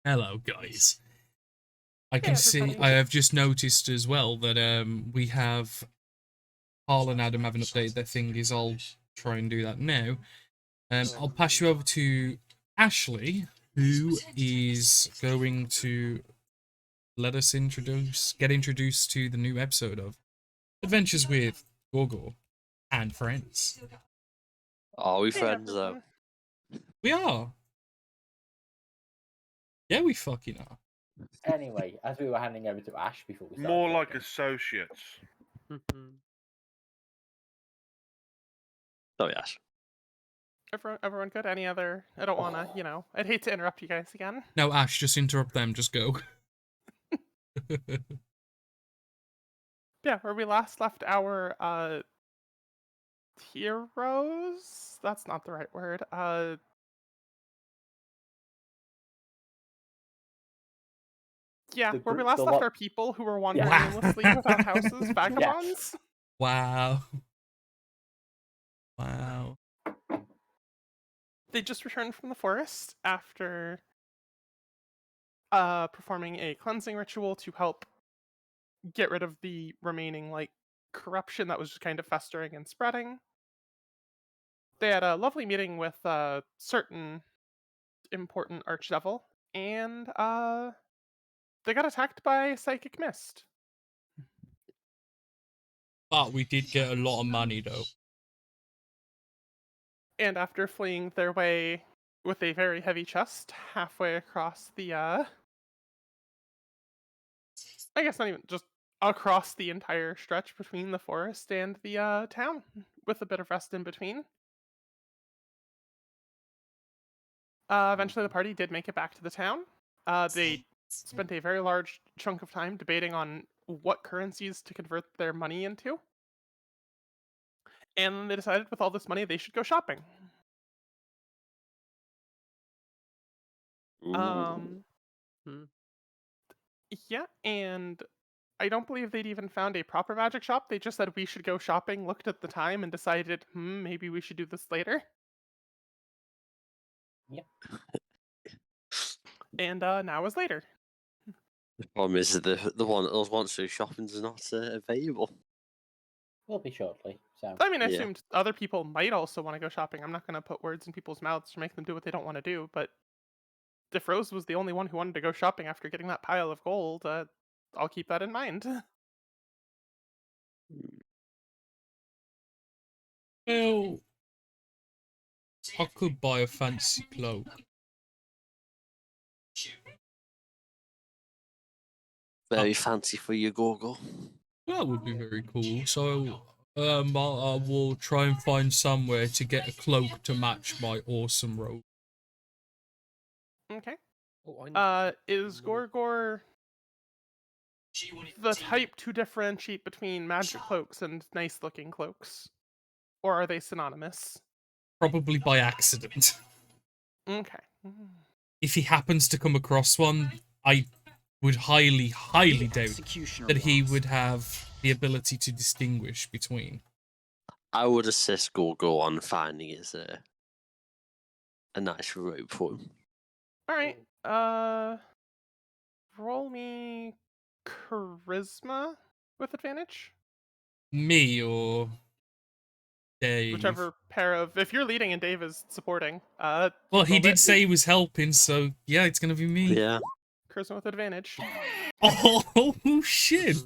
Hello, guys. I Hey, can see. everybody. I have just noticed as well that we have Paul and Adam haven't updated their thingies. I'll try and do that now. I'll pass you over to Ashley, who is going to let us get introduced to the new episode of Adventures with Gorgor and Friends. Are we Hey, friends though? everyone. We are. Yeah, we fucking are. Anyway, as we were handing over to Ash before we started More like recording, associates. Oh yes. Everyone good? Any other? I don't want to, I'd hate to interrupt you guys again. No, Ash, just interrupt them. Just go. Yeah, where we last left our heroes? That's not the right word. Yeah, The where we group- last the left lot- our people who were wandering Wow. aimlessly without houses, vagabonds. Wow. Wow. They just returned from the forest after performing a cleansing ritual to help get rid of the remaining corruption that was just kind of festering and spreading. They had a lovely meeting with a certain important archdevil, and they got attacked by psychic mist. But we did get a lot of money, though. And after fleeing their way with a very heavy chest halfway across the I guess not even just across the entire stretch between the forest and the town, with a bit of rest in between. Eventually the party did make it back to the town. They spent a very large chunk of time debating on what currencies to convert their money into. And then they decided with all this money they should go shopping. Yeah, and I don't believe they'd even found a proper magic shop. They just said we should go shopping, looked at the time, and decided, maybe we should do this later. Yep. And now is later. The problem is that the one that wants to go shopping is not available. will be shortly. So I mean, I Yeah. assumed other people might also want to go shopping. I'm not going to put words in people's mouths to make them do what they don't want to do, but if Rose was the only one who wanted to go shopping after getting that pile of gold, I'll keep that in mind. Well, I could buy a fancy cloak. Very fancy for your Gorgo. That would be very cool. So, I will try and find somewhere to get a cloak to match my awesome robe. Okay. Is Gorgor the type to differentiate between magic cloaks and nice-looking cloaks? Or are they synonymous? Probably by accident. Okay. If he happens to come across one, I would highly, highly doubt that he would have the ability to distinguish between. I would assist Gorgo on finding his a nice robe for him. Alright, roll me charisma with advantage. Me or Dave. Whichever pair of... If you're leading and Dave is supporting, Well, he roll did that. say he was helping, so yeah, it's gonna be me. Yeah. Charisma with advantage. Oh shit!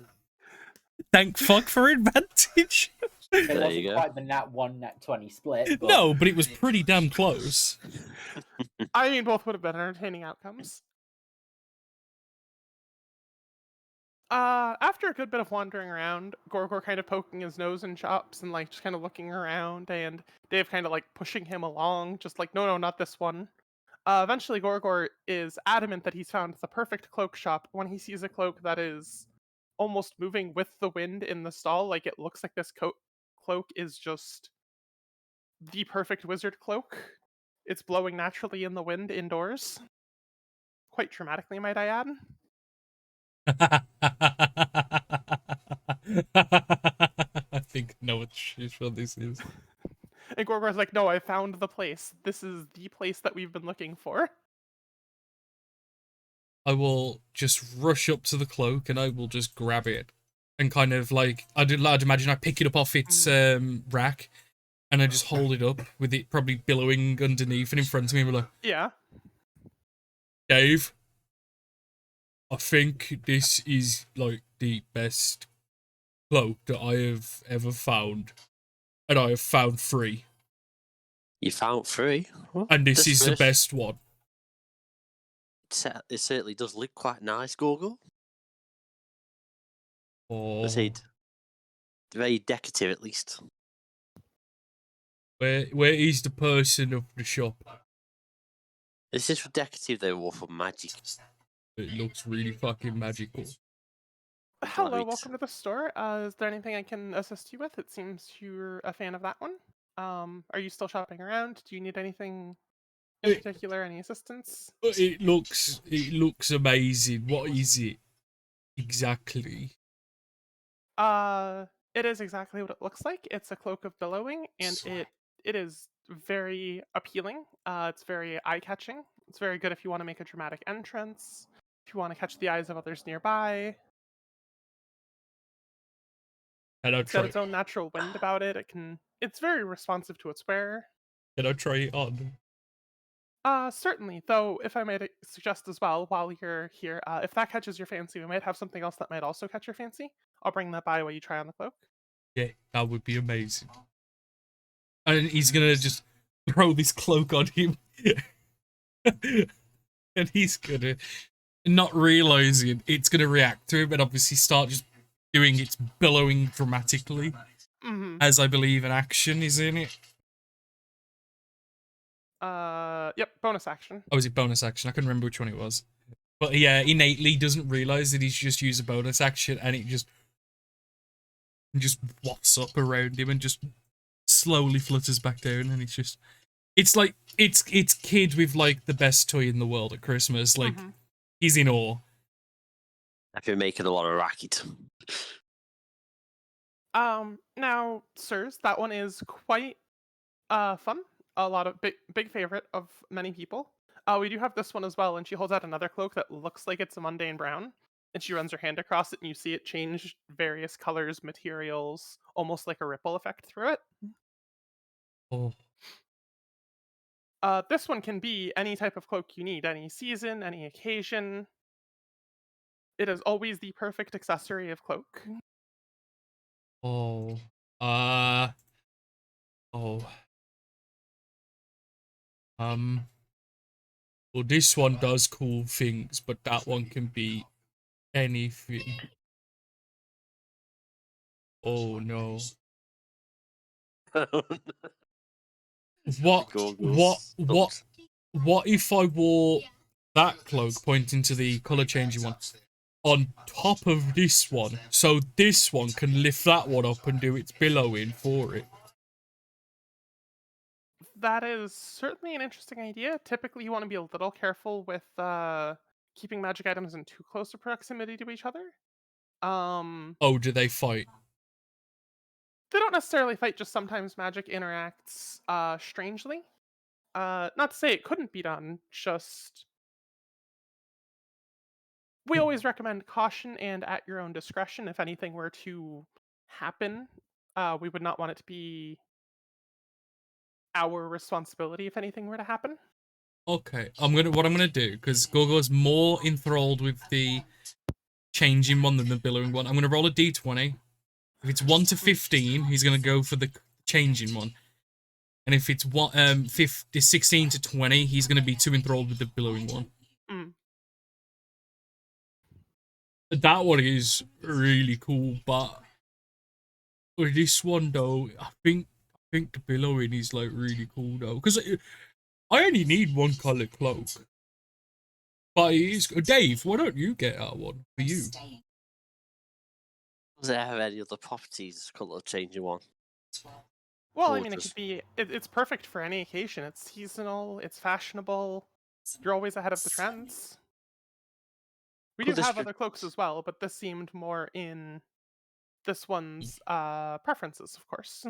Thank fuck for advantage. it There wasn't you go. quite the nat 1, nat 20 split. But No, but it was pretty damn close. I mean, both would have been entertaining outcomes. After a good bit of wandering around, Gorgor kind of poking his nose in shops and just kind of looking around, and Dave kind of pushing him along, just no, not this one. Eventually Gorgor is adamant that he's found the perfect cloak shop when he sees a cloak that is almost moving with the wind in the stall. It looks like this cloak is just the perfect wizard cloak. It's blowing naturally in the wind indoors. Quite dramatically, might I add. I think I know what this is. And Gorgor's like, no, I found the place. This is the place that we've been looking for. I will just rush up to the cloak and I will just grab it and kind of like I'd imagine I pick it up off its rack and I just hold it up with it probably billowing underneath and in front of me. And we're like, Yeah. Dave, I think this is like the best cloak that I have ever found, and I have found 3, You found 3? Well, and this is the first- best one. It certainly does look quite nice, Google. Oh, I'd say very decorative, at least. where is the person of the shop? Is this for decorative, though, or for magic? It looks really fucking magical. Hello, Right. welcome to the store. Is there anything I can assist you with? It seems you're a fan of that one. Are you still shopping around? Do you need anything in It- particular? Any assistance? It looks amazing. What is it exactly? It is exactly what it looks like. It's a cloak of billowing, and it is very appealing. It's very eye-catching. It's very good if you want to make a dramatic entrance, if you want to catch the eyes of others nearby. Can I It's got try? its own natural wind about it. It's very responsive to its wearer. Can I try it on? Certainly. Though, if I might suggest as well, while you're here, if that catches your fancy, we might have something else that might also catch your fancy. I'll bring that by while you try on the cloak. Yeah, that would be amazing. And he's gonna just throw this cloak on him, and he's gonna not realizing it's gonna react to him, and obviously start just doing its billowing dramatically, Mm-hmm. as I believe an action is in it. Yep. Bonus action. Oh, was it bonus action? I couldn't remember which one it was. But yeah, innately doesn't realize that he's just used a bonus action, and it just wafts up around him and just slowly flutters back down, and it's like it's kid with like the best toy in the world at Christmas. Like Mhm. he's in awe. I've been making a lot of racket. Now, sirs, that one is quite fun. A lot of big favorite of many people. We do have this one as well, and she holds out another cloak that looks like it's a mundane brown, and she runs her hand across it, and you see it change various colors, materials, almost like a ripple effect through it. Oh, This one can be any type of cloak you need, any season, any occasion. It is always the perfect accessory of cloak. oh, oh. Well, this one does cool things, but that one can be anything. Oh no. What if I wore that cloak, pointing to the color changing one, on top of this one, so this one can lift that one up and do its billowing for it? That is certainly an interesting idea. Typically, you want to be a little careful with keeping magic items in too close a proximity to each other. Oh, do they fight? They don't necessarily fight, just sometimes magic interacts strangely. Not to say it couldn't be done, just we always recommend caution and at your own discretion. If anything were to happen, we would not want it to be our responsibility if anything were to happen. Okay, what I'm gonna do, because Gorgo's more enthralled with the changing one than the billowing one. I'm gonna roll a d20. If it's 1 to 15, he's gonna go for the changing one. And if it's 16 to 20, he's gonna be too enthralled with the billowing one. Mm. That one is really cool, but with this one though, I think the billowing is like really cool though, because I only need one color cloak. But it is Dave. Why don't you get that one for you? Does it have any other properties, colour changing one? Well, I mean, it Gorgeous. could be. It's perfect for any occasion. It's seasonal. It's fashionable. You're always ahead of the trends. We do Could this have be- other cloaks as well, but this seemed more in this one's preferences, of course.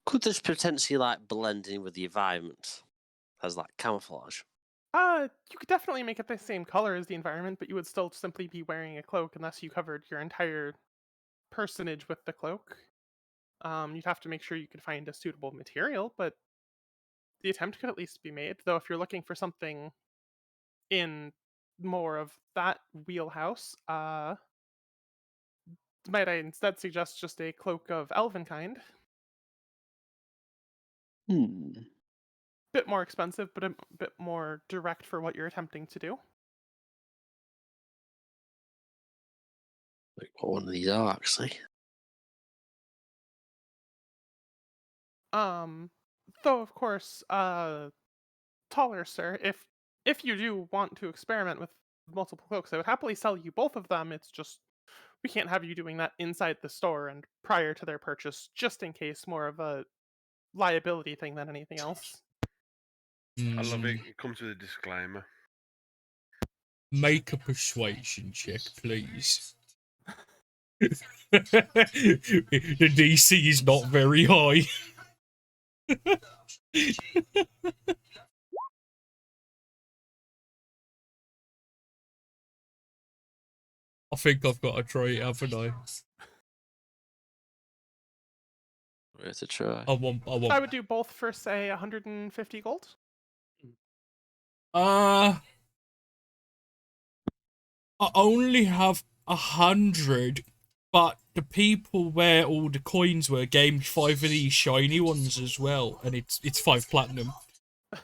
Could this potentially like blend in with the environment as like camouflage? You could definitely make it the same color as the environment, but you would still simply be wearing a cloak unless you covered your entire personage with the cloak. You'd have to make sure you could find a suitable material, but the attempt could at least be made. Though if you're looking for something in more of that wheelhouse, might I instead suggest just a cloak of Elvenkind? Hmm. Bit more expensive, but a bit more direct for what you're attempting to do. Like what one of these are actually. Though of course, taller sir, if you do want to experiment with multiple cloaks, I would happily sell you both of them. It's just we can't have you doing that inside the store and prior to their purchase, just in case, more of a liability thing than anything else. I love it. Hmm. It comes with a disclaimer. Make a persuasion check, please. The DC is not very high. I think I've got to try it, haven't I? Worth a try. I want. I would do both for say 150 gold. I only have 100, but the people where all the coins were gave me 5 of these shiny ones as well, and it's 5 platinum. Is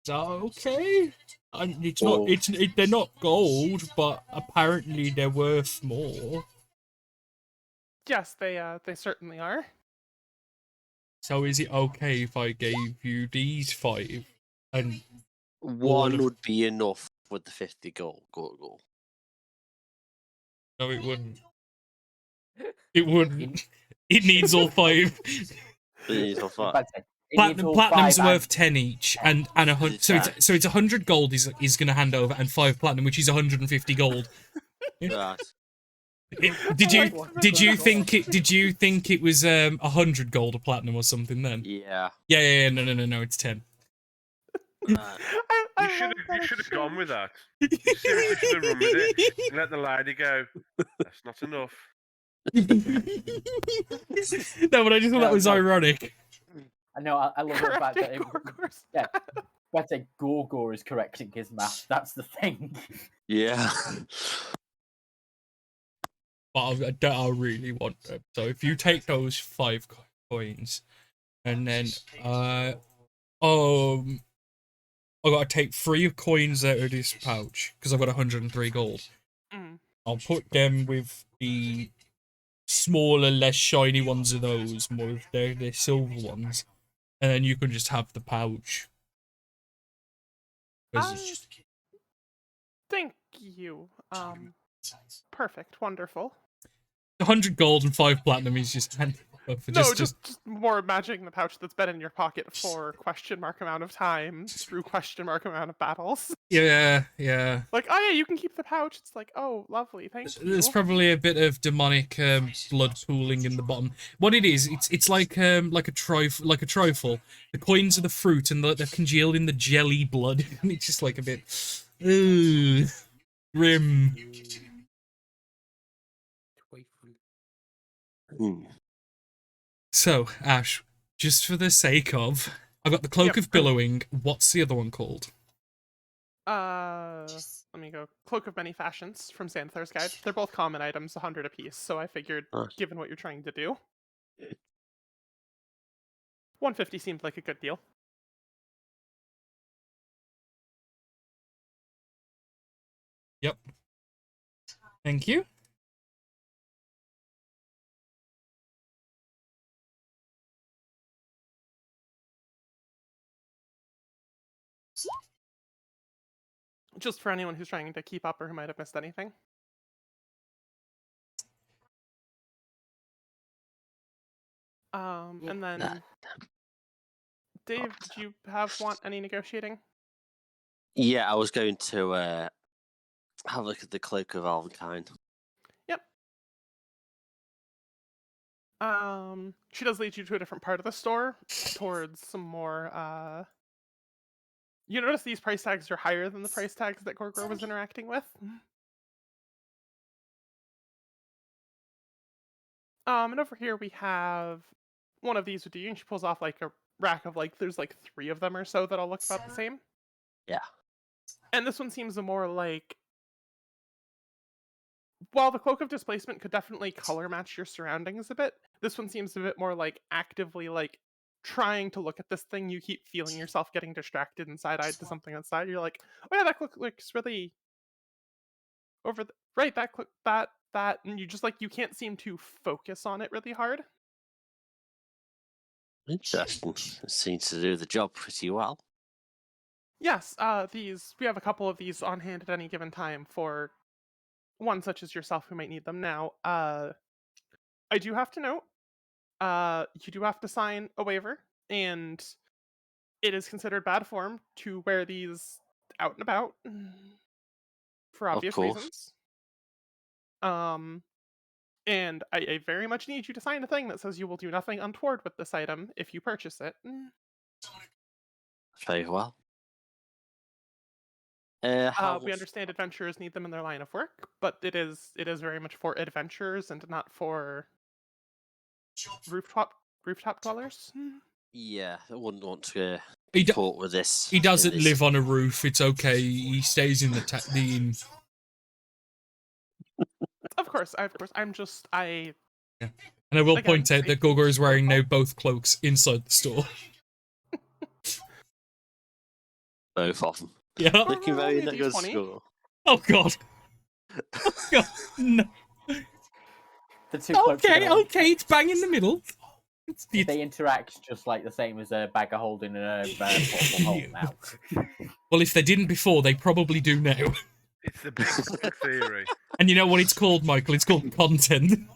that okay? It's not. Oh. They're not gold, but apparently they're worth more. Yes, they certainly are. So is it okay if I gave you these 5 and One of- would be enough with the 50 gold. Go. no, it wouldn't. It wouldn't. It needs all 5. These are fine. I'd say it needs all Platinum's 5 worth 10 each, and a hundred. So it's 100 gold is going to hand over, and 5 platinum, which is 150 gold. Right. Did you Like, did you think it was 100 gold or platinum or something then? Yeah. Yeah. No. It's 10. Right. You should have gone with that. You seriously should have run with it. Let the lady go. That's not enough. No, but I just thought that was ironic. I know. I love the fact that Gorgor's yeah, but say Gorgor is correcting his math. That's the thing. Yeah. But I really want them. So if you take those 5 coins, and then I gotta take 3 coins out of this pouch because I've got 103 gold. Mm. I'll put them with the smaller, less shiny ones of those, more of they're silver ones, and then you can just have the pouch. 'Cause Thank you. Perfect, wonderful. 100 gold and 5 platinum is just handy. For No, just more imagining the pouch that's been in your pocket for question mark amount of time through question mark amount of battles. yeah. Like, oh yeah, you can keep the pouch. It's like, oh, lovely, thank you. There's probably a bit of demonic blood pooling in the bottom. What it is, it's like a trifle. The coins are the fruit, and they're congealed in the jelly blood, and it's just like a bit, grim. Hmm. So, Ash, just for the sake of, I've got the Cloak of Billowing. What's the other one called? Let me go. Cloak of Many Fashions from Sandthar's Guide. They're both common items, 100 apiece, so I figured, Nice. given what you're trying to do, 150 seemed like a good deal. Yep. Thank you. Just for anyone who's trying to keep up or who might have missed anything. And then, Dave, did you want any negotiating? Yeah, I was going to have a look at the Cloak of Elvenkind. Yep. She does lead you to a different part of the store, towards some more, you notice these price tags are higher than the price tags that Gorgor was interacting with. And over here we have one of these with you, and she pulls off like a rack of like, there's like 3 of them or so that all look about the same. Yeah. And this one seems more like, while the Cloak of Displacement could definitely color match your surroundings a bit, this one seems a bit more like actively like trying to look at this thing. You keep feeling yourself getting distracted and side-eyed to something outside. You're like, oh yeah, that looks really over the right, that, and you just like, you can't seem to focus on it really hard. Interesting. It seems to do the job pretty well. Yes, we have a couple of these on hand at any given time for one such as yourself who might need them now. I do have to note, you do have to sign a waiver, and it is considered bad form to wear these out and about for obvious course. reasons. And I very much need you to sign a thing that says you will do nothing untoward with this item if you purchase it. Very well. How We much? understand adventurers need them in their line of work, but it is very much for adventurers and not for rooftop dwellers. Yeah, I wouldn't want to He, do- report with this. he doesn't this- live on a roof. It's okay. He stays in the inn. Of course. I'm just And I will Again, point out that Gorgor is wearing now both cloaks inside the store. Both of them. Yeah. Looking roll very me a good D20. score. Oh god. Oh god. No. The two cloaks are Okay, gonna- okay, it's bang in the middle. They interact just like the same as a bag of holding and a portable hole now. Well, if they didn't before, they probably do now. It's the big book theory. And you know what it's called, Michael? It's called content.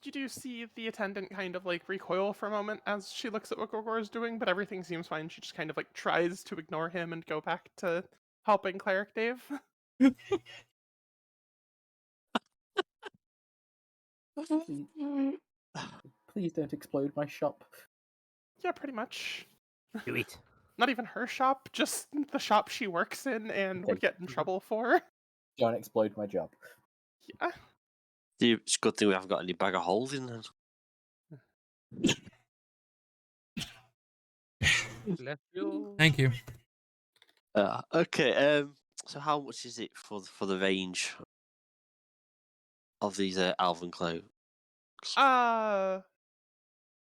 You do see the attendant kind of like recoil for a moment as she looks at what Gorgor is doing, but everything seems fine. She just kind of like tries to ignore him and go back to helping Cleric Dave. Please don't explode my shop. Yeah, pretty much. Do it. Not even her shop, just the shop she works in and would get in trouble for. Don't explode my job. Yeah. It's a good thing we haven't got any bag of holes in there. Bless you. Thank you. Okay. So how much is it for the range of these Elven cloaks?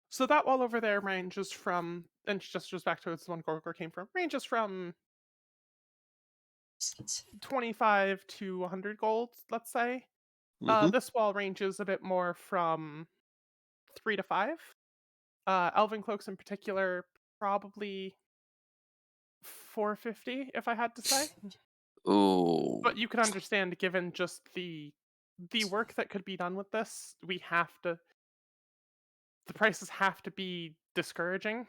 So that wall over there ranges from, and just goes back to the one Gorgor came from, ranges from 25 to 100 gold, let's say. Mhm. This wall ranges a bit more from 3 to 5. Elven cloaks in particular, probably 450, if I had to say. Oh. But you can understand, given just the work that could be done with this, the prices have to be discouraging.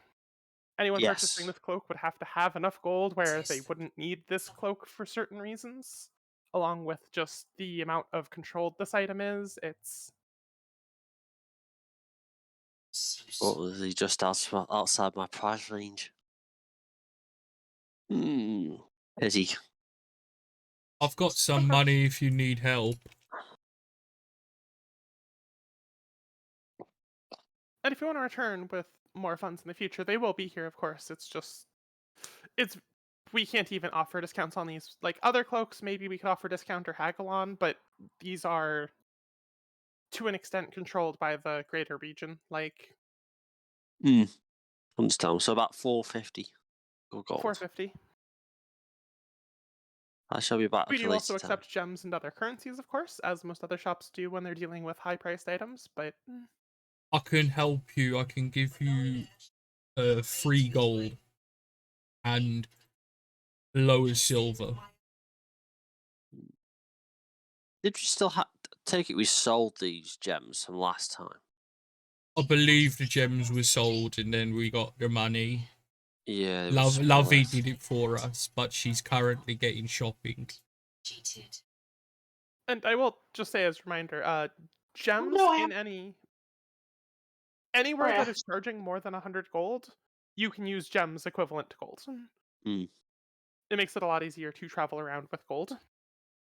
Anyone purchasing Yes. this cloak would have to have enough gold where they wouldn't need this cloak for certain reasons, along with just the amount of controlled this item is. It's What was he just outside my price range? Pity. I've got some Okay. money if you need help. And if you want to return with more funds in the future, they will be here, of course. We can't even offer discounts on these. Like other cloaks, maybe we could offer discount or haggle on, but these are to an extent controlled by the greater region. Like Understand. So about 450 gold. 450. I shall be back. We for do also later time. accept gems and other currencies, of course, as most other shops do when they're dealing with high-priced items, but I can help you. I can give you free gold and lower silver. Did we still take it? We sold these gems from last time. I believe the gems were sold and then we got the money. Yeah. there was some Lovey less. did it for us, but she's currently getting shopping. And I will just say as a reminder, gems no, I in anywhere yeah. that is charging more than 100 gold, you can use gems equivalent to gold. Hmm. It makes it a lot easier to travel around with gold.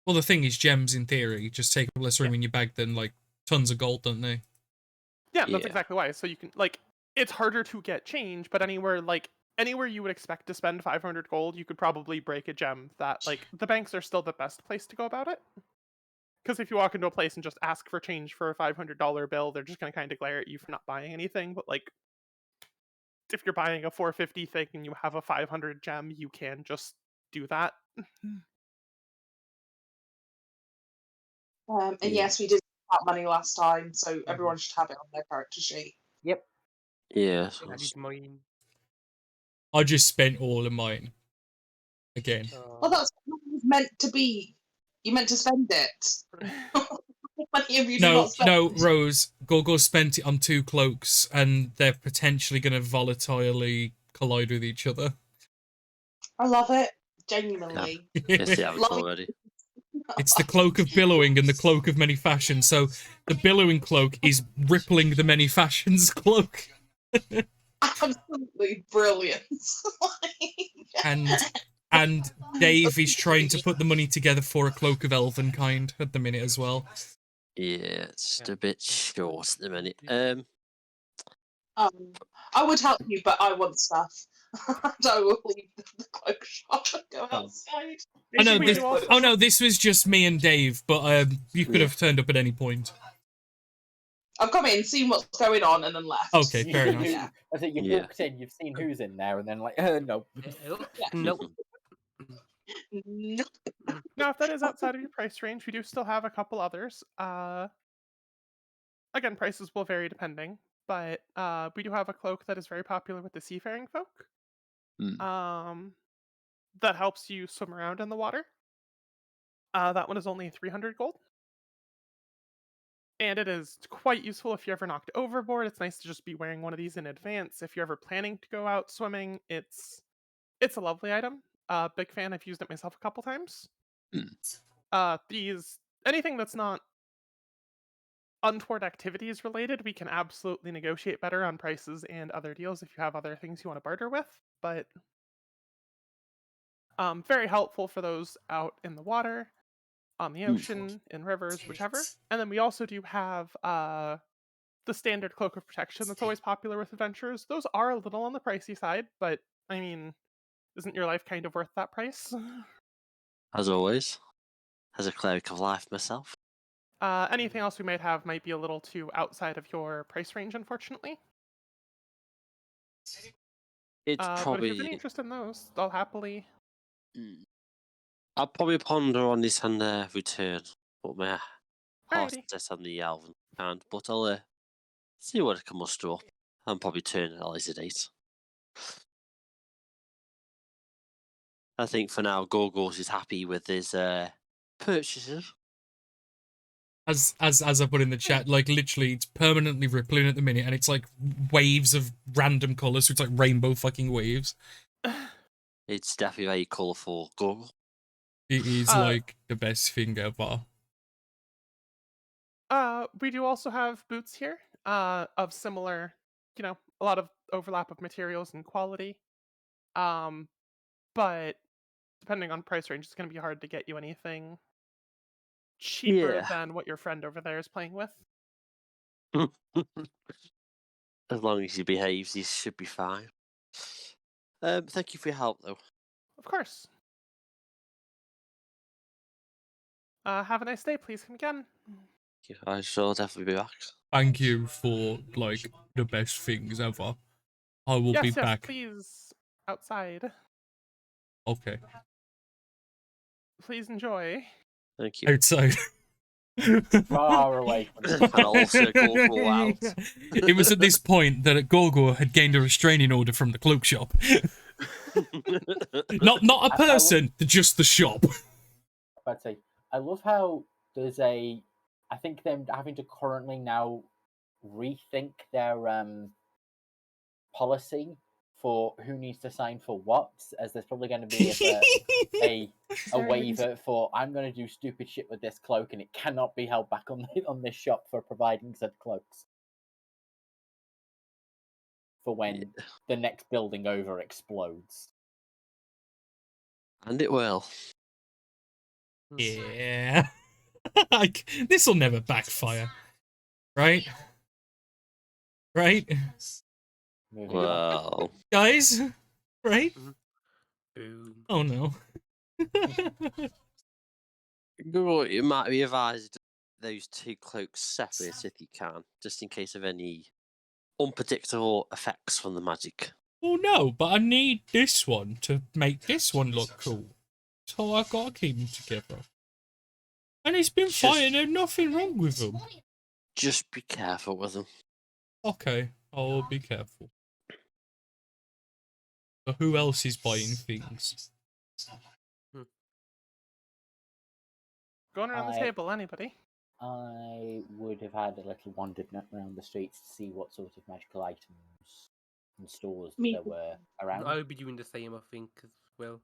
Well, the thing is, gems in theory just take up less room in your bag than like tons of gold, don't they? Yeah, that's Yeah. exactly why. So you can like it's harder to get change, but anywhere you would expect to spend 500 gold, you could probably break a gem that like the banks are still the best place to go about it. Because if you walk into a place and just ask for change for a $500 bill, they're just gonna kind of glare at you for not buying anything. But like, if you're buying a 450 thing and you have a 500 gem, you can just do that. And Yeah. yes, we did that money last time, so everyone should have it on their character sheet. Yep. Yeah. I need mine. I just spent all of mine again. Well, that's what it was meant to be. You meant to spend it. Many of you do No, not spend. no, Rose. Gorgo spent it on 2 cloaks, and they're potentially going to volatilely collide with each other. I love it, genuinely. Yes, they have it Love it. already. It's the cloak of billowing and the cloak of many fashions. So the billowing cloak is rippling the many fashions cloak. Absolutely brilliant. And Dave is trying to put the money together for a cloak of Elvenkind at the minute as well. Yeah, it's just a bit short at the minute. I would help you, but I want stuff. And I will leave the cloak shop and go outside. I know this. also- Oh no, this was just me and Dave, but you could have turned up at any point. I've come in, seen what's going on, and then left. Okay, fair enough. Yeah. I think you've Yeah. walked in, you've seen who's in there, and then like, no. Nope. Nope. Now, if that is outside of your price range, we do still have a couple others. Again, prices will vary depending, but we do have a cloak that is very popular with the seafaring folk. That helps you swim around in the water. That one is only 300 gold. And it is quite useful if you're ever knocked overboard. It's nice to just be wearing one of these in advance. If you're ever planning to go out swimming, it's a lovely item. Big fan. I've used it myself a couple times. Anything that's not untoward activities related, we can absolutely negotiate better on prices and other deals if you have other things you want to barter with. But very helpful for those out in the water, on the ocean, in rivers, whichever. And then we also do have the standard Cloak of Protection that's always popular with adventurers. Those are a little on the pricey side, but I mean, isn't your life kind of worth that price? As always, as a cleric of life myself. Anything else we might have might be a little too outside of your price range, unfortunately. It's But if probably. you have any interest in those, I'll happily. I'll probably ponder on this and return. Put my heart Alrighty. set on the Elven kind, but I'll see what I can muster up and probably turn at a later date. I think for now, Gorgos is happy with his purchases. As I put in the chat, like literally, it's permanently rippling at the minute, and it's like waves of random colours. So it's like rainbow fucking waves. It's definitely very colourful Gorgo. It is like the best thing ever. We do also have boots here, of similar, a lot of overlap of materials and quality. But depending on price range, it's going to be hard to get you anything cheaper than what your friend over there is playing with. As long as he behaves, he should be fine. Thank you for your help, though. Of course. Have a nice day. Please come again. I shall definitely be back. Thank you for like the best things ever. I will be back. Please, outside. Okay. Please enjoy. Thank you. Outside. Far away from And also Gorgo out. It was at this point that Gorgo had gained a restraining order from the cloak shop. Not a person, just the shop. I'd say, I love how there's I think them having to currently now rethink their policy for who needs to sign for what, as there's probably going to be a waiver for I'm going to do stupid shit with this cloak, and it cannot be held back on this shop for providing said cloaks for when the next building over explodes. And it will. Yeah. Like, this'll never backfire. Right? Right? Moving on. Well, Guys? Right? Boom. Oh no. Google, it might be advised those two cloaks separate if you can, just in case of any unpredictable effects from the magic. Well, no, but I need this one to make this one look cool. So I've got to keep them together. And it's been Just- fine, there's nothing wrong with them. Just be careful with them. Okay, I'll be careful. But who else is buying things? Going around the I- table, anybody? I would have had a little wandered around the streets to see what sort of magical items and stores Me there too. were around. I would be doing the same, I think, as well.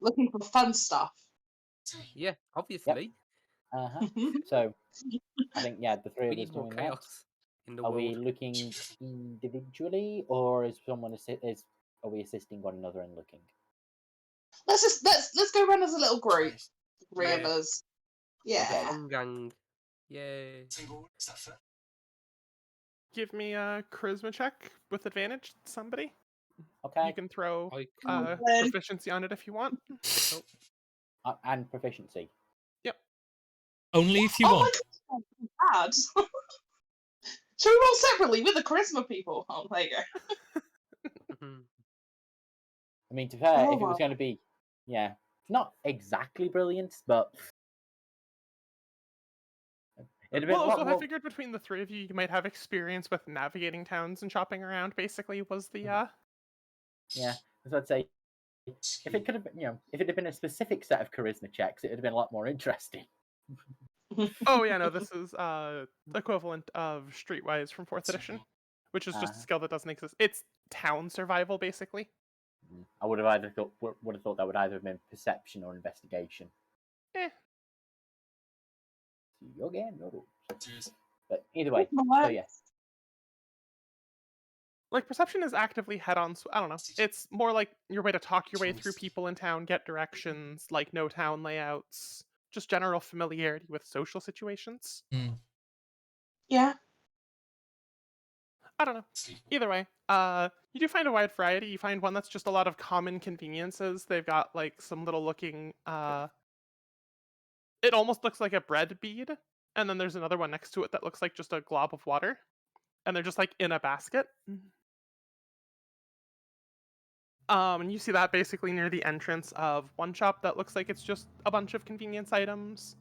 Looking for fun stuff. Yeah, obviously. Uh-huh. So, I think, yeah, the three We of us need more doing that. chaos in the Are world. we looking individually, or is someone are we assisting one another in looking? Let's go run as a little group. Three of Yeah. us. Yeah. Gang. Yay. Give me a charisma check with advantage, somebody. Okay. You can throw I Oh, can't. then. proficiency on it if you want. And proficiency. Only if you Oh want. my god, that's bad. Should we roll separately with the charisma people? Oh, there you go. Mhm. I mean, to be fair, Oh, if it was wow. going to be, yeah, not exactly brilliant, but it'd have been Well, a lot also, more. I figured between the three of you, you might have experience with navigating towns and shopping around. Basically, was the Yeah, as I'd say, if it could have been, if it had been a specific set of charisma checks, it would have been a lot more interesting. Oh yeah, no, this is equivalent of Streetwise from 4th edition, which is just a Uh-huh. skill that doesn't exist. It's town survival, basically. I would have thought that would either have been perception or investigation. Eh. Your game, your rules. But either way, What? so yes. Like, perception is actively head-on. I don't know. It's more like your way to talk your way through people in town, get directions, like know town layouts, just general familiarity with social situations. Yeah. I don't know. Either way, you do find a wide variety. You find one that's just a lot of common conveniences. They've got like some little looking it almost looks like a bread bead, and then there's another one next to it that looks like just a glob of water. And they're just like in a basket. And you see that basically near the entrance of one shop that looks like it's just a bunch of convenience items.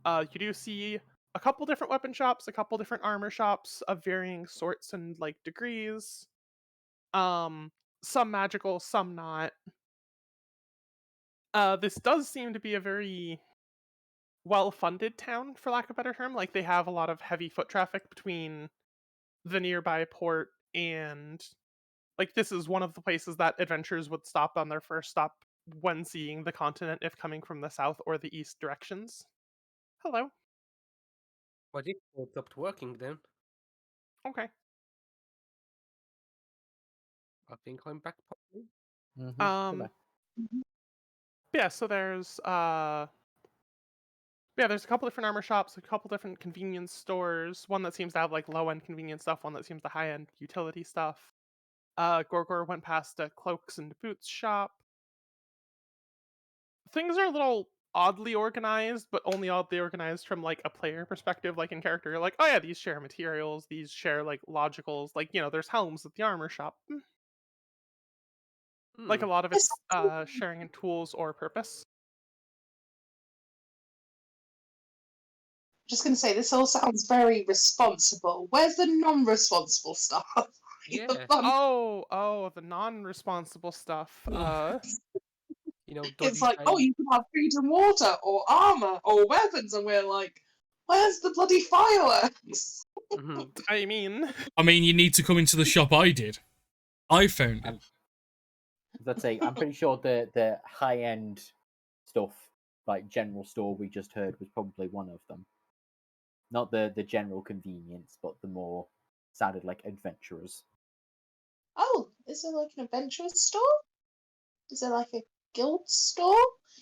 You do see a couple different weapon shops, a couple different armor shops of varying sorts and like degrees. Some magical, some not. This does seem to be a very well-funded town, for lack of a better term. Like, they have a lot of heavy foot traffic between the nearby port and, like, this is one of the places that adventurers would stop on their first stop when seeing the continent if coming from the south or the east directions. Hello. Well, this stopped working then. Okay. I think I'm back properly. Um, Yeah, so there's there's a couple different armor shops, a couple different convenience stores, one that seems to have like low-end convenience stuff, one that seems to high-end utility stuff. Gorgor went past a cloaks and boots shop. Things are a little oddly organized, but only oddly organized from like a player perspective. Like in character, you're like, oh yeah, these share materials, these share like logicals, like, you know, there's helms at the armor shop. Like a lot of it's sharing in tools or purpose. Just gonna say, this all sounds very responsible. Where's the non-responsible stuff? Yeah. Oh, the non-responsible stuff. You know, It's dodgy like, oh, trade. you can have food and water, or armor, or weapons, and we're like, where's the bloody fireworks? Mhm. I mean, I mean, you need to come into the shop I did. I found it. Let's say I'm pretty sure the high end stuff, like general store we just heard, was probably one of them. Not the general convenience, but the more sounded like adventurers. Oh, is there like an adventurers store? Is there like a guild store?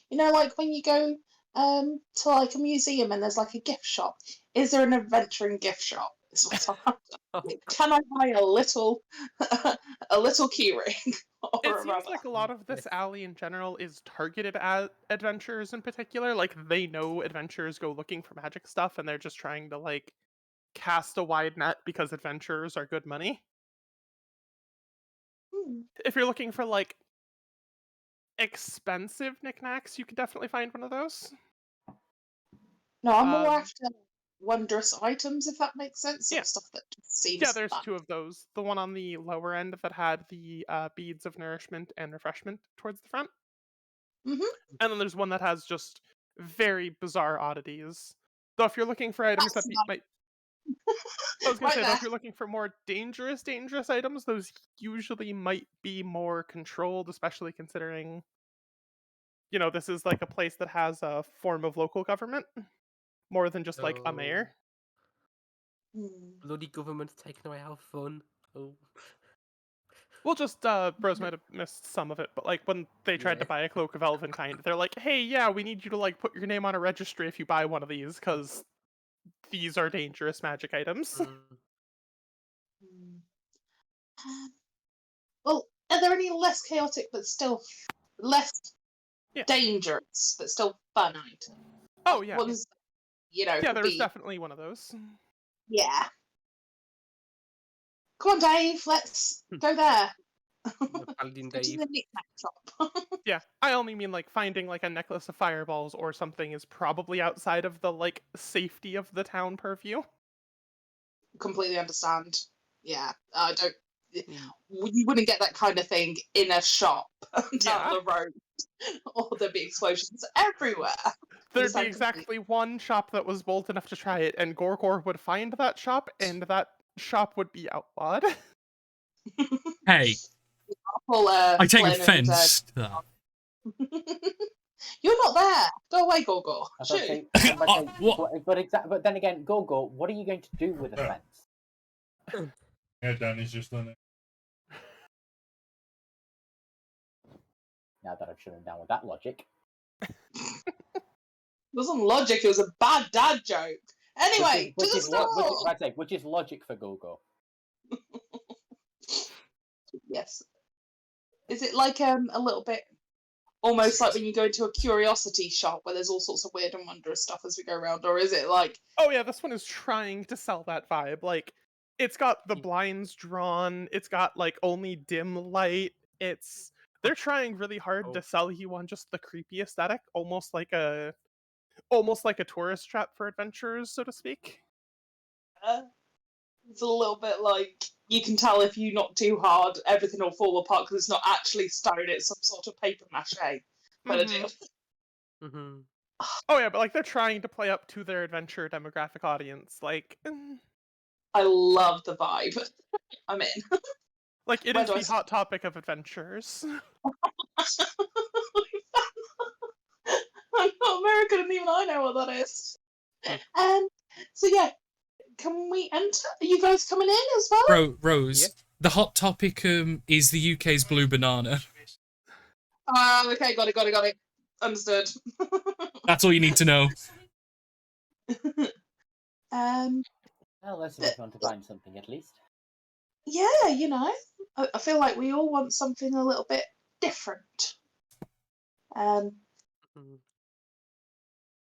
You know, like when you go to like a museum and there's like a gift shop. Is there an adventuring gift shop? Is what I'm after. Can I buy a little key ring? It seems like a lot of this alley in general is targeted at adventurers in particular. Like they know adventurers go looking for magic stuff, and they're just trying to like cast a wide net because adventurers are good money. If you're looking for like expensive knickknacks, you could definitely find one of those. No, I'm more after wondrous items, if that makes sense. Yeah. Stuff that just seems Yeah, there's fun. 2 of those. The one on the lower end that had the beads of nourishment and refreshment towards the front. Mhm. And then there's one that has just very bizarre oddities. So if you're looking for items That's that nice. might... I was going Right to say, though, there. if you're looking for more dangerous items, those usually might be more controlled, especially considering, you know, this is like a place that has a form of local government, more than just like a mayor. Bloody government's taking away our fun. Oh. Well, just Bros might have missed some of it, but like when they tried to buy a Cloak of Elvenkind, they're like, "Hey, yeah, we need you to like put your name on a registry if you buy one of these, because these are dangerous magic items." Well, are there any less chaotic but still less Yeah. dangerous but still fun items? Oh yeah, Ones, you know, yeah. could There's be. definitely one of those. Yeah. Come on, Dave. Let's go there. Paladin Go to Dave. the knickknack shop. Yeah, I only mean like finding like a necklace of fireballs or something is probably outside of the like safety of the town purview. Completely understand. Yeah, I don't. You wouldn't get that kind of thing in a shop down the road, or there'd be explosions everywhere. There'd be exactly one shop that was bold enough to try it, and Gorgor would find that shop, and that shop would be outlawed. Hey, I take offense to that. You're not there. Go away, Gorgor. But then again, Gorgor, what are you going to do with a fence? Yeah, Danny's just done it. Now that I've shut him down with that logic. It wasn't logic, it was a bad dad joke. Anyway, to the store! Which is logic for Gorgor. Yes. Is it like a little bit almost like when you go into a curiosity shop where there's all sorts of weird and wondrous stuff as we go around, or is it like... Oh yeah, this one is trying to sell that vibe. Like, it's got the blinds drawn, it's got like only dim light, they're trying really hard to sell you on just the creepy aesthetic, almost like a tourist trap for adventurers, so to speak. It's a little bit like, you can tell if you knock too hard, everything will fall apart because it's not actually stone, it's some sort of paper mache kind of deal. Oh yeah, but like they're trying to play up to their adventure demographic audience. Like, I love the vibe. I'm in. Like, it is the hot topic of adventures. I'm not American, and even I know what that is. So yeah, can we enter? Are you guys coming in as well? Rose, the hot topic is the UK's blue banana. Okay, got it. Understood. That's all you need to know. Well, let's see if we want to find something at least. Yeah, you know, I feel like we all want something a little bit different.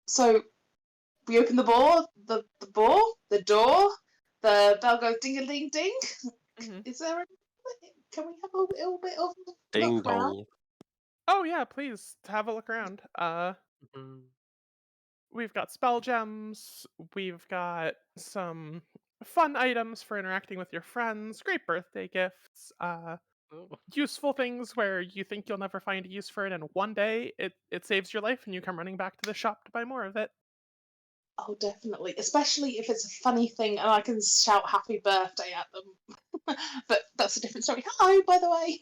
So we open the door, the door, the bell goes ding-a-ding-ding. Is there can we have a little bit of ding look around? dong? Oh yeah, please have a look around. We've got spell gems, we've got some fun items for interacting with your friends, great birthday gifts, useful things where you think you'll never find a use for it, and one day it saves your life and you come running back to the shop to buy more of it. Oh, definitely. Especially if it's a funny thing and I can shout happy birthday at them. but that's a different story. Hello, by the way.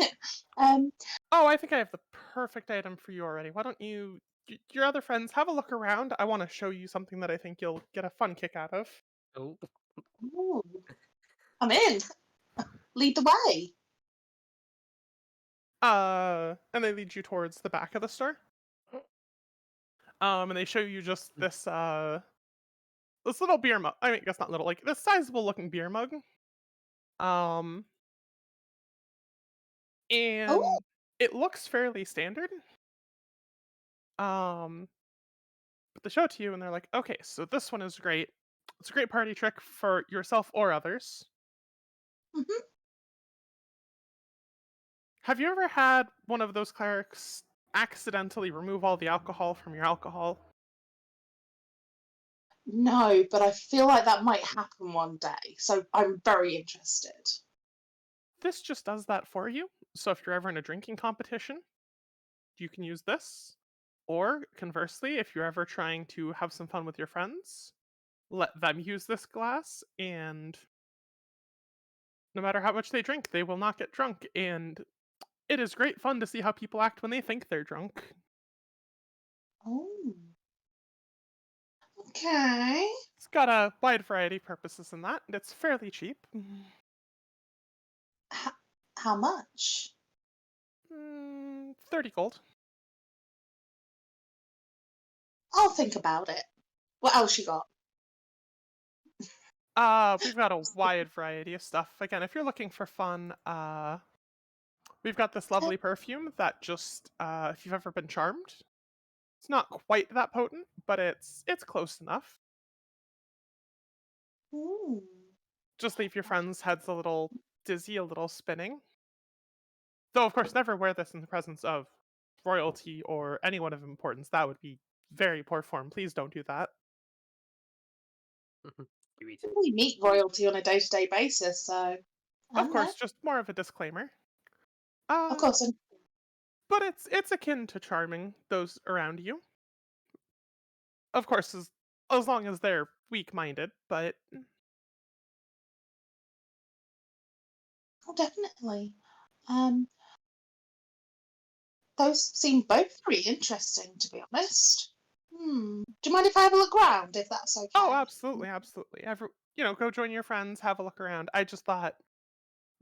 Oh, I think I have the perfect item for you already. Why don't your other friends, have a look around? I want to show you something that I think you'll get a fun kick out of. Oh, Ooh, I'm in. Lead the way. And they lead you towards the back of the store. And they show you just this little beer mug. I mean, I guess not little, like this sizable looking beer mug. And Oh, it looks fairly standard. But they show it to you and they're like, okay, so this one is great. It's a great party trick for yourself or others. mhm. Have you ever had one of those clerics accidentally remove all the alcohol from your alcohol? No, but I feel like that might happen one day, so I'm very interested. This just does that for you. So if you're ever in a drinking competition, you can use this. Or conversely, if you're ever trying to have some fun with your friends, let them use this glass, and no matter how much they drink, they will not get drunk. And it is great fun to see how people act when they think they're drunk. Oh, okay. It's got a wide variety of purposes in that, and it's fairly cheap. How much? 30 gold. I'll think about it. What else you got? We've got a wide variety of stuff. Again, if you're looking for fun, we've got this lovely perfume that just, if you've ever been charmed, it's not quite that potent, but it's close enough. Ooh. Just leave your friends' heads a little dizzy, a little spinning. Though, of course, never wear this in the presence of royalty or anyone of importance. That would be very poor form. Please don't do that. you eat. We meet royalty on a day-to-day basis, so. Of course, just more of a disclaimer. Of course. But it's akin to charming those around you. Of course, as long as they're weak-minded, but Oh, definitely. Those seem both very interesting, to be honest. Do you mind if I have a look around, if that's okay? oh, absolutely, absolutely. Go join your friends, have a look around. I just thought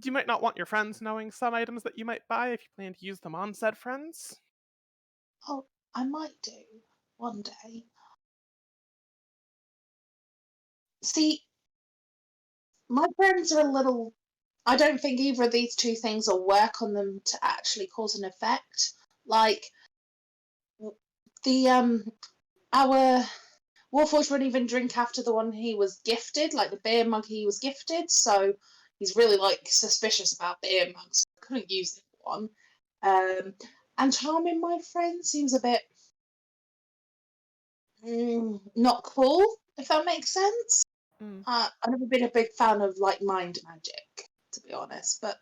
you might not want your friends knowing some items that you might buy if you plan to use them on said friends. Oh, I might do one day. See, my friends are a little. I don't think either of these two things will work on them to actually cause an effect. Like the our Warforged wouldn't even drink after the one he was gifted, like the beer mug he was gifted. So he's really like suspicious about beer mugs. So I couldn't use that one. And charming my friend seems a bit not cool, if that makes sense. I've never been a big fan of like mind magic, to be honest, but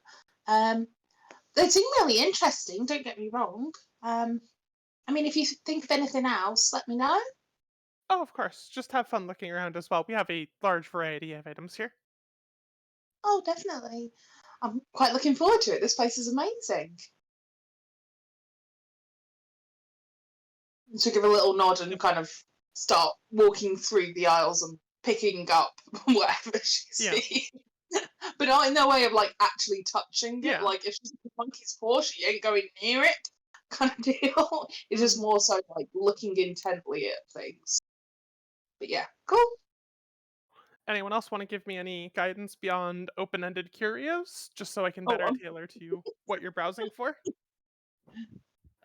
they seem really interesting. Don't get me wrong. I mean, if you think of anything else, let me know. Oh, of course. Just have fun looking around as well. We have a large variety of items here. Oh, definitely. I'm quite looking forward to it. This place is amazing. To give a little nod and kind of start walking through the aisles and picking up whatever she sees. But not in the way of like actually touching it. Yeah. Like if she's a monkey's paw, she ain't going near it kind of deal. It's just more so like looking intently at things. But yeah, cool. Anyone else want to give me any guidance beyond open-ended curios, just so I can better tailor to what you're browsing for?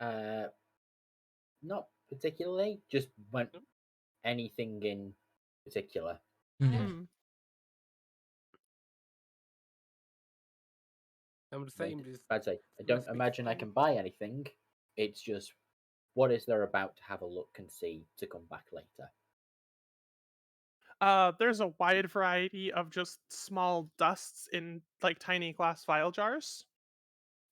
Not particularly. Just anything in particular. I'm the same. I'd say I don't imagine I can buy anything. It's just what is there about to have a look and see to come back later. There's a wide variety of just small dusts in like tiny glass vial jars.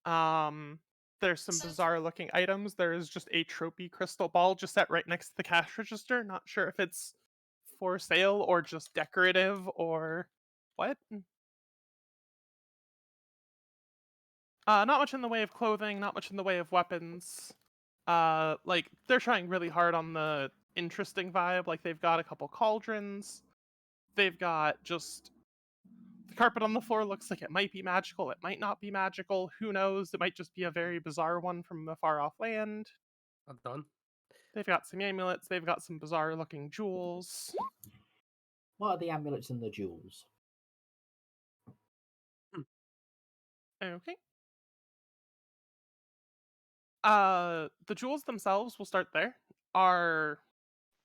There's some bizarre looking items. There is just a trophy crystal ball just set right next to the cash register. Not sure if it's for sale or just decorative or what. Not much in the way of clothing, not much in the way of weapons. Like, they're trying really hard on the interesting vibe. Like, they've got a couple cauldrons. They've got just... The carpet on the floor looks like it might be magical, it might not be magical, who knows? It might just be a very bizarre one from a far-off land. Well done. They've got some amulets, they've got some bizarre-looking jewels. What are the amulets and the jewels? Okay. The jewels themselves, we'll start there, are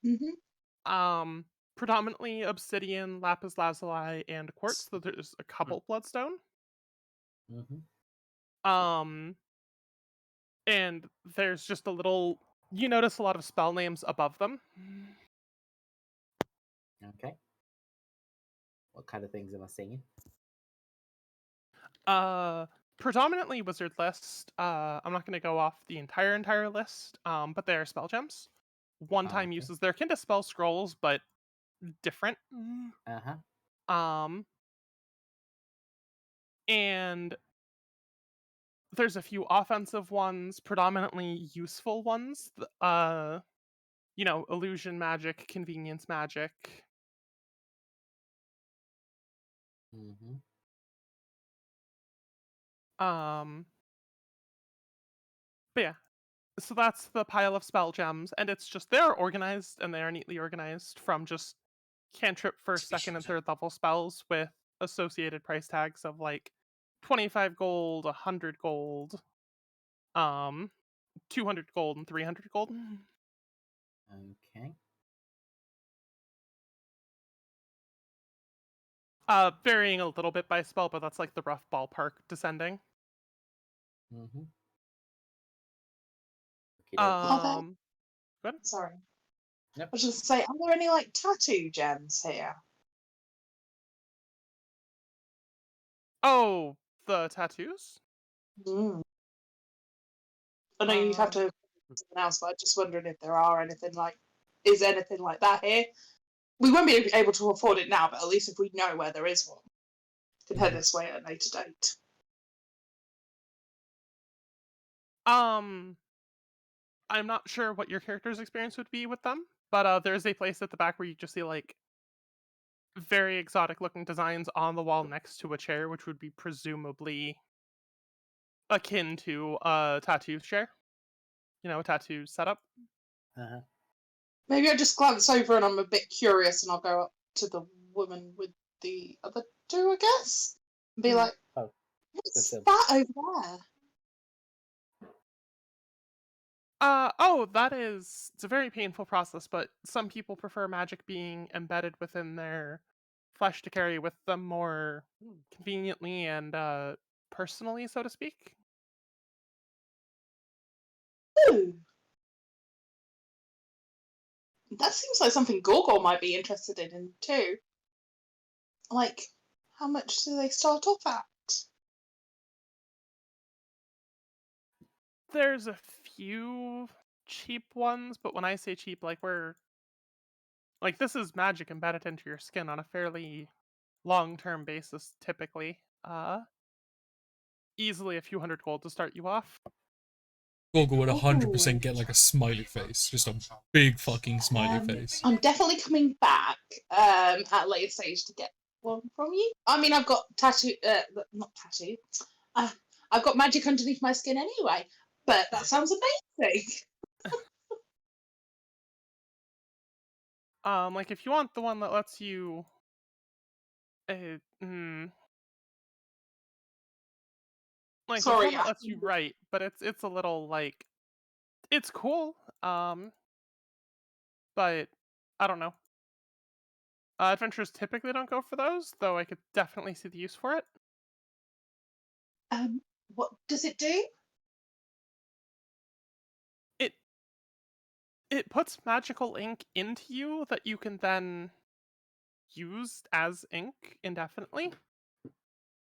Mm-hmm. predominantly obsidian, lapis lazuli, and quartz. So there's a couple bloodstone. And there's just a little... You notice a lot of spell names above them. Okay. What kind of things am I seeing? Predominantly wizard list. I'm not going to go off the entire list, but they are spell gems. One-time okay. uses. They're akin to spell scrolls, but different. And there's a few offensive ones, predominantly useful ones. Illusion magic, convenience magic. But yeah, so that's the pile of spell gems, and it's just they're organized, and they are neatly organized from just cantrip first, second, and third level spells with associated price tags of like 25 gold, 100 gold, 200 gold, and 300 gold. Okay. Varying a little bit by spell, but that's like the rough ballpark descending. Are Good. Sorry. Yep. I was just say, are there any like tattoo gems here? Oh, the tattoos? I know you'd have Um, to something else, but I'm just wondering if there are is anything like that here? We won't be able to afford it now, but at least if we know where there is one, we can head this way at a later date. I'm not sure what your character's experience would be with them, but there's a place at the back where you just see like very exotic looking designs on the wall next to a chair, which would be presumably akin to a tattoo chair. A tattoo setup. Maybe I just glance over and I'm a bit curious, and I'll go up to the woman with the other two, I guess, and be like, "What's that over there?" It's a very painful process, but some people prefer magic being embedded within their flesh to carry with them more conveniently and personally, so to speak. Ooh. That seems like something Gorgor might be interested in too. Like, how much do they start off at? There's a few cheap ones, but when I say cheap, this is magic embedded into your skin on a fairly long-term basis, typically. Easily a few hundred gold to start you off. Gorgo would 100% get like a smiley face, just a big fucking smiley face. I'm definitely coming back at a later stage to get one from you. I mean, I've got not tattoo. I've got magic underneath my skin anyway, but that sounds amazing. If you want the one that lets you... Sorry, the one that lets you write, but it's a little, it's cool, but I don't know. Adventurers typically don't go for those, though I could definitely see the use for it. What does it do? It puts magical ink into you that you can then use as ink indefinitely.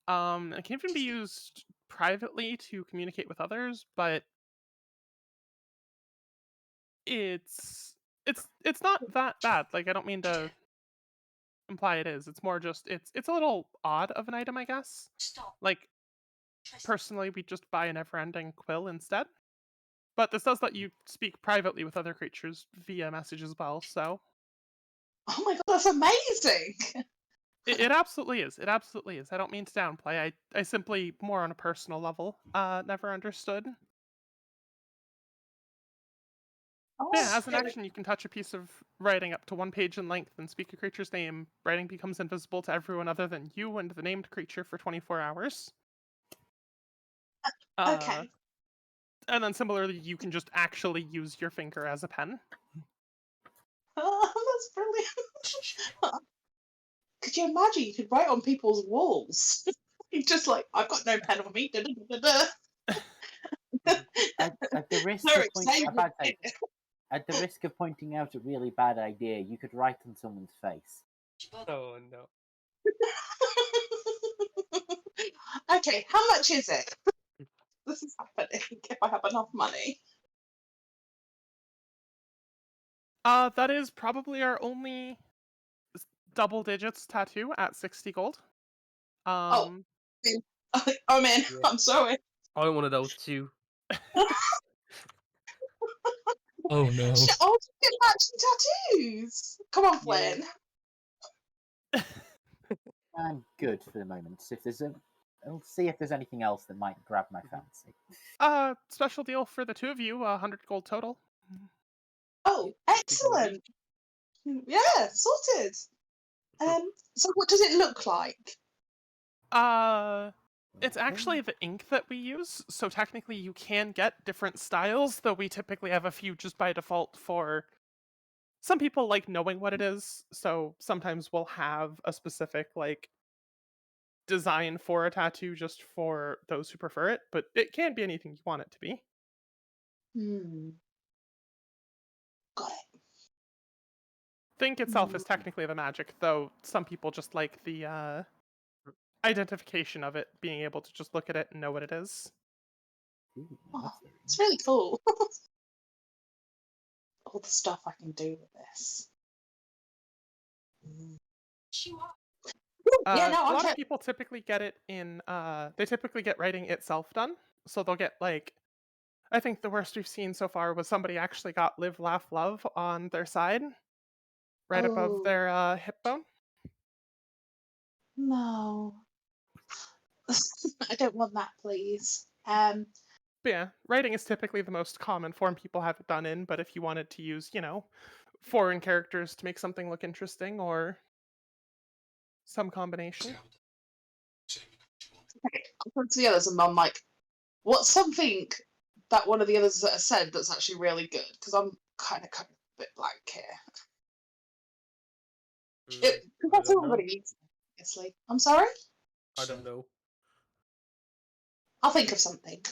It can even be used privately to communicate with others, but it's not that bad. I don't mean to imply it is. It's more just it's a little odd of an item, I guess. Personally, we just buy a never-ending quill instead. But this does let you speak privately with other creatures via message as well, so... Oh my god, that's amazing! It absolutely is. It absolutely is. I don't mean to downplay. I simply, more on a personal level, never understood. Oh, Yeah, as an okay. action, you can touch a piece of writing up to 1 page in length and speak a creature's name. Writing becomes invisible to everyone other than you and the named creature for 24 hours. Okay. And then similarly, you can just actually use your finger as a pen. Oh, that's brilliant. Could you imagine you could write on people's walls? Just like, I've got no pen on me. Da, da, da, da. At the risk Sorry, of save me. at the risk of pointing out a really bad idea, you could write on someone's face. Oh no. Okay, how much is it? This is happening if I have enough money. That is probably our only double digits tattoo at 60 gold. I'm in. I'm Yeah. sorry. I want one of those too. Oh no. Oh, get matching tattoos. Come on, Yeah. Flynn. I'm good for the moment. If there's I'll see if there's anything else that might grab my fancy. Special deal for the 2 of you, 100 gold total. Oh, excellent. Yeah, sorted. So what does it look like? It's actually the ink that we use, so technically you can get different styles, though we typically have a few just by default for... Some people like knowing what it is, so sometimes we'll have a specific, like, design for a tattoo just for those who prefer it, but it can be anything you want it to be. Got it. Think itself is technically the magic, though some people just like the identification of it, being able to just look at it and know what it is. Ooh, Oh, that's very it's really cool. All the stuff I can do with this. Yeah, no, A I'm lot of people typically get it in, they typically get writing itself done, so they'll get, like, I think the worst we've seen so far was somebody actually got Live, Laugh, Love on their side, right above Oh. their hip bone. No. I don't want that, please. But yeah, writing is typically the most common form people have it done in, but if you wanted to use, foreign characters to make something look interesting or some combination. Okay, I'll turn to the others and I'm like, what's something that one of the others that has said that's actually really good? Because I'm kind of a bit blank here. That's everybody needs, obviously. I'm sorry? I don't know. I'll think of something.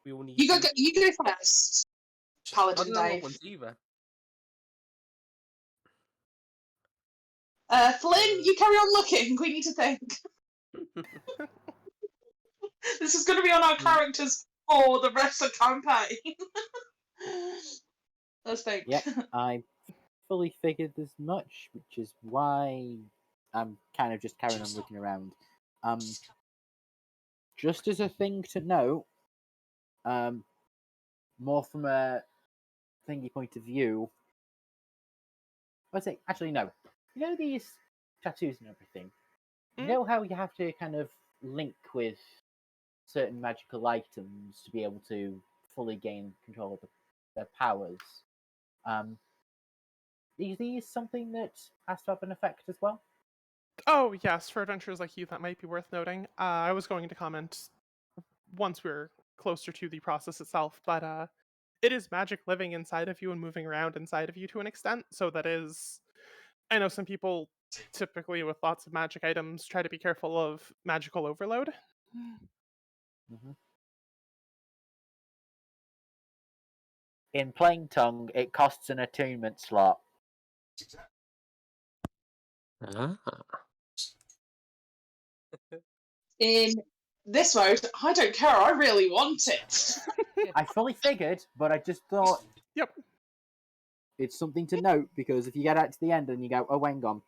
We all need You go first, I Paladin don't know Dave. what ones either. Flynn, you carry on looking. We need to think. This is going to be on our characters for the rest of the campaign. Let's think. Yep, I fully figured as much, which is why I'm kind of just carrying on looking around. Just as a thing to note, more from a thingy point of view. I'd say, actually, no. You know these tattoos and everything? You know how you have to kind of link with certain magical items to be able to fully gain control of their powers? Is these something that has to have an effect as well? Oh, yes, for adventurers like you, that might be worth noting. I was going to comment once we're closer to the process itself, but it is magic living inside of you and moving around inside of you to an extent, so that is... I know some people, typically with lots of magic items, try to be careful of magical overload. In plain tongue, it costs an attunement slot. In this mode, I don't care. I really want it. I fully figured, but I just thought Yep. it's something to note, because if you get out to the end and you go, oh, hang on.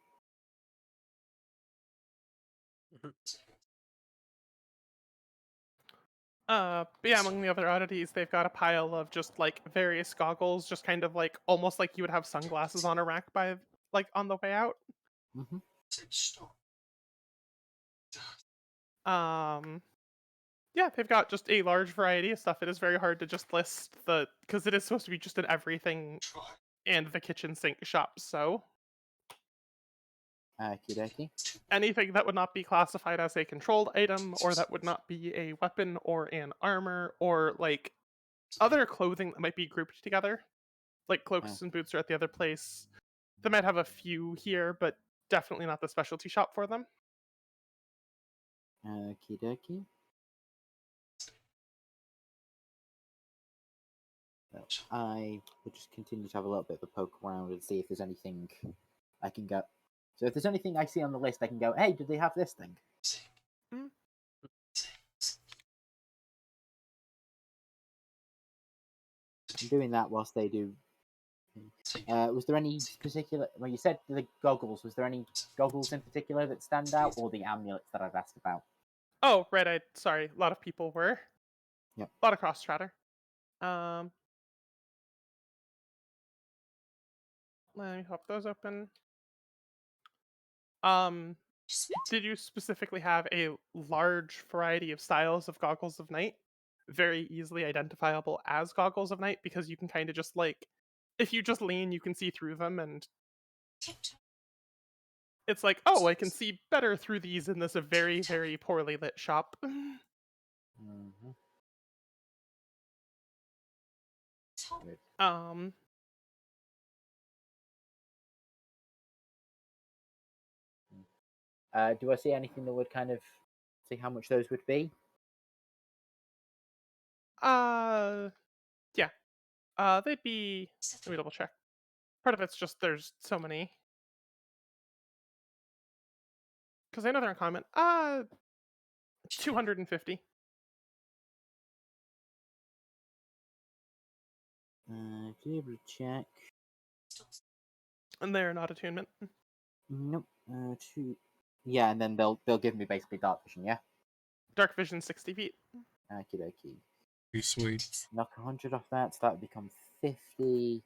But yeah, among the other oddities, they've got a pile of just like various goggles, just kind of like almost like you would have sunglasses on a rack by like on the way out. Mm-hmm. Yeah, they've got just a large variety of stuff. It is very hard to just list because it is supposed to be just an everything and the kitchen sink shop. So Okie dokie. anything that would not be classified as a controlled item, or that would not be a weapon or an armor, or like other clothing that might be grouped together, like cloaks and boots are at the other place. They might have a few here, but definitely not the specialty shop for them. Okie dokie. Well, I will just continue to have a little bit of a poke around and see if there's anything I can go. So if there's anything I see on the list, I can go, hey, do they have this thing? Mm. I'm doing that whilst they do. Was there any particular? Well, you said the goggles. Was there any goggles in particular that stand out, or the amulets that I've asked about? Oh, right. Sorry. A lot of people were. Yep. A lot of cross chatter. Let me pop those open. Did you specifically have a large variety of styles of goggles of night? Very easily identifiable as goggles of night, because you can kind of just like, if you just lean, you can see through them, and it's like, oh, I can see better through these in this very, very poorly lit shop. Mm-hmm. Good. Do I see anything that would kind of see how much those would be? Yeah. They'd be. Let me double check. Part of it's just there's so many. Because I know they're in common. 250. Be able to check. And they're not attunement. Nope. Two. Yeah, and then they'll give me basically dark vision. Yeah. Dark vision 60 feet. Okie dokie. Be sweet. Knock 100 off that, so that would become 50.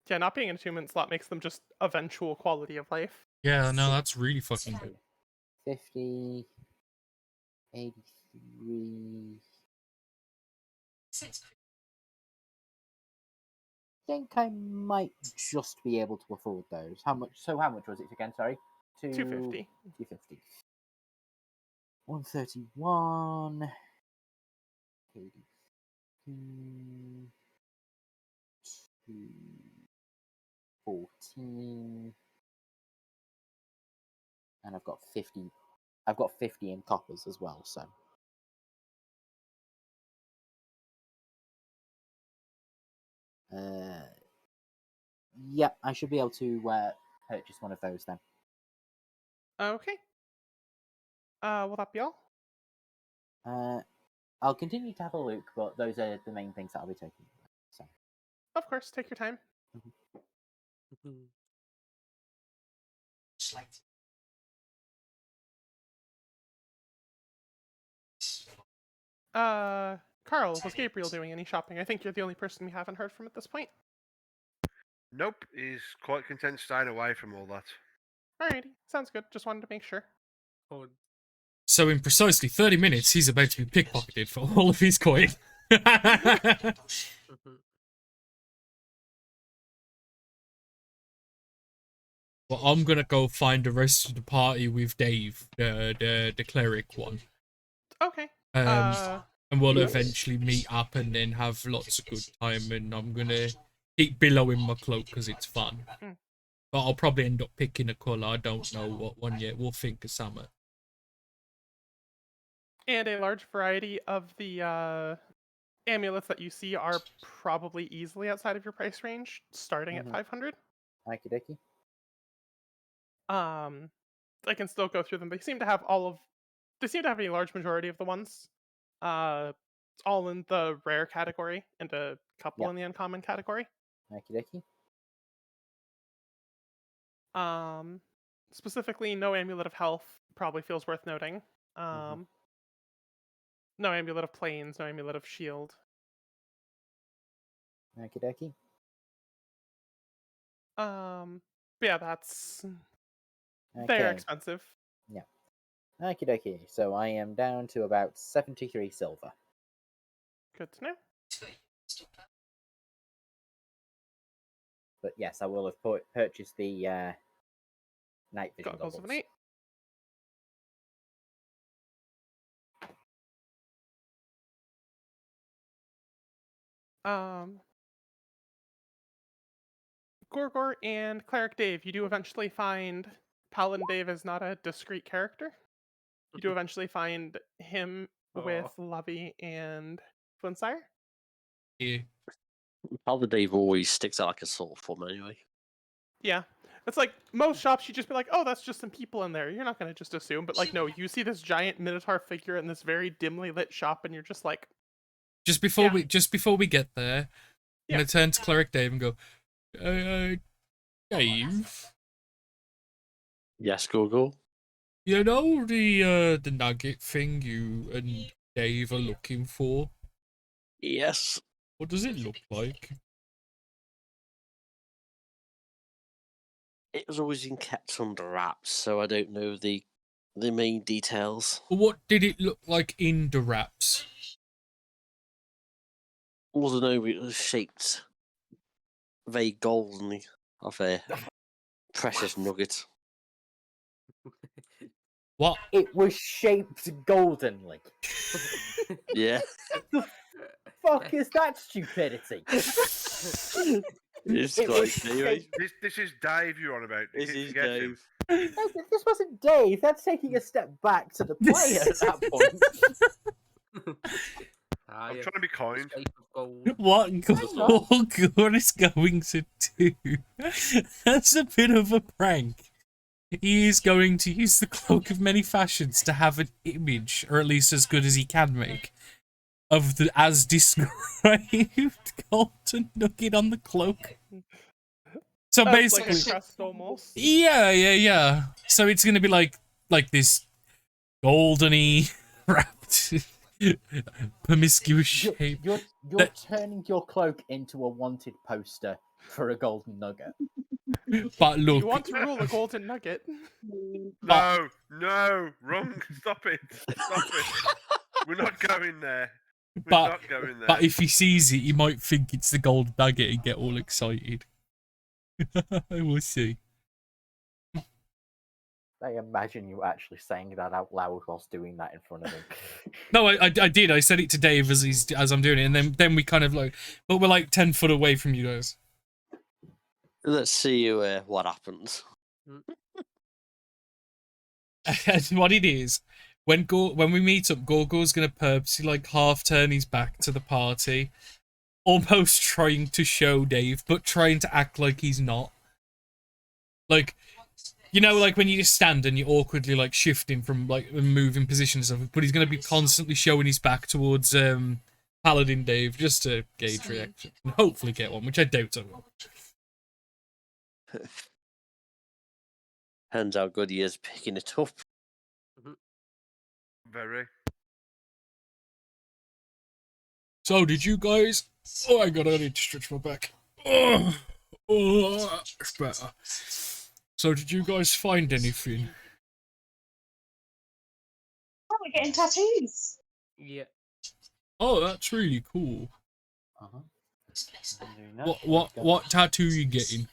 Yeah, not being an attunement slot makes them just eventual quality of life. Yeah, no, that's really fucking good. 50. 83. I think I might just be able to afford those. How much? So how much was it again? Sorry, 250. 250. 131. 82. 214. And I've got 50. I've got 50 in coppers as well. So. Yeah, I should be able to purchase one of those then. Okay. Will that be all? I'll continue to have a look, but those are the main things that I'll be taking. So. Of course, take your time. Carl, was Gabriel doing any shopping? I think you're the only person we haven't heard from at this point. Nope, he's quite content staying away from all that. Alrighty, sounds good. Just wanted to make sure. Oh, So in precisely 30 minutes, he's about to be pickpocketed for all of his coin. Well, I'm gonna go find the rest of the party with Dave, the cleric one. Okay. And we'll eventually meet up and then have lots of good time. And I'm gonna keep billowing my cloak because it's fun. But I'll probably end up picking a colour. I don't know what one yet. We'll think of summer. And a large variety of the amulets that you see are probably easily outside of your price range, starting at 500. Okie dokie. I can still go through them. They seem to have They seem to have a large majority of the ones. It's all in the rare category and a couple in the uncommon category. Okie dokie. Specifically, no amulet of health probably feels worth noting. No amulet of planes, no amulet of shield. Okie dokie. But yeah, that's they're Okay. expensive. Okie dokie. So I am down to about 73 silver. Good to know. But yes, I will have purchased the night vision Goggles of an goggles. 8. Gorgor and Cleric Dave, you do eventually find Paladin Dave is not a discrete character. You do eventually find him with Lovey and Flinsire. Yeah. Paladin Dave always sticks out like a sore thumb anyway. Yeah. It's like most shops, you just be like, oh, that's just some people in there. You're not going to just assume. But like, no, you see this giant Minotaur figure in this very dimly lit shop, and you're just like, Just before Yeah. we get there, I'm Yeah. gonna turn to Cleric Dave and go, Dave, Yes, Google. you know the nugget thing you and Dave are looking for? Yes. What does it look like? It was always been kept under wraps, so I don't know the main details. What did it look like in the wraps? All I know it was shaped very goldenly of a precious nugget. What? It was shaped goldenly. Yeah. Fuck is that stupidity? It's It quite was anyway. shaped- This is Dave you're on about. This You is forget him. Dave. No, this wasn't Dave. That's taking a step back to the player at that point. I'm trying to be kind. Shape of gold. What not. Gorgor is going to do? That's a bit of a prank. He is going to use the Cloak of Many Fashions to have an image, or at least as good as he can make, of the as described golden nugget on the cloak. So That's like basically, a crest almost. yeah. So it's gonna be like this goldeny wrapped promiscuous shape. You're That- turning your cloak into a wanted poster for a golden nugget. But look, You want to rule a golden nugget? No, wrong. Stop it. We're not going there. We're But- not going there. but if he sees it, he might think it's the gold nugget and get all excited. We'll see. I imagine you actually saying that out loud whilst doing that in front of him. No, I did. I said it to Dave as I'm doing it, and then we kind of like, but we're like 10 foot away from you guys. Let's see what happens. And what it is, when we meet up, Gorgor's gonna purposely like half turn his back to the party, almost trying to show Dave, but trying to act like he's not. Like, you know, like when you just stand and you're awkwardly like shifting from like moving positions and stuff, but he's gonna be constantly showing his back towards Paladin Dave just to gauge reaction and hopefully get one, which I doubt I will. Depends how good he is picking it up. Very. So, did you guys? Oh my god, I need to stretch my back. Oh, it's better. So, did you guys find anything? Oh, we're getting tattoos. Yeah. Oh, that's really cool. Uh-huh. What tattoo are you getting?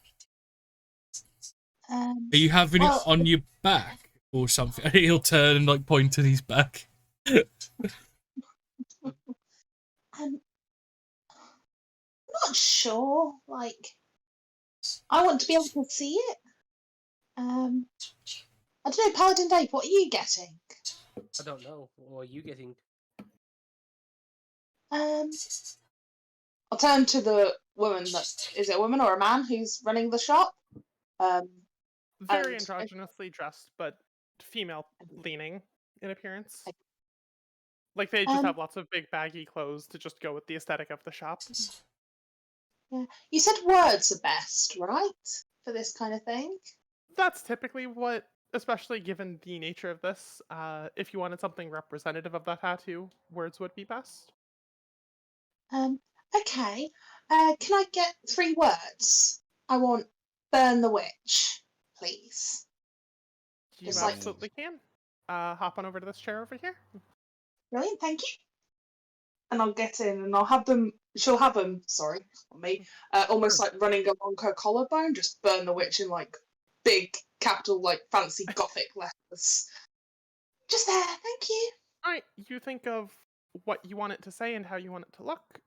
Are you having Well- it on your back or something? He'll turn and like point at his back. I'm not sure. Like, I want to be able to see it. I don't know, Paladin Dave, what are you getting? I don't know. What are you getting? I'll turn to the woman that is it a woman or a man who's running the shop? Very And- androgynously dressed, but female leaning in appearance. Like they just have lots of big baggy clothes to just go with the aesthetic of the shop. Yeah. You said words are best, right? For this kind of thing? That's typically what especially given the nature of this. If you wanted something representative of that tattoo, words would be best. Okay. Can I get 3 words? I want burn the witch, please. You Just like- absolutely can. Hop on over to this chair over here. Brilliant, thank you. And I'll get in and I'll have them, she'll have them, sorry, not me, almost like running along her collarbone, just burn the witch in like big, capital, like fancy gothic letters. Just there, thank you. Alright, you think of what you want it to say and how you want it to look.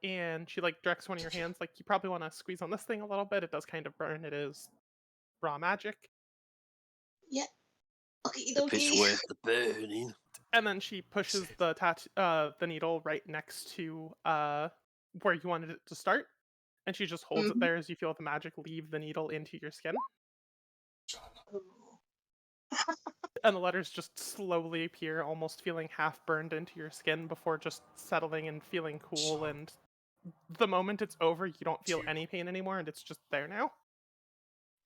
And she like directs one of your hands, like you probably want to squeeze on this thing a little bit. It does kind of burn. It is raw magic. Okay, If it's worth the burning. And then she pushes the needle right next to where you wanted it to start, and she just holds it there as you feel the magic leave the needle into your skin, and the letters just slowly appear, almost feeling half burned into your skin before just settling and feeling cool. And the moment it's over, you don't feel any pain anymore, and it's just there now.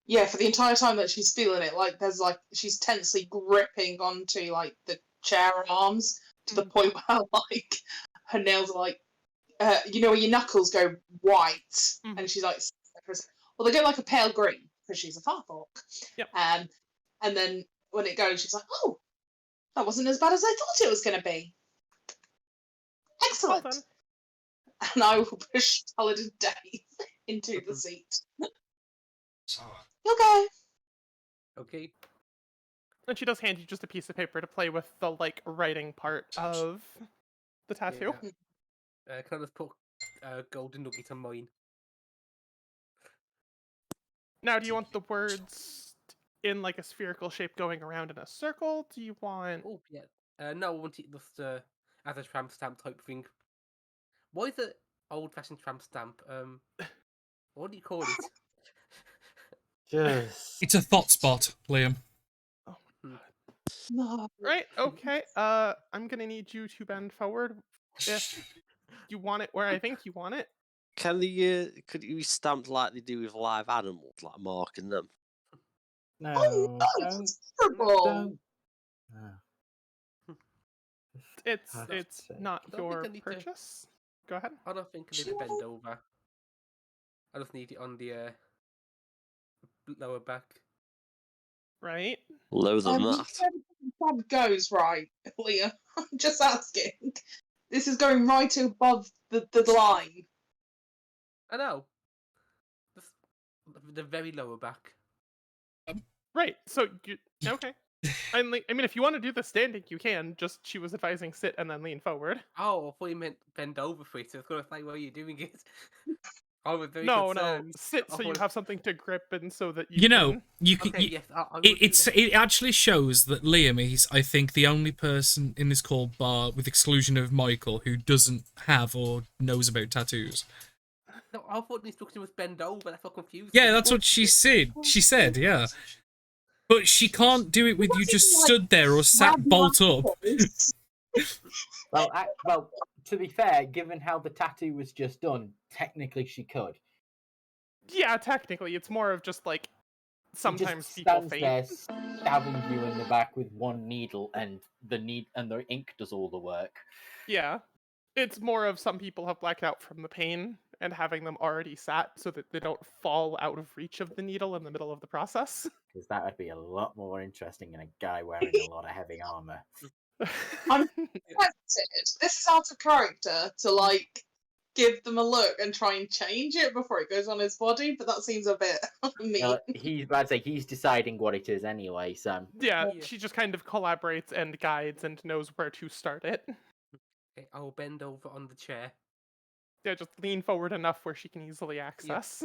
Yeah, for the entire time that she's feeling it, like there's like she's tensely gripping onto like the chair arms to the point where like her nails are like, you know, where your knuckles go white, and she's like, well, they go like a pale green because she's a farthork. Yep. And then when it goes, she's like, oh, that wasn't as bad as I thought it was going to be. Excellent. Well done. And I will push Paladin Dave into the seat. You'll go. Okay. And she does hand you just a piece of paper to play with the like writing part of the tattoo. Yeah. Can I just put golden nugget on mine? Now, do you want the words in like a spherical shape going around in a circle? Do you want? Oh yeah. No, I want it just as a tramp stamp type thing. What is it? Old-fashioned tramp stamp. What do you call it? Just It's a thought spot, Liam. Oh, No. right. Okay. I'm gonna need you to bend forward if you want it where I think you want it. Can could it be stamped like they do with live animals, like marking them? no. Oh no, don't- it's horrible. don't. It's Fuck's sake. not I don't think your I need to- purchase. Go ahead. I don't think I need to bend over. I just need it on the lower back. Right. Lower than that. That goes right, Leah. I'm just asking. This is going right above the line. I know. Just the very lower back. Right. So you okay? I mean, if you want to do the standing, you can. Just she was advising sit and then lean forward. Oh, I thought you meant bend over for it. I was gonna say, why are you doing it? I was very No, concerned. sit I so you thought- have something to grip and so that You know, can- you can. Okay, yes, I will It, do it's that. it actually shows that Liam is, I think, the only person in this call, bar with exclusion of Michael, who doesn't have or knows about tattoos. No, I thought the instruction was bend over. That's what confused Yeah, me. that's what she said. She said, yeah. But she can't do it with you just stood there or sat bolt up. Well, to be fair, given how the tattoo was just done, technically she could. Yeah, technically, it's more of just like She sometimes just people stands faint. there stabbing you in the back with one needle, and the ink does all the work. Yeah, it's more of some people have blacked out from the pain and having them already sat so that they don't fall out of reach of the needle in the middle of the process. Because that would be a lot more interesting than a guy wearing a lot of heavy armor. I'm tempted. This is out of character to like give them a look and try and change it before it goes on his body, but that seems a bit mean. He's about to say he's deciding what it is anyway, so Yeah, Yeah. she just kind of collaborates and guides and knows where to start it. Okay, I'll bend over on the chair. Yeah, just lean forward enough where she can easily access.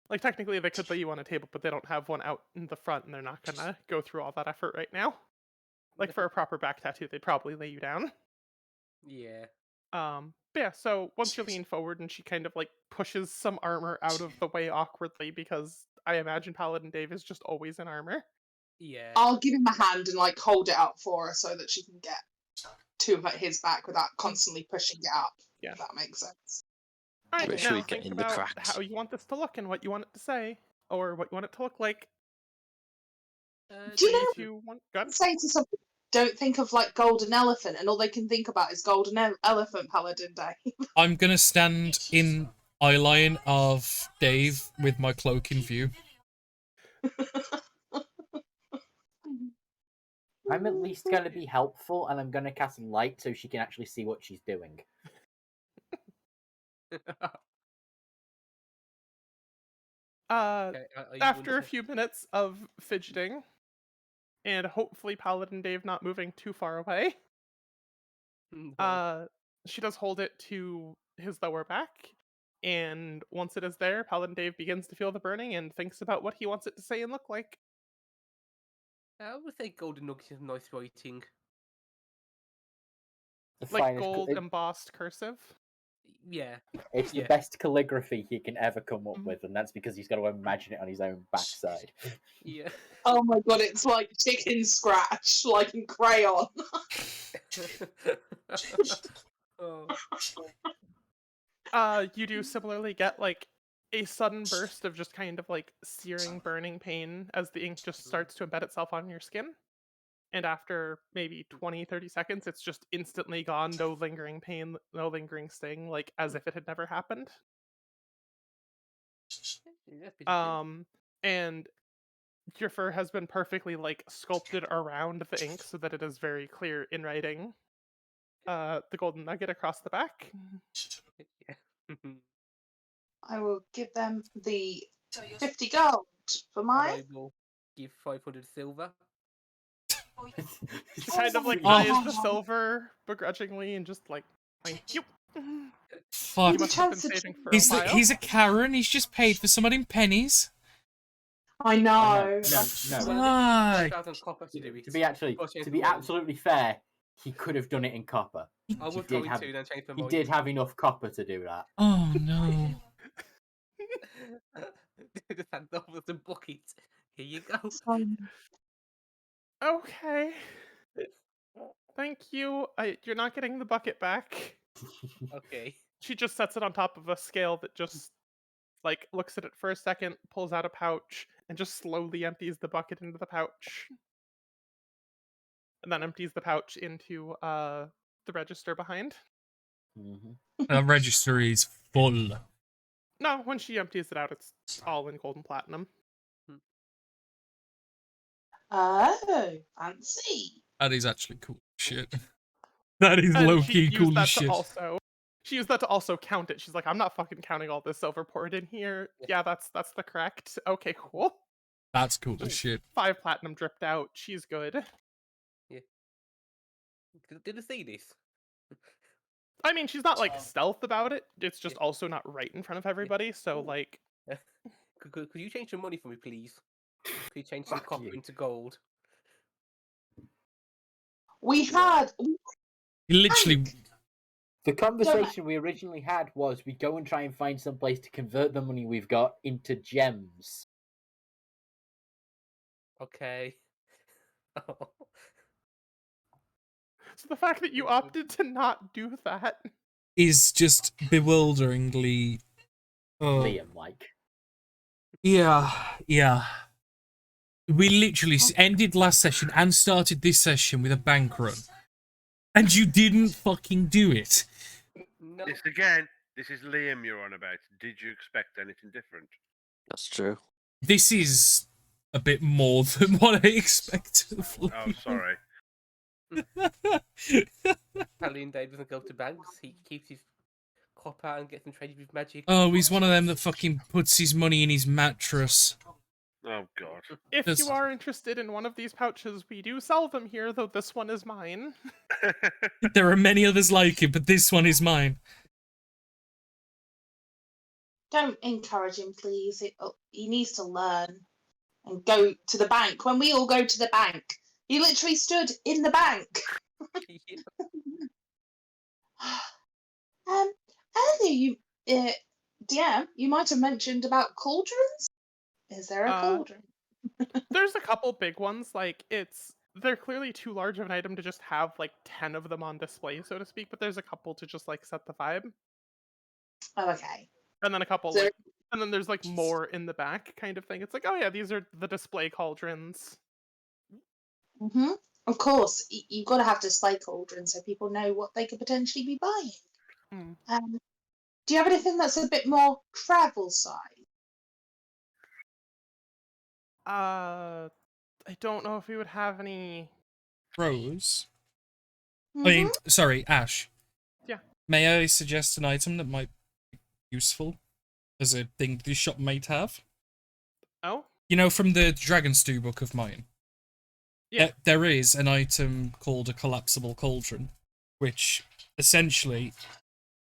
Like, technically, they could lay you on a table, but they don't have one out in the front, and they're not gonna go through all that effort right now. Like, for a proper back tattoo, they'd probably lay you down. Yeah. But yeah, so once you lean forward and she kind of, like, pushes some armor out of the way awkwardly, because I imagine Paladin Dave is just always in armor. Yeah. I'll give him a hand and like hold it up for her so that she can get to his back without constantly pushing it up. Yeah. If that makes sense. Alright, Make sure now you get think in the about cracks. how you want this to look and what you want it to say. or what you want it to look like. Do you know If you want, gun. say to someone, don't think of like golden elephant, and all they can think about is golden elephant paladin day. I'm gonna stand in eye line of Dave with my cloak in view. I'm at least going to be helpful, and I'm going to cast light so she can actually see what she's doing. Okay, are you After a wanting- few minutes of fidgeting, and hopefully Paladin Dave not moving too far away, No. she does hold it to his lower back, and once it is there, Paladin Dave begins to feel the burning and thinks about what he wants it to say and look like. I would say golden nugget is nice writing. The Like finest gold embossed cursive. Yeah. It's the yeah. best calligraphy he can ever come up Mhm. with, and that's because he's got to imagine it on his own backside. Yeah. Oh my god, it's like chicken scratch, like in crayon. Oh. You do similarly get like a sudden burst of just kind of like searing, burning pain as the ink just starts to embed itself on your skin. And after maybe 20-30 seconds, it's just instantly gone. No lingering pain, no lingering sting, like as if it had never happened. That's pretty good. And your fur has been perfectly like sculpted around the ink so that it is very clear in writing. The golden nugget across the back. Yeah. I will give them the 50 gold for And mine. I will give 500 silver. She kind of like Oh. eyes the silver begrudgingly and just like, thank you. Fuck. You must have been saving for a He's while. he's a Karen. He's just paid for someone in pennies. I know. No. Fuck. 1,000 copper to do it. To be absolutely fair, he could have done it in copper. I he would did probably have- too, then change my He mind. did have enough copper to do that. Oh no. Just hand over the bucket. Here you go. Okay. Thank you. You're not getting the bucket back. Okay. She just sets it on top of a scale that just like looks at it for a second, pulls out a pouch, and just slowly empties the bucket into the pouch. And then empties the pouch into the register behind. The register is full. No, when she empties it out, it's all in gold and platinum. Oh, fancy. That is actually cool shit. That is And low she key used cool that as to shit. she used that to also count it. She's like, I'm not fucking counting all this silver poured in here. Yeah, that's the correct. Okay, cool. That's cool as shit. 5 platinum dripped out. She's good. Did I see this? I mean, she's not like stealth about it. It's just also not right in front of everybody. So like, Could you change some money for me, please? Could you change some Fuck copper you. into gold? We had. Literally, The conversation we originally had was we go and try and find some place to convert the money we've got into gems. Okay. so the fact that you opted to not do that. is just bewilderingly. Liam, like. Yeah. We literally ended last session and started this session with a bank run. And you didn't fucking do it. No. This is Liam you're on about. Did you expect anything different? That's true. This is a bit more than what I expected of Oh, Liam. sorry. Paladin Dave doesn't go to banks. He keeps his copper and gets them traded with magic. Oh, he's one of them that fucking puts his money in his mattress. Oh, God. If This- you are interested in one of these pouches, we do sell them here, though this one is mine. There are many others like it, but this one is mine. Don't encourage him, please. He needs to learn and go to the bank. When we all go to the bank, he literally stood in the bank. Yeah. Earlier, DM, you might have mentioned about cauldrons. Is there a cauldron? There's a couple big ones. Like they're clearly too large of an item to just have like 10 of them on display, so to speak. But there's a couple to just like set the vibe, Oh, okay. and then a couple So- like And then there's like more in the back kind of thing. It's like, oh yeah, these are the display cauldrons. Hmm. Of course, you've got to have display cauldrons so people know what they could potentially be buying. Mm. Do you have anything that's a bit more travel size? I don't know if we would have any. Rose. Mm-hmm. I mean, sorry, Ash. Yeah. May I suggest an item that might be useful as a thing this shop might have? Oh? You know, from the Dragon Stew book of mine. Yeah. There is an item called a collapsible cauldron, which essentially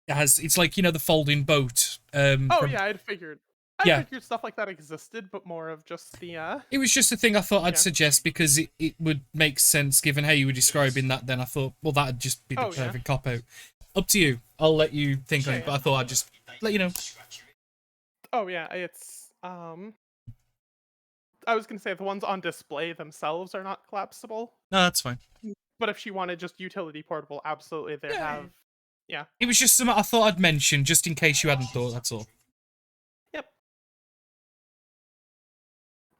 it's like, you know, the folding boat. Yeah, I'd figured. Yeah. Figured stuff like that existed, but more of just the. It was just a thing I thought I'd Yeah. suggest because it would make sense given how you were describing that. Then I thought, well, that'd just be the Oh, yeah. perfect cop out. Up to you. I'll let you think on Yeah, it, but I thought I'd just let you know. Oh yeah, it's I was gonna say the ones on display themselves are not collapsible, No, that's fine. but if she wanted just utility portable, absolutely they Yeah. have. Yeah. It was just something I thought I'd mention just in case you hadn't thought. That's all. Yep.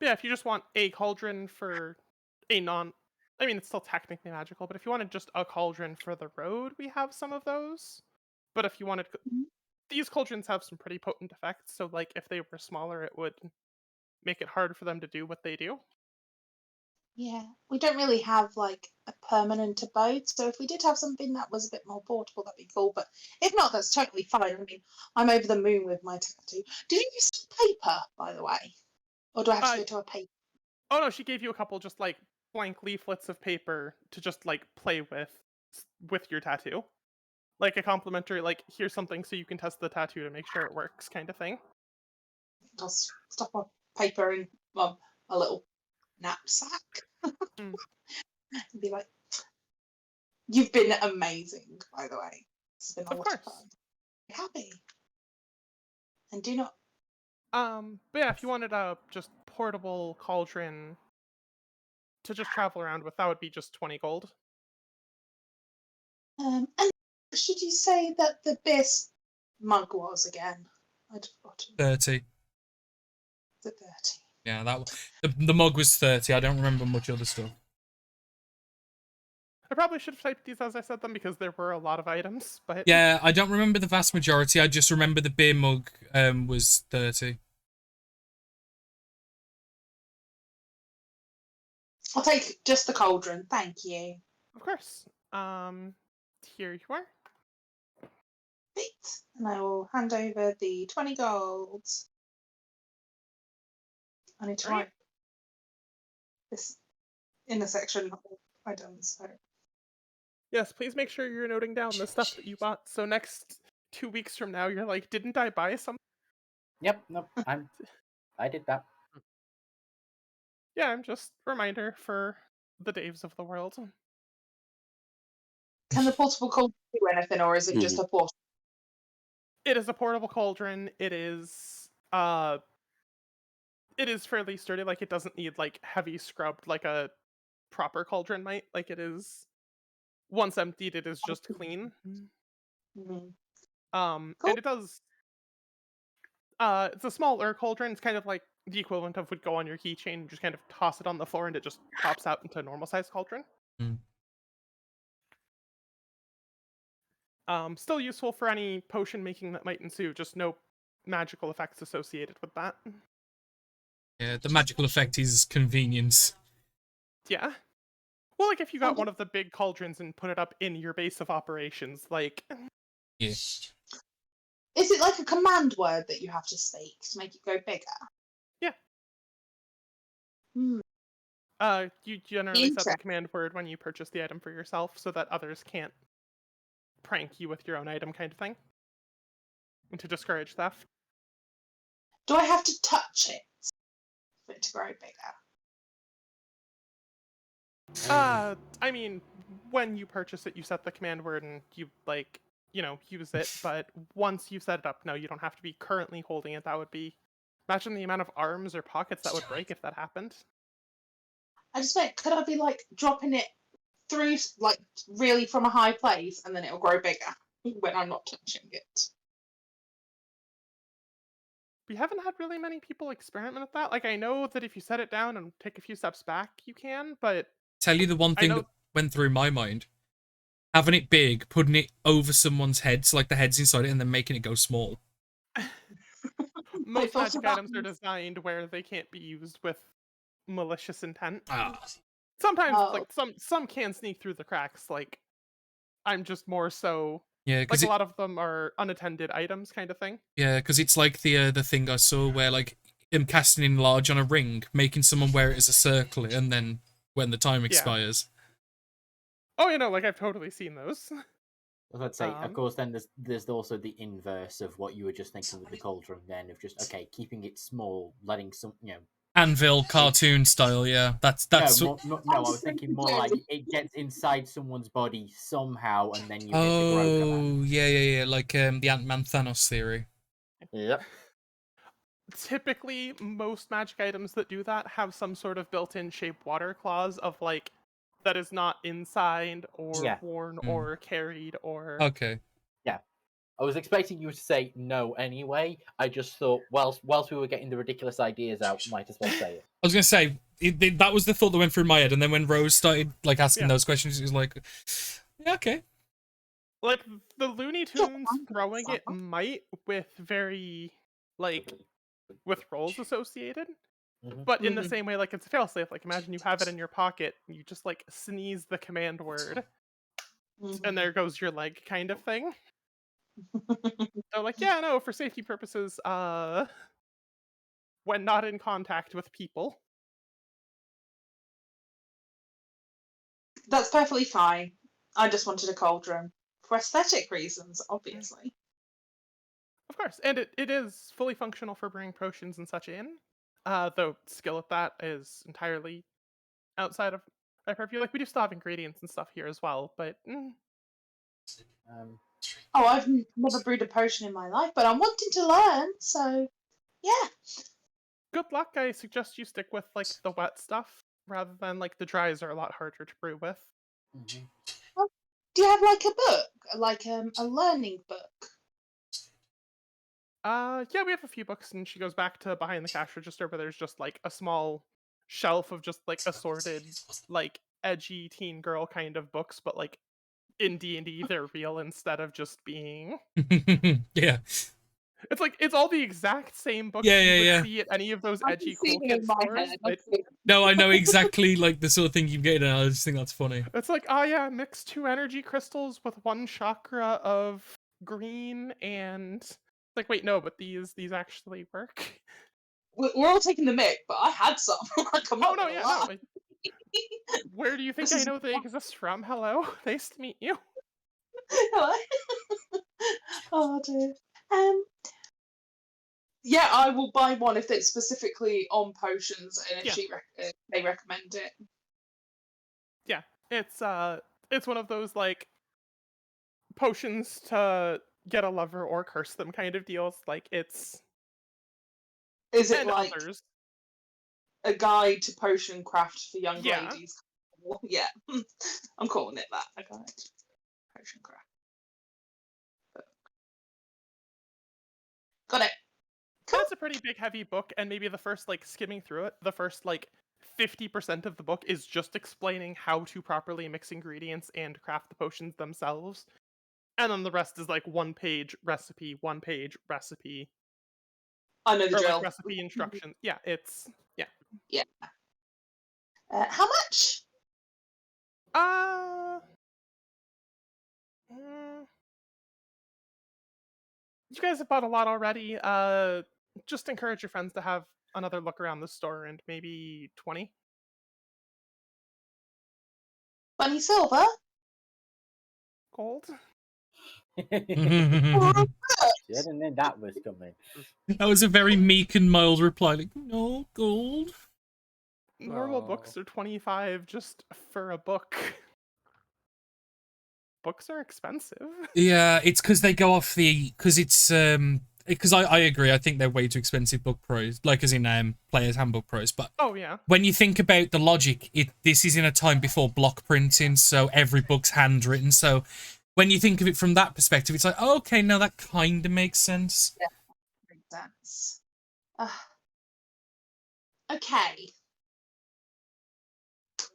But yeah, if you just want a cauldron for a I mean, it's still technically magical, but if you wanted just a cauldron for the road, we have some of those. But if you wanted, these cauldrons have some pretty potent effects. So, like, if they were smaller, it would make it hard for them to do what they do. Yeah, we don't really have like a permanent abode, so if we did have something that was a bit more portable, that'd be cool. But if not, that's totally fine. I mean, I'm over the moon with my tattoo. Did you use paper, by the way, or do I have to go to a paper? Oh no, she gave you a couple just like blank leaflets of paper to just like play with your tattoo, like a complimentary, like here's something so you can test the tattoo to make sure it works, kind of thing. I'll stuff my paper in a little knapsack. And be like, you've been amazing, by the way. It's been a lot of fun. Happy. And do not. But yeah, if you wanted a just portable cauldron to just travel around with, that would be just 20 gold. And should you say that the best mug was again? I'd forgotten. 30. The 30. Yeah, the mug was 30. I don't remember much other stuff. I probably should have typed these as I said them because there were a lot of items, but Yeah, I don't remember the vast majority. I just remember the beer mug was 30. I'll take just the cauldron, thank you. Of course. Here you are. Right. And I will hand over the 20 gold. I need to write this in the section items. So. Yes, please make sure you're noting down the stuff that you bought. So next 2 weeks from now, you're like, didn't I buy some? Yep, no, I did that. Yeah, I'm just reminder for the Daves of the world. Can the portable cauldron do anything, or is it just a portable? It is a portable cauldron. It is fairly sturdy. Like, it doesn't need like heavy scrubbed like a proper cauldron might. Like, it is once emptied, it is just clean. Mm-hmm. And it does. It's a smaller cauldron. It's kind of like the equivalent of would go on your keychain and just kind of toss it on the floor and it just pops out into a normal sized cauldron. Still useful for any potion making that might ensue, just no magical effects associated with that. Yeah, the magical effect is convenience. Yeah. Well, like if you got one of the big cauldrons and put it up in your base of operations, like... Yeah. Is it like a command word that you have to speak to make it go bigger? Yeah. You generally set the command word when you purchase the item for yourself so that others can't prank you with your own item kind of thing. And to discourage theft. Do I have to touch it for it to grow bigger? I mean, when you purchase it, you set the command word and you, like, you know, use it, but once you set it up, no, you don't have to be currently holding it. That would be... Imagine the amount of arms or pockets that would break if that happened. I just meant, could I be, like, dropping it through, like, really from a high place, and then it'll grow bigger when I'm not touching it? we haven't had really many people experiment with that. Like, I know that if you set it down and take a few steps back, you can, but Tell you the one I thing know- that went through my mind. Having it big, putting it over someone's head, so like the head's inside it, and then making it go small. most thought magic about items are this. designed where they can't be used with malicious intent. Ah. Sometimes, Oh. like, some can sneak through the cracks. Like, I'm just more so Yeah, like because a lot of them are unattended items, kind of thing. it's like the thing I saw where like him casting in large on a ring, making someone wear it as a circlet, and then when the time expires. Oh, you know, like I've totally seen those. Let's say, of Um, course, then there's also the inverse of what you were just thinking with the cauldron. Then of just okay, keeping it small, letting some, Anvil cartoon style, yeah. That's no, I was thinking more like it gets inside someone's body somehow, and then you hit the grow command. Oh, yeah, like the Ant-Man Thanos theory. Yep. typically, most magic items that do that have some sort of built-in shape water clause of like that is not inside or Yeah. worn Mm. or carried or. Okay. I was expecting you to say no anyway. I just thought, whilst we were getting the ridiculous ideas out, might as well say it. I was gonna say that was the thought that went through my head, and then when Rose started like asking Yeah. those questions, it was like, yeah, okay. Like the Looney Tunes I'm good throwing at it might with very like with rolls associated, Mhm. but in the Mhm. same way, like it's a failsafe. Like imagine you have it in your pocket, and you just like sneeze the command word, and there goes your leg, kind of thing. They're like, yeah, no, for safety purposes, when not in contact with people. That's perfectly fine. I just wanted a cauldron for aesthetic reasons, obviously. Of course, and it is fully functional for bringing potions and such in. Though skill at that is entirely outside of my purview. Like we do still have ingredients and stuff here as well, but Oh, I've never brewed a potion in my life, but I'm wanting to learn, so yeah. good luck. I suggest you stick with like the wet stuff rather than like the dries are a lot harder to brew with. Mhm. Do you have like a book, like a learning book? Yeah, we have a few books, and she goes back to behind the cash register, where there's just like a small shelf of just like assorted, like edgy teen girl kind of books, but like in D&D they're real instead of just being. Yeah. It's like it's all the exact same books Yeah, you would yeah. see at any of those I edgy can see cool them kid in my stores. head. But No, I know exactly like the sort of thing you get, and I just think that's funny. it's like, oh yeah, mix 2 energy crystals with 1 chakra of green, and it's like, wait, no, but these actually work. We're all taking the mick, but I had some. Like, I'm Oh not no, gonna yeah, lie. no. Where do you think This I is know they exist from? Hello, nice to meet you. Hello. Oh dear. Yeah, I will buy one if it's specifically on potions and if Yeah. they recommend it. Yeah, it's one of those like potions to get a lover or curse them kind of deals. Like it's Is it and like others. a guide to potion craft for young Yeah. ladies? Yeah, I'm calling it that. A guide to potion craft. Got it. Cool. It's a pretty big heavy book, and maybe the first like skimming through it, the first like 50% of the book is just explaining how to properly mix ingredients and craft the potions themselves. And then the rest is like 1-page recipe, 1-page recipe, I know the or drill. like recipe instructions. Yeah, it's Yeah. How much? You guys have bought a lot already. Just encourage your friends to have another look around the store, and maybe 20 20 silver? gold. That Didn't know that was coming. was a very meek and mild reply. Like, no gold. Normal Aw. books are 25 just for a book. Books are expensive. Yeah, it's because they go off because it's because I agree. I think they're way too expensive book price, like as in player's handbook price. But Oh yeah. when you think about the logic, this is in a time before block printing, so every book's handwritten. So when you think of it from that perspective, it's like, oh, okay, no, that kind of makes sense. Makes sense. Okay.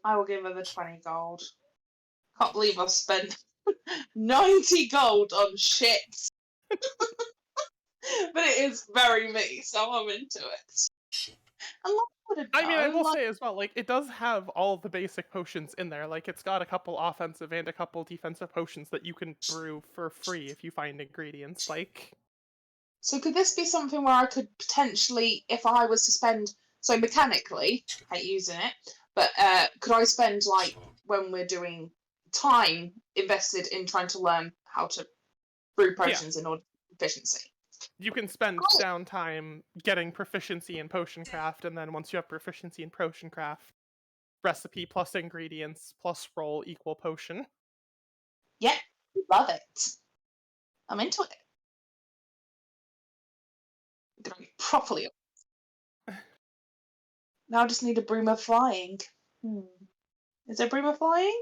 I will give her the 20 gold. Can't believe I've spent 90 gold on shit. But it is very me, so I'm into it. And I mean, I will say as well, like, it does have all the basic potions in there. Like, it's got a couple offensive and a couple defensive potions that you can brew for free if you find ingredients. Like, So could this be something where I could potentially, if I was to spend, so mechanically, I hate using it, but could I spend, like, when we're doing time invested in trying to learn how to brew potions in order to efficiency? you can spend Cool. downtime getting proficiency in potion craft, and then once you have proficiency in potion craft, recipe plus ingredients plus roll equal potion. Yeah, love it. I'm into it. I'm gonna be properly. Now I just need a Broom of Flying. Is there Broom of Flying?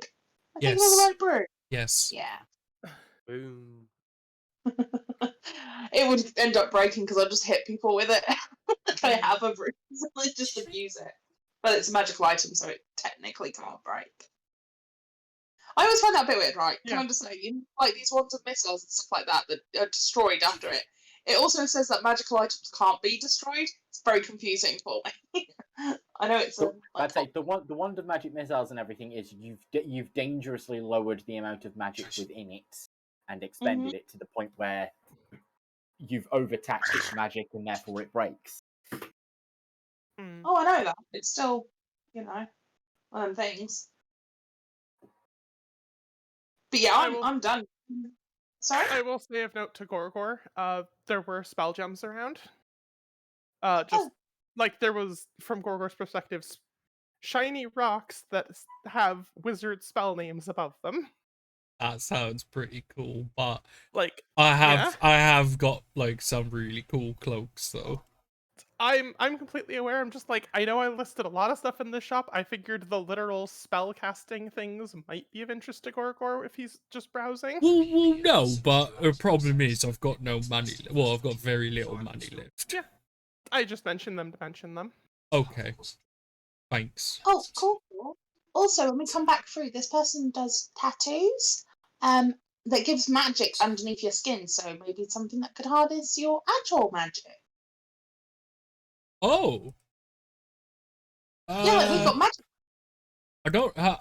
I think it was the right broom. Yes. Yeah. Boom. It would end up breaking because I just hit people with it. I have a broom, so I just abuse it. But it's a magical item, so it technically can't break. I always find that a bit weird, right? Can I just say, like these wanted missiles and stuff like that that are destroyed after it. It also says that magical items can't be destroyed. It's very confusing for me. I know it's I'd say the wand of magic missiles and everything is you've dangerously lowered the amount of magic within it and expended it to the point where you've overtaxed its magic and therefore it breaks. Oh, I know that. It's still, one of them things. But yeah, I'm done. Sorry? I will say of note to Gorgor, there were spell gems around. Like there was, from Gorgor's perspective, shiny rocks that have wizard spell names above them. That sounds pretty cool, but like I have got like some really cool cloaks though. I'm completely aware. I'm just like, I know I listed a lot of stuff in this shop. I figured the literal spell casting things might be of interest to Gorgor if he's just browsing. Well, no, but the problem is I've got no money. Well, I've got very little money left. Yeah, I just mentioned them to mention them. Okay, thanks. Oh, cool. Also, when we come back through, this person does tattoos that gives magic underneath your skin, so maybe something that could harness your actual magic. Oh. Yeah, like we've got magic.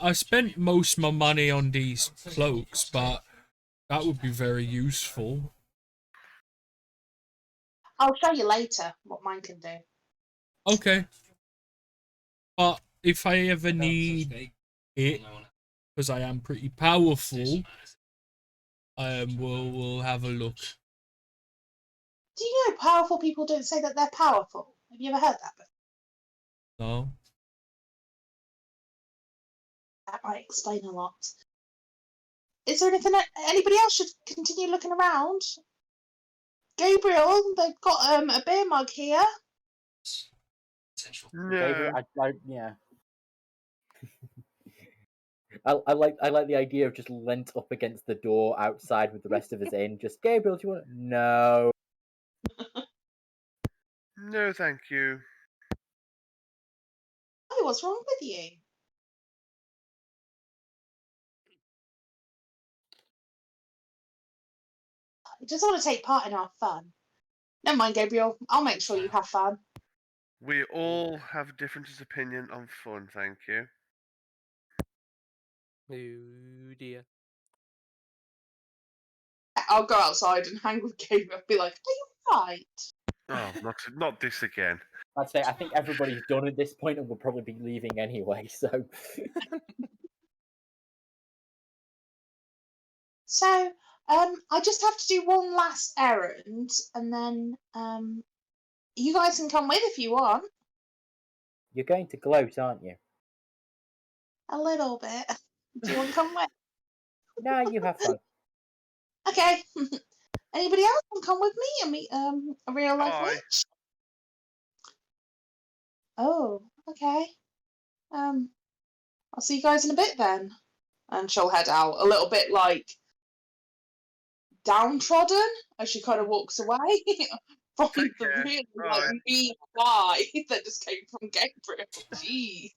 I spent most of my money on these cloaks, but that would be very useful. I'll show you later what mine can do. Okay. But if I ever need it, because I am pretty powerful, we'll have a look. Do you know powerful people don't say that they're powerful? Have you ever heard that before? No. That might explain a lot. Is there anything anybody else should continue looking around? Gabriel, they've got a beer mug here. Gabriel, yeah. I like the idea of just leant up against the door outside with the rest of us in. Just Gabriel, do you want? No. No, thank you. Oh, what's wrong with you? You just want to take part in our fun. Never mind, Gabriel. I'll make sure you have fun. We all have differences of opinion on fun, thank you. Oh dear. I'll go outside and hang with Gabriel. Be like, are you right? Oh, not this again. I'd say I think everybody's done at this point and will probably be leaving anyway, so... So, I just have to do one last errand, and then you guys can come with if you want. You're going to gloat, aren't you? A little bit. Do you want to come with? No, you have fun. Okay. Anybody else want to come with me and meet a real life witch? Oh, okay. I'll see you guys in a bit then. And she'll head out a little bit like downtrodden as she kind of walks away. from Take the care. really Bye. mean guy that just came from Gabriel. Jeez.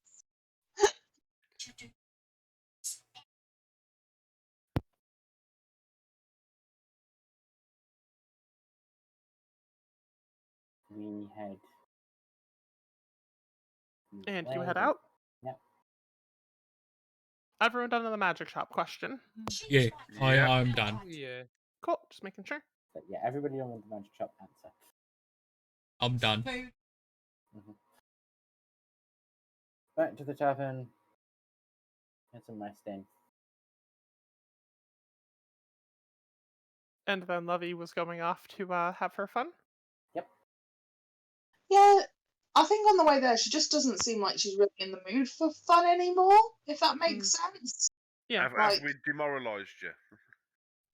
We head. And you away. head out. Yep. Everyone done in the magic shop question. Yeah, Yep. I'm done. Yeah. Cool. Just making sure. But yeah, everybody on the magic shop answer. I'm done. Back to the tavern. Get some rest in. And then Lovey was going off to have her fun. Yeah, I think on the way there, she just doesn't seem like she's really in the mood for fun anymore, if that makes sense. Yeah. Have Like- we demoralised you?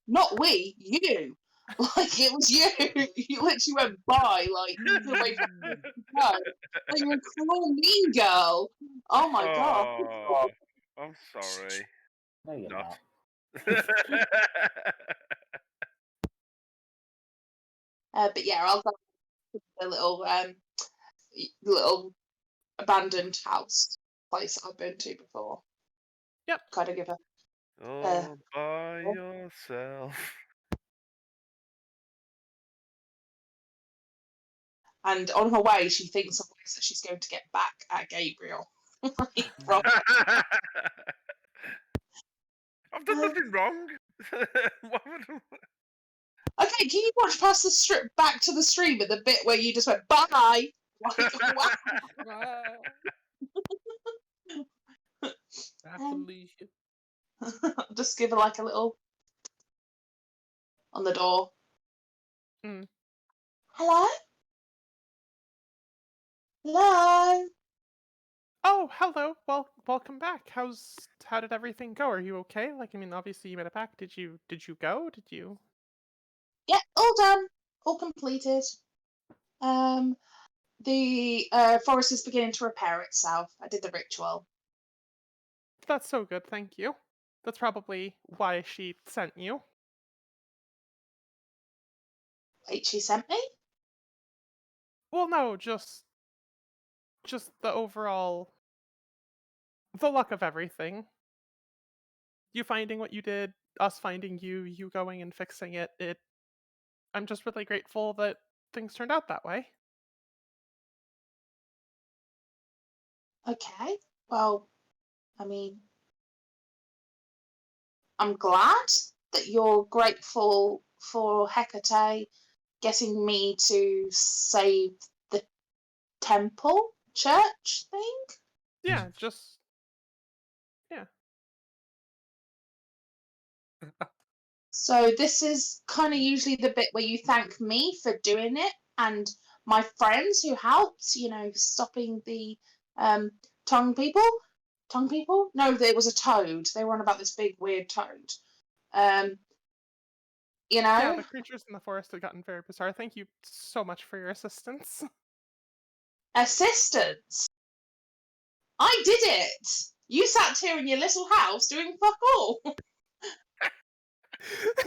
Not we, you. Like, it was you. You literally went by, like, away from no. Like, you're a cruel mean girl. Oh my god. Oh, I'm sorry. No, you're Not. not. But yeah, I'll go to the little abandoned house place I've been to before. Yep. Kind of give her. All by yourself. And on her way, she thinks of ways that she's going to get back at Gabriel. From I've done nothing wrong. What would Okay, can you watch past the strip back to the stream at the bit where you just went bye? Like, wow. Absolutely. Just give her like a little on the door. Mm. Hello? Hello? Oh, hello. Well, welcome back. How did everything go? Are you okay? Like, I mean, obviously you made it back. Did you go? Did you? Yeah, all done. All completed. The forest is beginning to repair itself. I did the ritual. That's so good. Thank you. That's probably why she sent you. Wait, she sent me? Well, no, just the overall, the luck of everything. You finding what you did, us finding you, you going and fixing it. I'm just really grateful that things turned out that way. Okay. Well, I mean, I'm glad that you're grateful for Hecate getting me to save the temple church thing. Yeah, just So this is kind of usually the bit where you thank me for doing it and my friends who helped, stopping the tongue people. Tongue people? No, there was a toad. They were on about this big weird toad. yeah. The creatures in the forest have gotten very bizarre. Thank you so much for your assistance. Assistance. I did it. You sat here in your little house doing fuck all.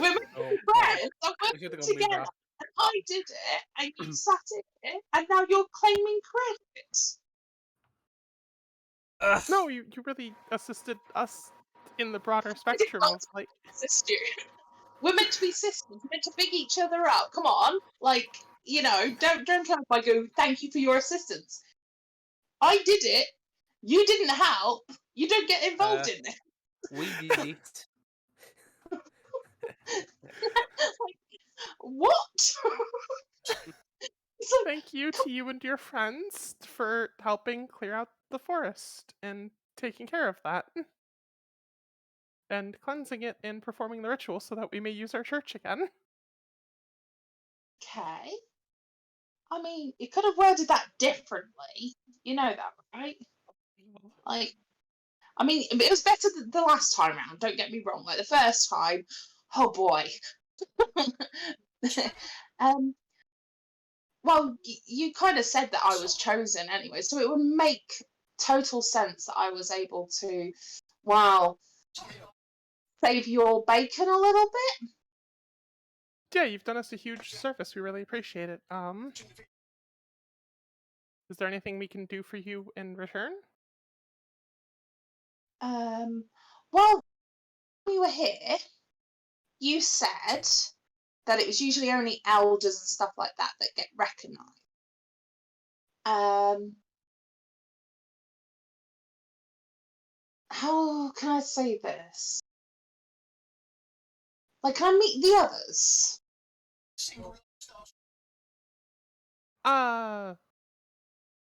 We're making friends. I'm working together. And I did it, and you sat here, and now you're claiming credit. No, you really assisted us in the broader spectrum of like. Assist you. We're meant to be sisters. We're meant to big each other up. Come on, don't try by go. Thank you for your assistance. I did it. You didn't help. You don't get involved in it. We did it. What? Thank you to you and your friends for helping clear out the forest and taking care of that. And cleansing it and performing the ritual so that we may use our church again. Okay. I mean, you could have worded that differently. You know that, right? I mean, it was better the last time round, don't get me wrong. Like, the first time, oh boy. Well, you kind of said that I was chosen anyway, so it would make total sense that I was able to, save your bacon a little bit. Yeah, you've done us a huge service. We really appreciate it. Is there anything we can do for you in return? Well, when we were here, you said that it was usually only elders and stuff like that that get recognised. How can I say this? Like, can I meet the others?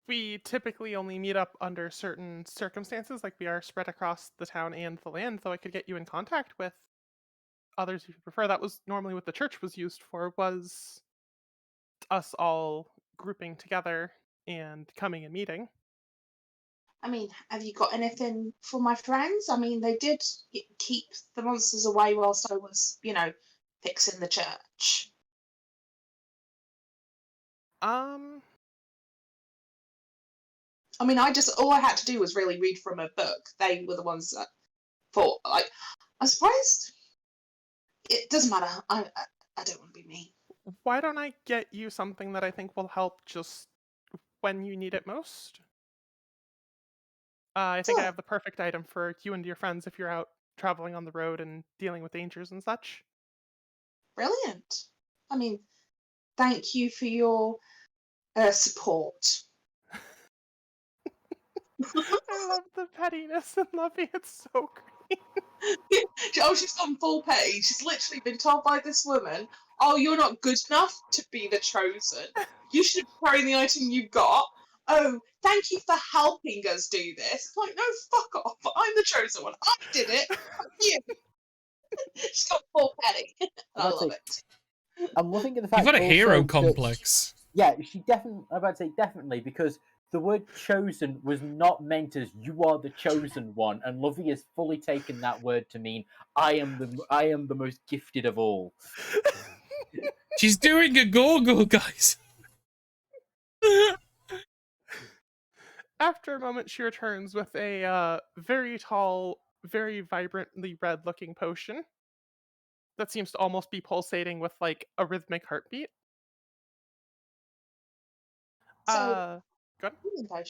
We typically only meet up under certain circumstances, like we are spread across the town and the land, though I could get you in contact with others if you prefer. That was normally what the church was used for, was us all grouping together and coming and meeting. I mean, have you got anything for my friends? I mean, they did keep the monsters away whilst I was, fixing the church. I mean, all I had to do was really read from a book. They were the ones that thought, like, I'm surprised. It doesn't matter. I don't want to be mean. Why don't I get you something that I think will help just when you need it most? I think I Sure. have the perfect item for you and your friends if you're out traveling on the road and dealing with dangers and such. Brilliant. I mean, thank you for your support. I love the pettiness in Lovey. It's so great. Oh, she's gone full petty. She's literally been told by this woman, oh, you're not good enough to be the chosen. You should carry the item you've got. Oh, thank you for helping us do this. It's like, no, fuck off. I'm the chosen one. I did it. Fuck you. She's got full petty. I love it. I'm looking at the fact You've got a hero also that- complex. Yeah, she definitely. I'm about to say definitely, because the word "chosen" was not meant as "you are the chosen one," and Lovey has fully taken that word to mean I am the most gifted of all. She's doing a gorgle, guys. After a moment, she returns with a very tall, very vibrantly red-looking potion that seems to almost be pulsating with like a rhythmic heartbeat. So, good. healing potion.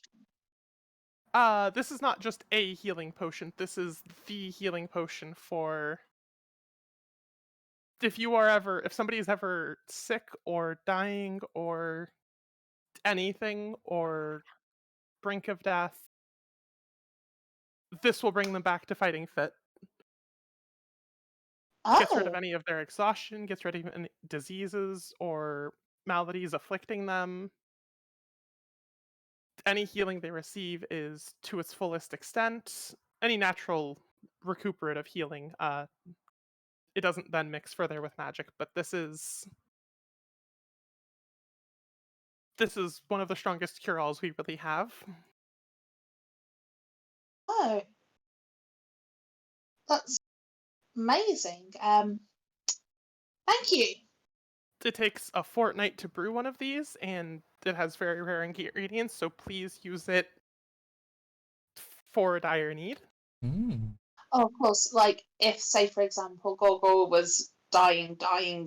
This is not just a healing potion. This is the healing potion for if somebody's ever sick or dying or anything or brink of death, this will bring them back to fighting fit. Gets rid of Oh, any of their exhaustion, gets rid of any diseases or maladies afflicting them. Any healing they receive is to its fullest extent. Any natural recuperative healing, it doesn't then mix further with magic, but this is one of the strongest cure-alls we really have. oh. That's amazing. Thank you. It takes a fortnight to brew one of these, and it has very rare ingredients, so please use it for a dire need. Oh, of course, like, if, say, for example, Gorgor was dying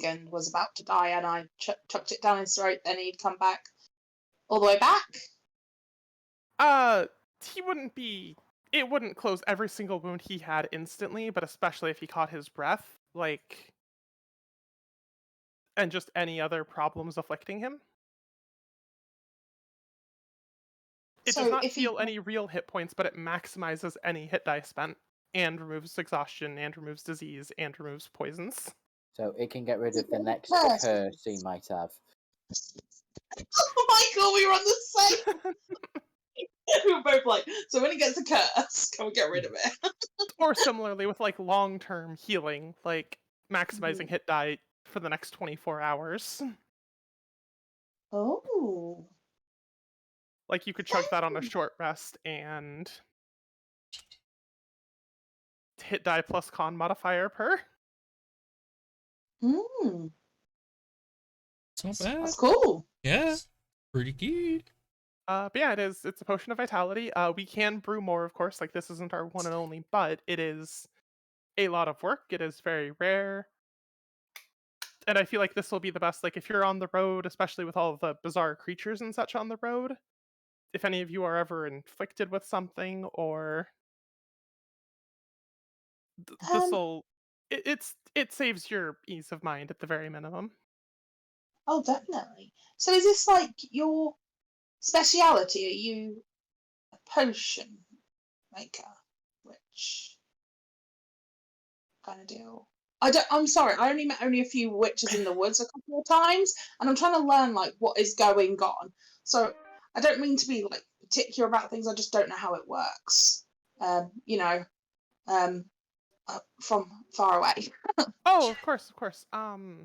and was about to die, and I chucked it down his throat, then he'd come back all the way back? It wouldn't close every single wound he had instantly, but especially if he caught his breath, and just any other problems afflicting him. It does not heal any real hit points, but it maximizes any hit die spent, and removes exhaustion, and removes disease, and removes poisons. So it can get rid of the next curse he might have. Oh my god, we were on the same. We were both like, so when he gets a curse, can we get rid of it? Or similarly with long-term healing, maximizing hit die for the next 24 hours. Oh. You could chug that on a short rest and hit die plus con modifier per. It's not bad. That's cool. Yeah, pretty good. But yeah, it's a potion of vitality. We can brew more, of course. This isn't our one and only, but it is a lot of work. It is very rare. And I feel like this will be the best, like, if you're on the road, especially with all the bizarre creatures and such on the road, if any of you are ever inflicted with something, or Um, this'll it saves your ease of mind at the very minimum. oh, definitely. So is this like your speciality? Are you a potion maker? Which kind of deal? I'm sorry, I only met a few witches in the woods a couple of times, and I'm trying to learn like what is going on. So I don't mean to be like particular about things. I just don't know how it works. You know, um, from far away. Oh, of course, of course. I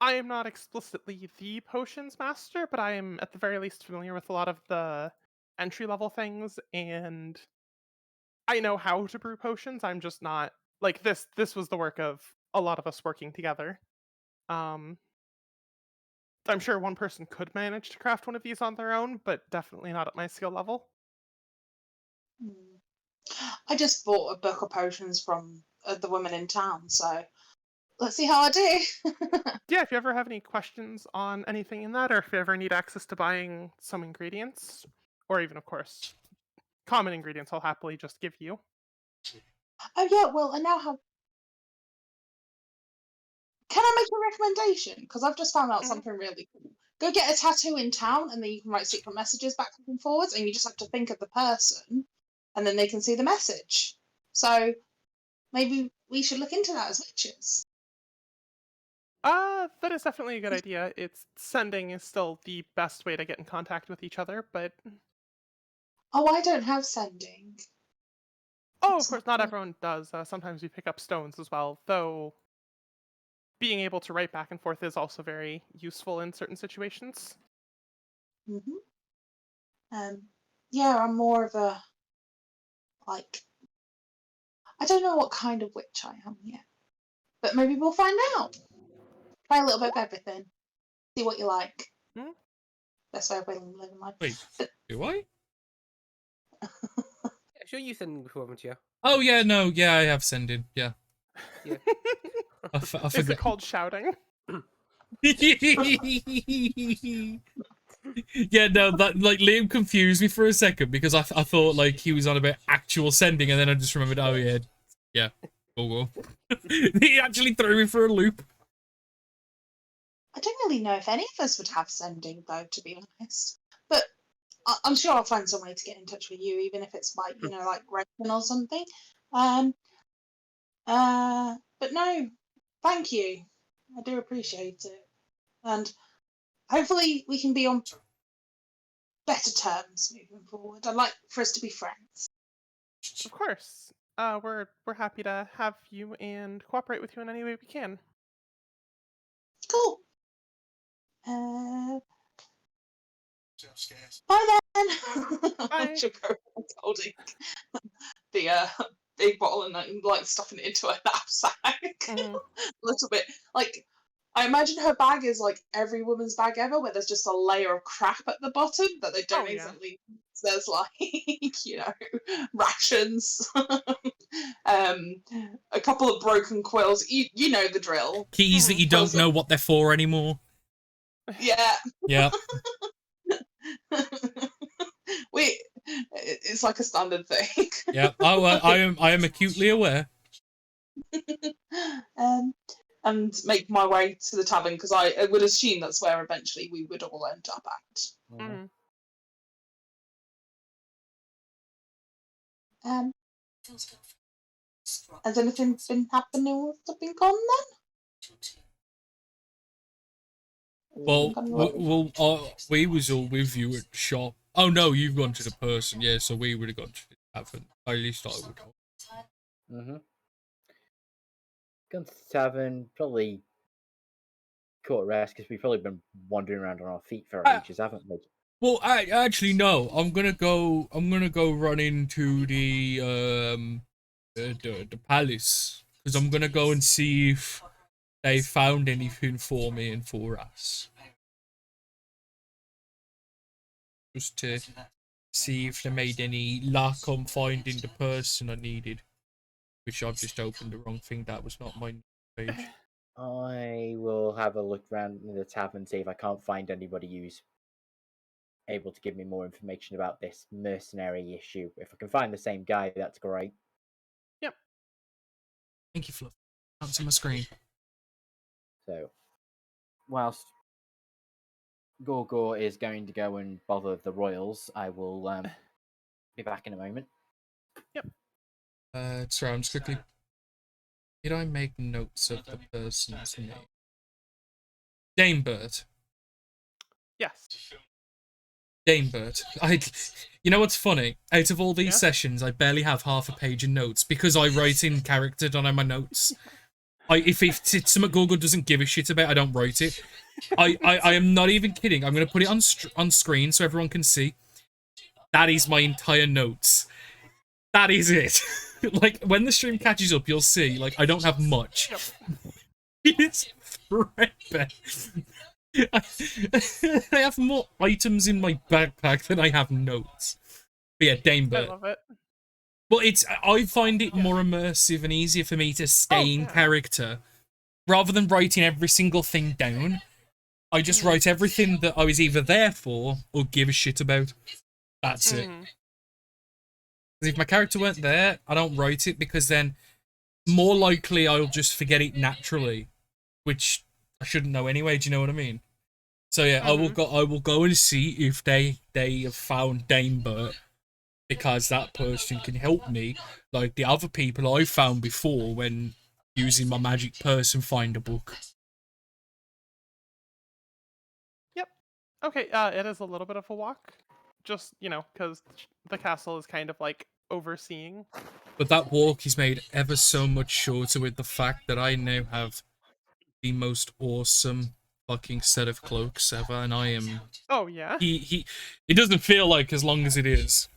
am not explicitly the potions master, but I am at the very least familiar with a lot of the entry level things, and I know how to brew potions. I'm just not like this was the work of a lot of us working together. Um I'm sure one person could manage to craft one of these on their own, but definitely not at my skill level. Hmm. I just bought a book of potions from the woman in town, so let's see how I do. Yeah, if you ever have any questions on anything in that, or if you ever need access to buying some ingredients, or even, of course, common ingredients, I'll happily just give you. Oh yeah, well I now have. Can I make a recommendation? Because I've just found out Mhm. something really cool. Go get a tattoo in town, and then you can write secret messages backwards and forwards, and you just have to think of the person, and then they can see the message. So maybe we should look into that as witches. That is definitely a good idea. It's sending is still the best way to get in contact with each other, but Oh, I don't have sending. oh, of course, not everyone does. Sometimes we pick up stones as well, though being able to write back and forth is also very useful in certain situations. Mm-hmm. Yeah, I'm more of a like. I don't know what kind of witch I am yet, but maybe we'll find out. Try a little bit of everything. See what you like. Hmm? Best way of living life. Wait, But do I? Yeah, sure you sending before, haven't you? Oh yeah, no, yeah, I have sended. Yeah, Yeah. I Is forgot. it called shouting? Yeah, no, that like Liam confused me for a second because I thought like he was on about actual sending, and then I just remembered. Oh yeah, go. He actually threw me for a loop. I don't really know if any of us would have sending, though, to be honest. But I'm sure I'll find some way to get in touch with you, even if it's like like writing or something. Um. But no, thank you. I do appreciate it, and hopefully we can be on better terms moving forward. I'd like for us to be friends. Of course. We're happy to have you and cooperate with you in any way we can. Cool. Bye then. I Bye. should go holding the big bottle and like stuffing it into a knapsack. Mhm. A little bit like I imagine her bag is like every woman's bag ever, where there's just a layer of crap at the bottom that they don't Oh, yeah. exactly. There's like rations, a couple of broken quills. You know the drill. Keys that you don't know what they're for anymore. Yeah. Yeah. It's like a standard thing. Yeah. Oh, I am acutely aware. And make my way to the tavern because I would assume that's where eventually we would all end up at. Mhm. Has anything been happening with the been gone then? Well, we was all with you at the shop. Oh no, you've gone to the person. Yeah, so we would have gone to the tavern. At least I would have. Gone to the tavern, probably caught a rest because we've probably been wandering around on our feet for ages, haven't we? Well, actually no. I'm gonna go run into the palace because I'm gonna go and see if they found anything for me and for us. Just to see if they made any luck on finding the person I needed. Which I've just opened the wrong thing. That was not my page. I will have a look around in the tavern, see if I can't find anybody who's able to give me more information about this mercenary issue. If I can find the same guy, that's great. Thank you, Fluff. That's on my screen. So, whilst Gorgor is going to go and bother the royals, I will be back in a moment. Sorry, I'm just quickly. Did I make notes of the person's name? Damebird. Yes. Damebird. You know what's funny? Out of all these sessions, I barely have half a page of notes because I write in character, don't have my notes. If it's something Google doesn't give a shit about, I don't write it. I am not even kidding. I'm going to put it on screen so everyone can see. That is my entire notes. That is it. Like, when the stream catches up, you'll see, like, I don't have much. It's threadbare. I have more items in my backpack than I have notes. But yeah, Damebird. I love it. But I find it more immersive and easier for me to stay in character. Rather than writing every single thing down, I just write everything that I was either there for or give a shit about. That's it. If my character weren't there, I don't write it because then more likely I'll just forget it naturally, which I shouldn't know anyway. Do you know what I mean? So yeah, I will go and see if they have found Damebird, because that person can help me, like the other people I found before when using my magic person finder book. Yep. Okay. It is a little bit of a walk, just because the castle is kind of like overseeing. But that walk is made ever so much shorter with the fact that I now have the most awesome fucking set of cloaks ever, and I am. Oh yeah. It doesn't feel like as long as it is.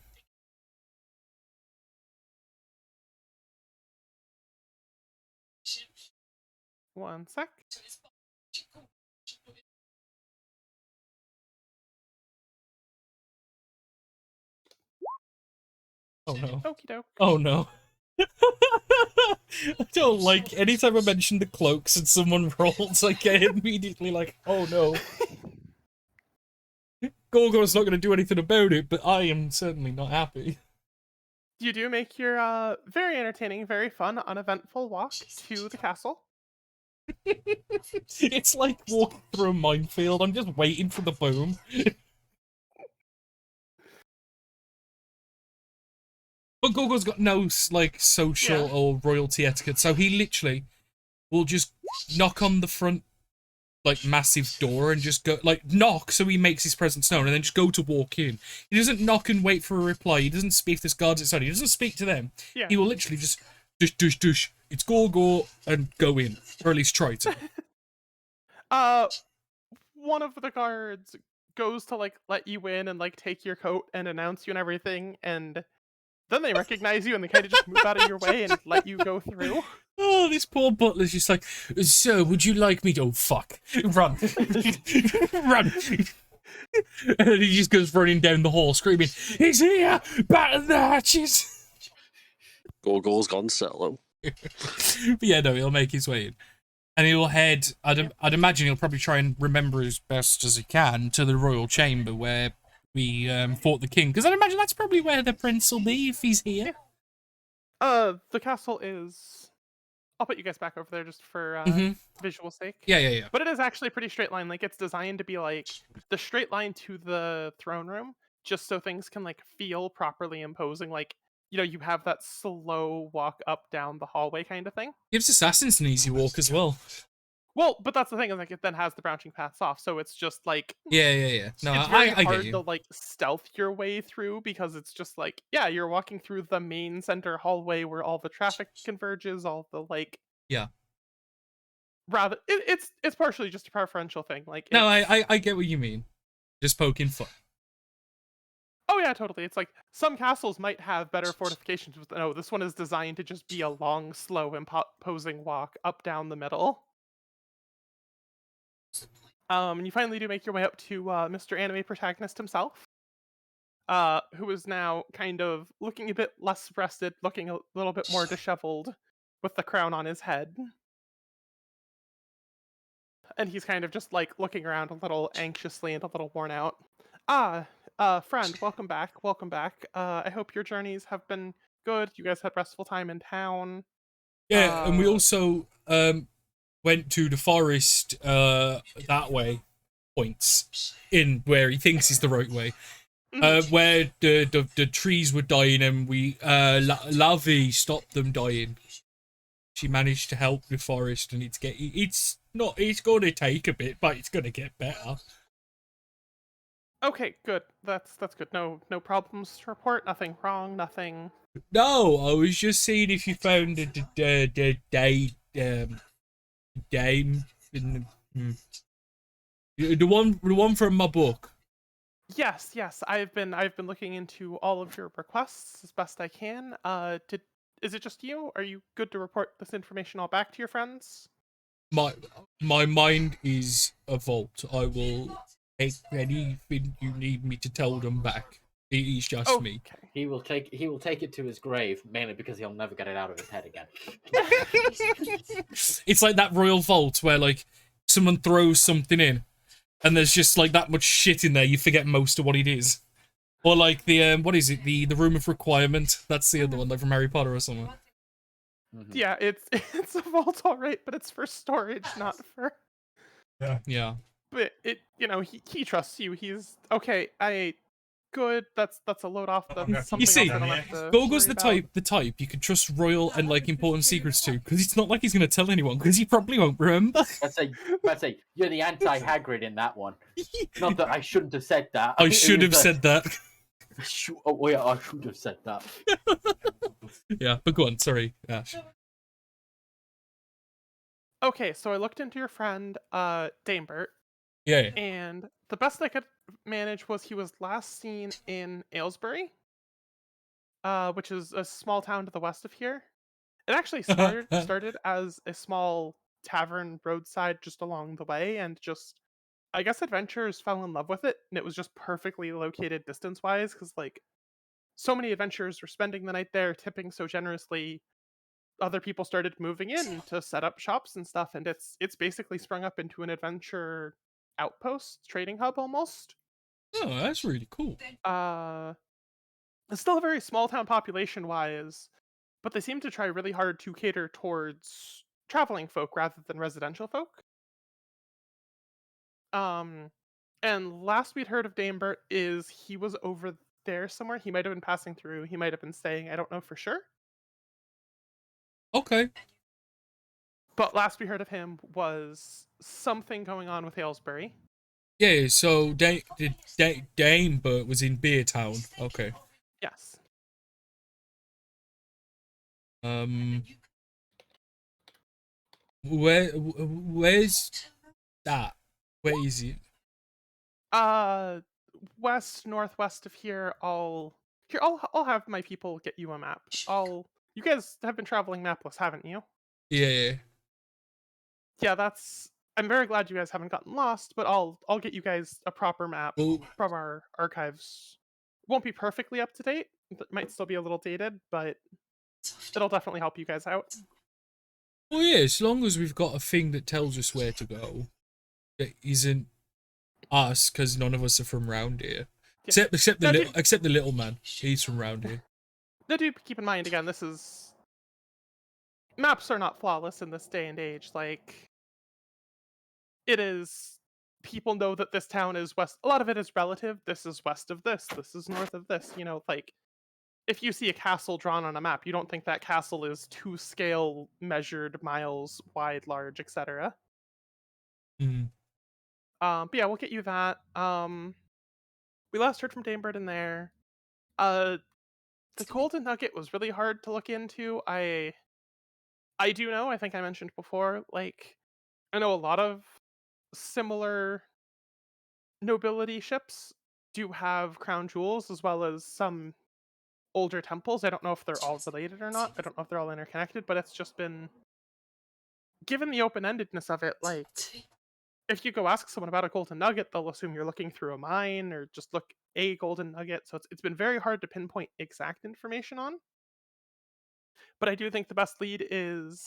One sec. Oh no. Okie doke. Oh no. I don't like anytime I mention the cloaks and someone rolls, I get immediately like, oh no. Gorgor's not going to do anything about it, but I am certainly not happy. You do make your very entertaining, very fun, uneventful walk to the castle. It's like walking through a minefield. I'm just waiting for the boom. But Gorgor's got no, like, social or royalty etiquette, so he literally will just knock on the front, like, massive door and just go, like, knock so he makes his presence known and then just go to walk in. He doesn't knock and wait for a reply. He doesn't speak to his guards outside. He doesn't speak to them. Yeah. He will literally just dush, dush, dush. It's Gorgor and go in. Or at least try to. One of the guards goes to, like, let you in and, like, take your coat and announce you and everything, and then they recognize you and they kind of just move out of your way and let you go through. Oh, this poor butler's just like, so, would you like me to... Oh, fuck. Run. Run. And then he just goes running down the hall, screaming, he's here! Batten the hatches! Gorgor's gone solo. But yeah, no, he'll make his way in. And he'll head... I'd imagine he'll probably try and remember as best as he can to the royal chamber where we fought the king. Because I'd imagine that's probably where the prince will be if he's here. The castle is... I'll put you guys back over there just for visual sake. Yeah. But it is actually a pretty straight line. Like, it's designed to be, like, the straight line to the throne room, just so things can, like, feel properly imposing. Like, you have that slow walk up, down the hallway kind of thing. Gives assassins an easy walk as well. Well, but that's the thing, is, like, it then has the branching paths off, so it's just, like... Yeah. No, it's very I hard get you. to, like, stealth your way through, because it's just, like, yeah, you're walking through the main center hallway where all the traffic converges, all the, like... Yeah. Rather, it's partially just a preferential thing. Like, No, I get what you mean. Just poking fun. Oh yeah, totally. It's like, some castles might have better fortifications, but no, this one is designed to just be a long, slow, imposing walk up, down the middle. And you finally do make your way up to Mr. Anime Protagonist himself, who is now kind of looking a bit less rested, looking a little bit more disheveled, with the crown on his head. And he's kind of just like looking around a little anxiously and a little worn out. Friend, welcome back. Welcome back. I hope your journeys have been good. You guys had restful time in town. Yeah, and we Uh, also went to the forest that way, points in where he thinks is the right way. Where the trees were dying and we Lavi stopped them dying. She managed to help the forest, and it's going to take a bit, but it's going to get better. Okay, good. That's good. No problems to report. Nothing wrong. Nothing. No, I was just seeing if you found the dame in the one from my book. Yes. I've been looking into all of your requests as best I can. Is it just you? Are you good to report this information all back to your friends? My mind is a vault. I will take anything you need me to tell them back. It is just me. Okay. He will take it to his grave, mainly because he'll never get it out of his head again. It's like that royal vault where like someone throws something in, and there's just like that much shit in there you forget most of what it is. Or like the what is it? The room of requirement. That's the other one, like from Harry Potter or something. Mhm. Yeah, it's a vault, all right, but it's for storage, not for. Yeah. But he trusts you. He's okay. Good. That's a load off. That's You something see, else I don't have to Gogo's worry the type you can trust royal and like important secrets to, because it's not like he's gonna tell anyone, because he probably won't remember. I'd say you're the anti-Hagrid in that one. Not that I shouldn't have said that. I should have said that. Oh yeah, I should have said that. Yeah, but go on. Sorry, Ash. Okay, so I looked into your friend, Damebert, Yeah. and the best I could manage was he was last seen in Aylesbury, which is a small town to the west of here. It actually started as a small tavern roadside just along the way, and just I guess adventurers fell in love with it, and it was just perfectly located distance-wise, because like so many adventurers were spending the night there, tipping so generously. Other people started moving in to set up shops and stuff, and it's basically sprung up into an adventure outpost, trading hub almost. Oh, that's really cool. It's still a very small town population wise, but they seem to try really hard to cater towards traveling folk rather than residential folk. And last we'd heard of Damebert is he was over there somewhere. He might have been passing through. He might have been staying. I don't know for sure. Okay. But last we heard of him was something going on with Aylesbury. Yeah. So Damebert was in Beer Town. Okay. Yes. Where's that? Where is it? West northwest of here. I'll have my people get you a map. You guys have been traveling mapless, haven't you? Yeah. Yeah, I'm very glad you guys haven't gotten lost, but I'll get you guys a proper map Oh. from our archives. Won't be perfectly up to date. It might still be a little dated, but it'll definitely help you guys out. Well, yeah. As long as we've got a thing that tells us where to go, that isn't us, because none of us are from round here. Yeah. Except the little man. He's from round here. Now, do keep in mind again, maps are not flawless in this day and age. Like, it is. People know that this town is west. A lot of it is relative. This is west of this. This is north of this. Like if you see a castle drawn on a map, you don't think that castle is to scale, measured miles wide, large, etc. Mm. But yeah, we'll get you that. We last heard from Damebird in there. The Golden Nugget was really hard to look into. I do know. I think I mentioned before. Like, I know a lot of similar nobility ships do have crown jewels, as well as some older temples. I don't know if they're all related or not. I don't know if they're all interconnected, but it's just been, given the open-endedness of it, like if you go ask someone about a golden nugget, they'll assume you're looking through a mine or just look a golden nugget. So it's been very hard to pinpoint exact information on. But I do think the best lead is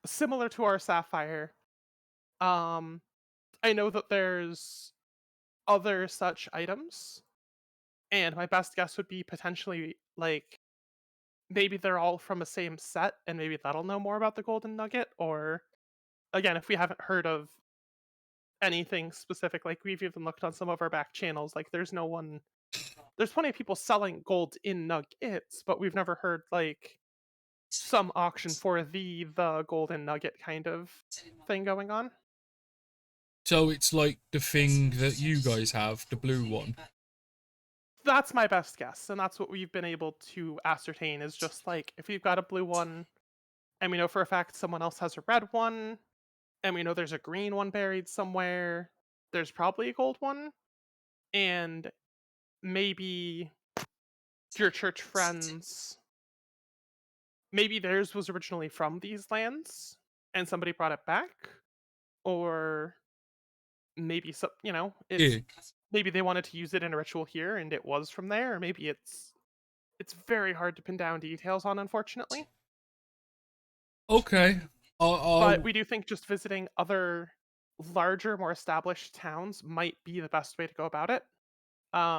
similar to our sapphire. I know that there's other such items, and my best guess would be potentially like maybe they're all from the same set, and maybe that'll know more about the golden nugget. Or again, if we haven't heard of anything specific, like we've even looked on some of our back channels, like there's plenty of people selling gold in nuggets, but we've never heard like some auction for the golden nugget kind of thing going on. So it's like the thing that you guys have, the blue one. That's my best guess, and that's what we've been able to ascertain is just like if you've got a blue one, and we know for a fact someone else has a red one, and we know there's a green one buried somewhere, there's probably a gold one, and maybe your church friends, maybe theirs was originally from these lands, and somebody brought it back, or maybe some, it's Yeah. maybe they wanted to use it in a ritual here, and it was from there, or maybe it's very hard to pin down details on, unfortunately. Okay. But we do think just visiting other larger, more established towns might be the best way to go about it,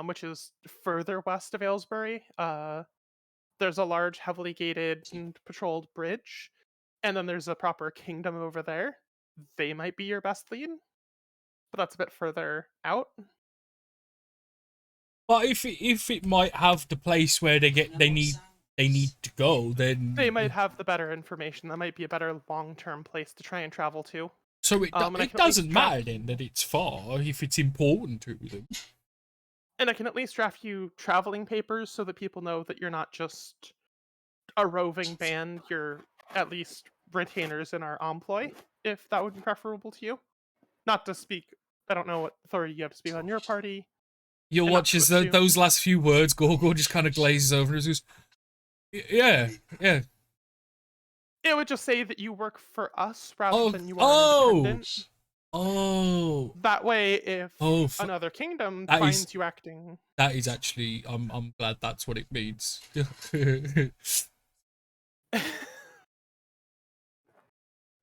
which is further west of Aylesbury. There's a large, heavily gated and patrolled bridge, and then there's a proper kingdom over there. They might be your best lead, but that's a bit further out. But if it might have the place where they need to go, then They might have the better information. That might be a better long-term place to try and travel to. So it and I can at doesn't least matter then that it's far if it's important to them. And I can at least draft you traveling papers so that people know that you're not just a roving band. You're at least retainers in our employ, if that would be preferable to you. Not to speak, I don't know what authority you have to speak on your party. You'll And watch not as to assume- those last few words, Gorgor just kind of glazes over and goes, yeah. It would just say that you work for us rather Oh, than you are an independent. oh. That way, if Oh, another kingdom that finds is- you acting... That is actually, I'm glad that's what it means.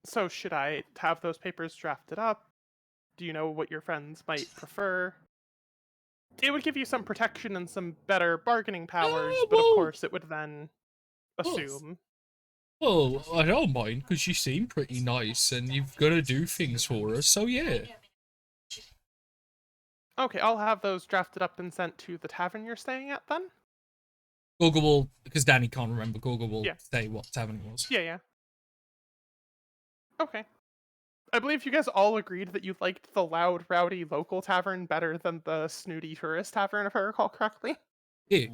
So should I have those papers drafted up? Do you know what your friends might prefer? It would give you some protection and some better bargaining powers, but of well- course it would then assume. Well, I don't mind because you seem pretty nice and you've got to do things for us, so yeah. Okay, I'll have those drafted up and sent to the tavern you're staying at then. Gorgor will, because Danny can't remember, Gorgor will Yeah. say what tavern it was. Yeah. Okay. I believe you guys all agreed that you liked the loud, rowdy local tavern better than the snooty tourist tavern, if I recall correctly. Yeah.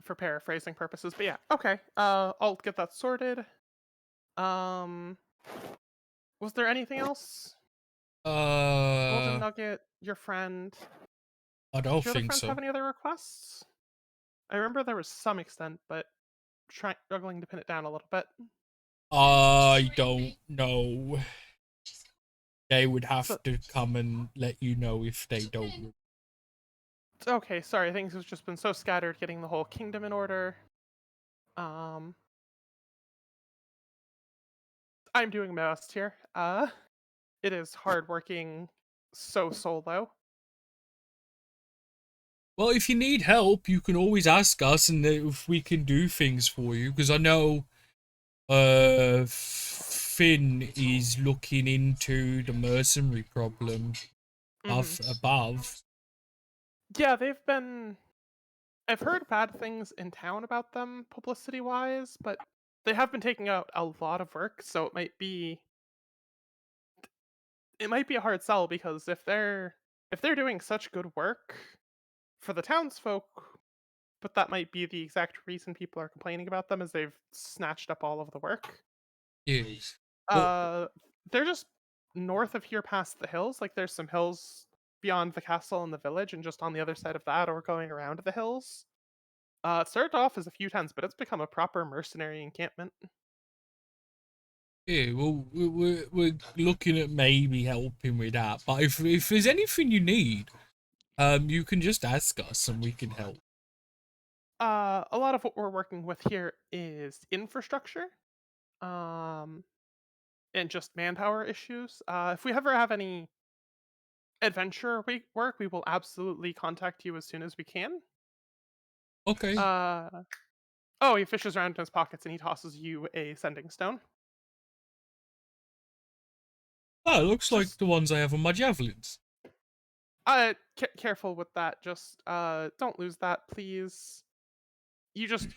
For paraphrasing purposes, but yeah, okay. I'll get that sorted. Was there anything else? Golden Nugget, your friend. I Do don't your other think friends so. have any other requests? I remember there was some extent, but struggling to pin it down a little bit. I don't know. They would have So- to come and let you know if they don't. Okay, sorry, things have just been so scattered getting the whole kingdom in order. I'm doing my best here. It is hard working so solo. Well, if you need help, you can always ask us and if we can do things for you. Because I know Finn is looking into the mercenary problem above. Yeah, they've been... I've heard bad things in town about them, publicity-wise, but they have been taking out a lot of work, so it might be a hard sell, because if they're doing such good work for the townsfolk, but that might be the exact reason people are complaining about them, is they've snatched up all of the work. Yes. They're just north of here past the hills. Like, there's some hills beyond the castle and the village, and just on the other side of that, or going around the hills. It started off as a few tents, but it's become a proper mercenary encampment. Yeah, well, we're looking at maybe helping with that. But if there's anything you need, you can just ask us and we can help. A lot of what we're working with here is infrastructure, and just manpower issues. If we ever have any adventure work, we will absolutely contact you as soon as we can. Okay. Oh, he fishes around in his pockets and he tosses you a sending stone. Oh, it looks like Just- the ones I have on my javelins. Careful with that. Just don't lose that, please. You just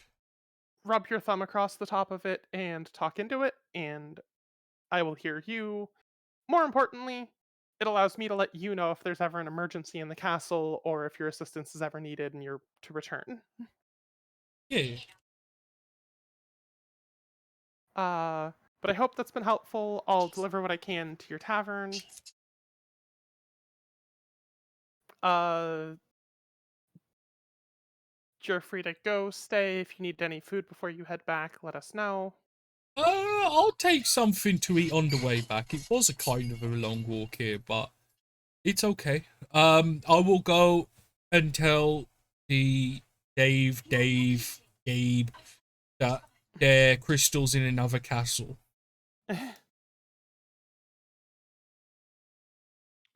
rub your thumb across the top of it and talk into it, and I will hear you. More importantly, it allows me to let you know if there's ever an emergency in the castle or if your assistance is ever needed and you're to return. Yeah. But I hope that's been helpful. I'll deliver what I can to your tavern. You're free to go, stay. If you need any food before you head back, let us know. I'll take something to eat on the way back. It was a kind of a long walk here, but it's okay. I will go and tell the Gabe, that their crystal's in another castle.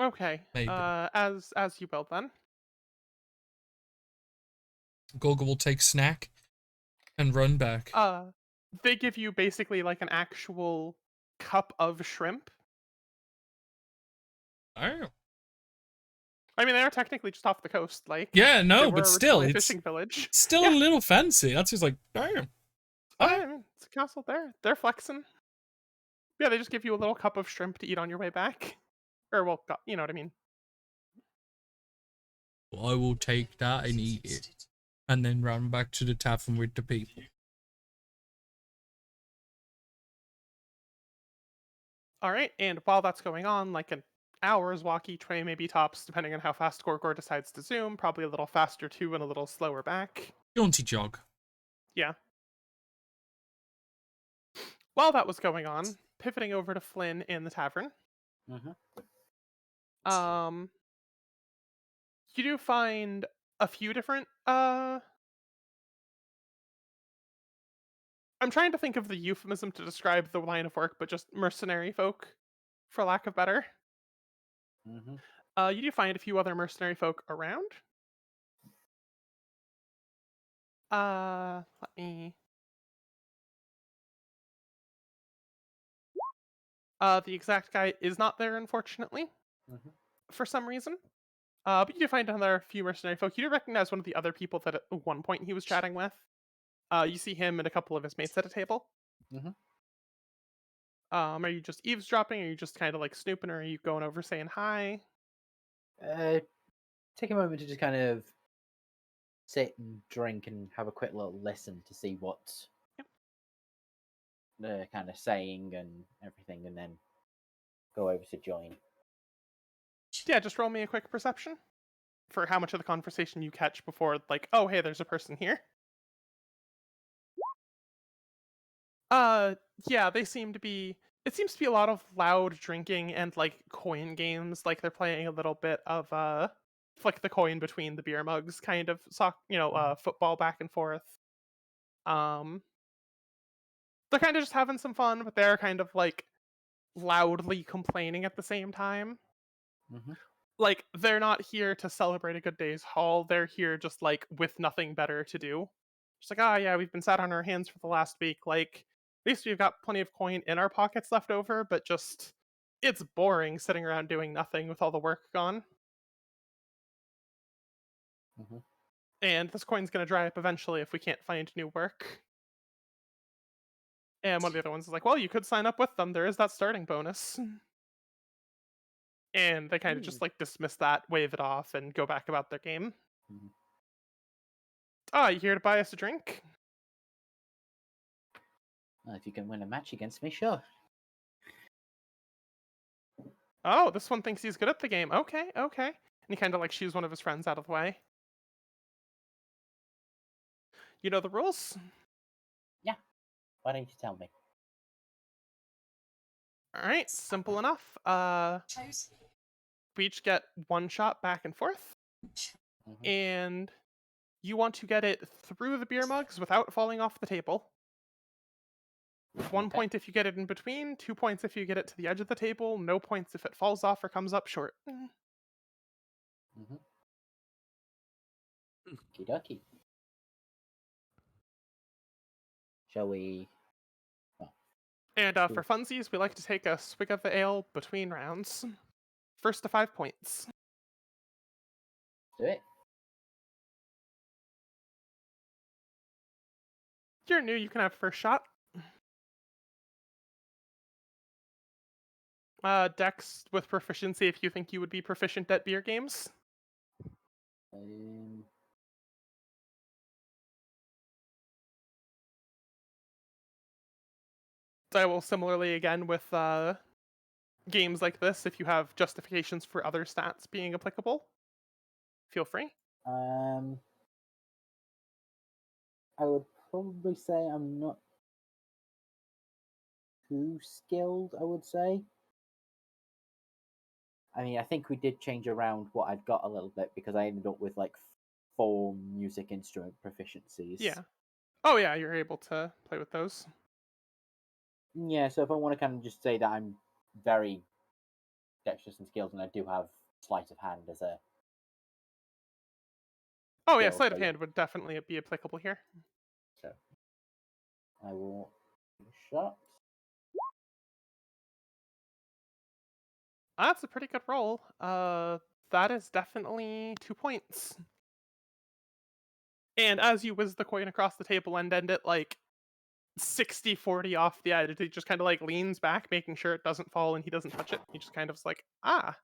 Okay. Maybe. As you will then. Gorgo will take snack and run back. They give you basically like an actual cup of shrimp. Oh. I mean, they are technically just off the coast, like. Yeah, they no, were but still, originally a it's fishing village. still Yeah. a little fancy. That's just like, damn. I mean, it's a castle there. They're flexing. Yeah, they just give you a little cup of shrimp to eat on your way back. Or, well, you know what I mean. I will take that and eat it, and then run back to the tavern with the people. Alright, and while that's going on, like an hour's walk each way, maybe tops, depending on how fast Gorgor decides to zoom. Probably a little faster too and a little slower back. Jaunty jog. Yeah. While that was going on, pivoting over to Flynn in the tavern. You do find a few different I'm trying to think of the euphemism to describe the line of work, but just mercenary folk, for lack of better. You do find a few other mercenary folk around. Let me. The exact guy is not there, unfortunately, for some reason. But you do find another few mercenary folk. You do recognize one of the other people that at one point he was chatting with. You see him and a couple of his mates at a table. Are you just eavesdropping? Or are you just kind of like snooping? Or are you going over saying hi? Take a moment to just kind of sit and drink and have a quick little listen to see what they're kind of saying and everything, and then go over to join. Yeah, just roll me a quick perception for how much of the conversation you catch before, like, oh, hey, there's a person here. Yeah, they seem to be. It seems to be a lot of loud drinking and like coin games. Like they're playing a little bit of flick the coin between the beer mugs, kind of football back and forth. They're kind of just having some fun, but they're kind of like loudly complaining at the same time. Like they're not here to celebrate a good day's haul. They're here just like with nothing better to do. Just like, yeah, we've been sat on our hands for the last week. Like, at least we've got plenty of coin in our pockets left over, but just it's boring sitting around doing nothing with all the work gone. And this coin's gonna dry up eventually if we can't find new work. And one of the other ones is like, well, you could sign up with them. There is that starting bonus. And they kind of just like dismiss that, wave it off, and go back about their game. You here to buy us a drink? Well, if you can win a match against me, sure. Oh, this one thinks he's good at the game. Okay. And he kind of like shoos one of his friends out of the way. You know the rules? Yeah. Why don't you tell me? Alright, simple enough. We each get one shot back and forth. And You want to get it through the beer mugs without falling off the table. 1 Okay. point if you get it in between, 2 points if you get it to the edge of the table, no points if it falls off or comes up short. Mm-hmm. Okie dokie. Shall we? And Cool. for funsies, we like to take a swig of the ale between rounds. First to 5 points. Do it. You're new, you can have first shot. Dex with proficiency if you think you would be proficient at beer games. I will similarly again with games like this, if you have justifications for other stats being applicable, feel free. I would probably say I'm not too skilled, I would say. I mean, I think we did change around what I'd got a little bit because I ended up with like 4 music instrument proficiencies. Yeah. Oh yeah, you're able to play with those. Yeah, so if I want to kind of just say that I'm very dexterous and skilled, and I do have sleight of hand as a Oh yeah, skill, sleight so of yeah. hand would definitely be applicable here. So I will give a shot. That's a pretty good roll. That is definitely 2 points. And as you whiz the coin across the table and end it like 60-40 off the edge, he just kind of like leans back, making sure it doesn't fall and he doesn't touch it. He just kind of is like, ah,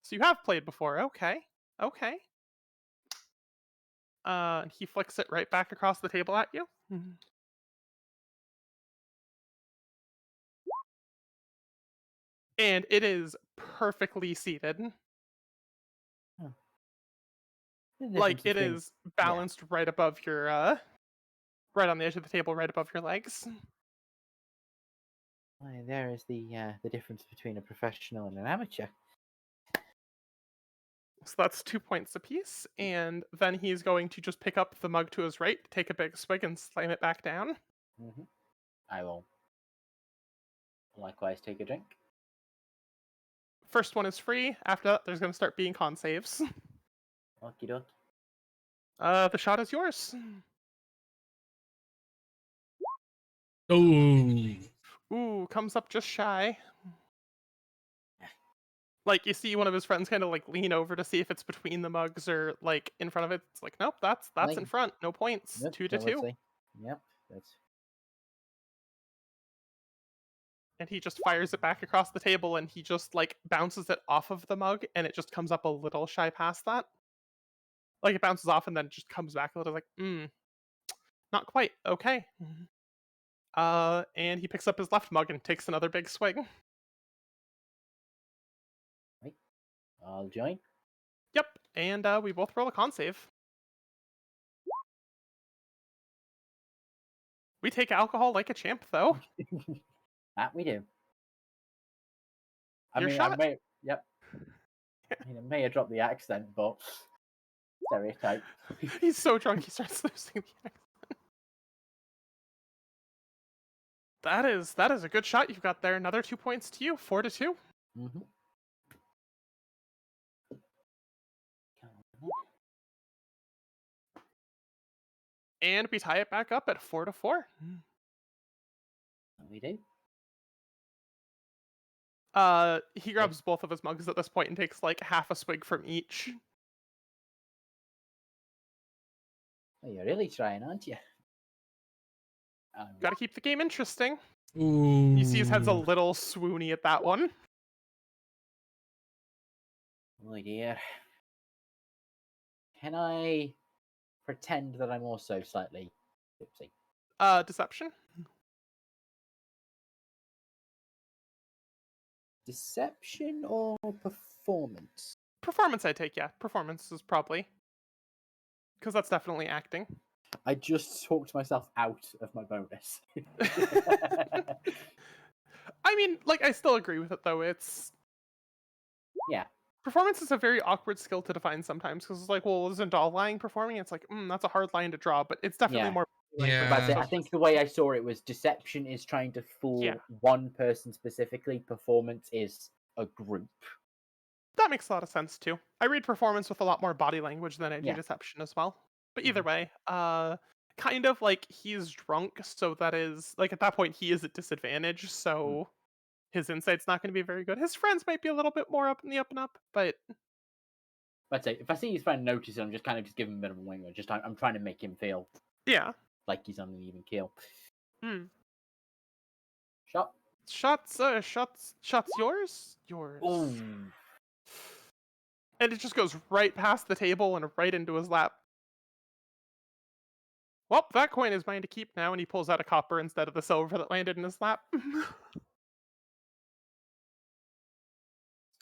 so you have played before. Okay. Okay. He flicks it right back across the table at you. And it is perfectly seated. Like it is balanced right above your right on the edge of the table, right above your legs. Well, there is the difference between a professional and an amateur. So that's 2 points apiece, and then he's going to just pick up the mug to his right, take a big swig, and slam it back down. Mm-hmm. I will likewise take a drink. First one is free. After that, there's going to start being con saves. Okie dokie. The shot is yours. Oh. Ooh, comes up just shy. Like, you see one of his friends kind of, like, lean over to see if it's between the mugs or, like, in front of it. It's like, nope, that's in Like- front. No points. Yep, 2 to so let's 2. see. Yep, that's And he just fires it back across the table, and he just, like, bounces it off of the mug, and it just comes up a little shy past that. Like, it bounces off and then just comes back a little, like, not quite. Okay. And he picks up his left mug and takes another big swig. right. I'll join. Yep, and we both roll a con save. We take alcohol like a champ, though. That we do. Your shot. Yep. I mean, I may have dropped the accent, but stereotype. He's so drunk he starts losing the accent. That is a good shot you've got there. Another 2 points to you. 4 to 2. Mm-hmm. And we tie it back up at 4 to 4. We do. He grabs both of his mugs at this point and takes like half a swig from each. Well, you're really trying, aren't you? Gotta keep the game interesting. Ooh. You see his head's a little swoony at that one. Oh dear. Can I pretend that I'm also slightly tipsy? Deception. Deception or performance? Performance, I take, yeah. Performance is probably. Because that's definitely acting. I just talked myself out of my bonus. I mean, like, I still agree with it, though. It's... Yeah. Performance is a very awkward skill to define sometimes because it's like, well, isn't all lying performing? It's like, that's a hard line to draw, but it's definitely Yeah. more. Yeah. But I so think the way I saw it was deception is trying to fool Yeah. one person specifically. Performance is a group. that makes a lot of sense too. I read performance with a lot more body language than I do Yeah. deception as well. But either way, kind of like he's drunk, so that is like at that point he is at disadvantage, so his insight's not going to be very good. His friends might be a little bit more up in the up and up, but I'd say if I see his friend notice, I'm just kind of just giving him a bit of a wing. I'm trying to make him feel yeah. like he's on an even keel. Hmm. Shot. Shots yours? Yours. Ooh. And it just goes right past the table and right into his lap. Well, that coin is mine to keep now, and he pulls out a copper instead of the silver that landed in his lap.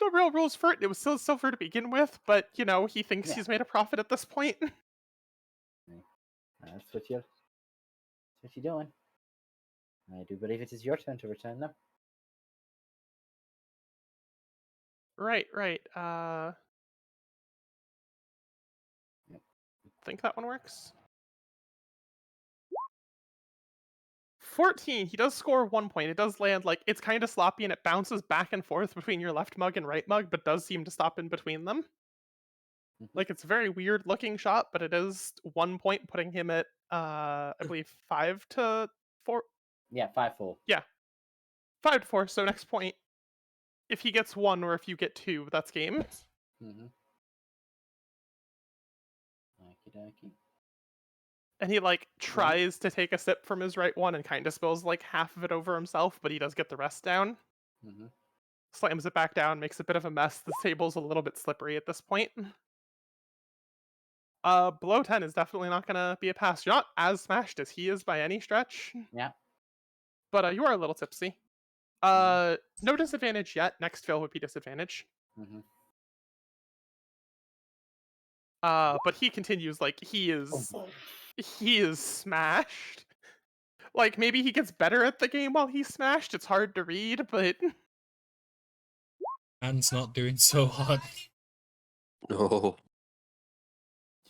No real rules for it. It was still silver to begin with, but, he thinks Yeah. he's made a profit at this point. That's what you're doing. I do believe it is your turn to return them. Right. Yep. Think that one works? 14. He does score 1 point. It does land, like, it's kind of sloppy and it bounces back and forth between your left mug and right mug, but does seem to stop in between them. Like, it's a very weird looking shot, but it is 1 point, putting him at, I believe, 5 to 4. Yeah, 5-4. 5 to 4, so next point. If he gets 1 or if you get 2, that's game. Mm-hmm. Okie dokie. And he, like, tries to take a sip from his right one and kind of spills, like, half of it over himself, but he does get the rest down. Mm-hmm. Slams it back down, makes a bit of a mess. The table's a little bit slippery at this point. Below 10 is definitely not gonna be a pass. You're not as smashed as he is by any stretch. Yeah. But you are a little tipsy. No disadvantage yet. Next fail would be disadvantage. Mm-hmm. But he continues, like, he is smashed. Like, maybe he gets better at the game while he's smashed. It's hard to read, but Anne's not doing so hot. No.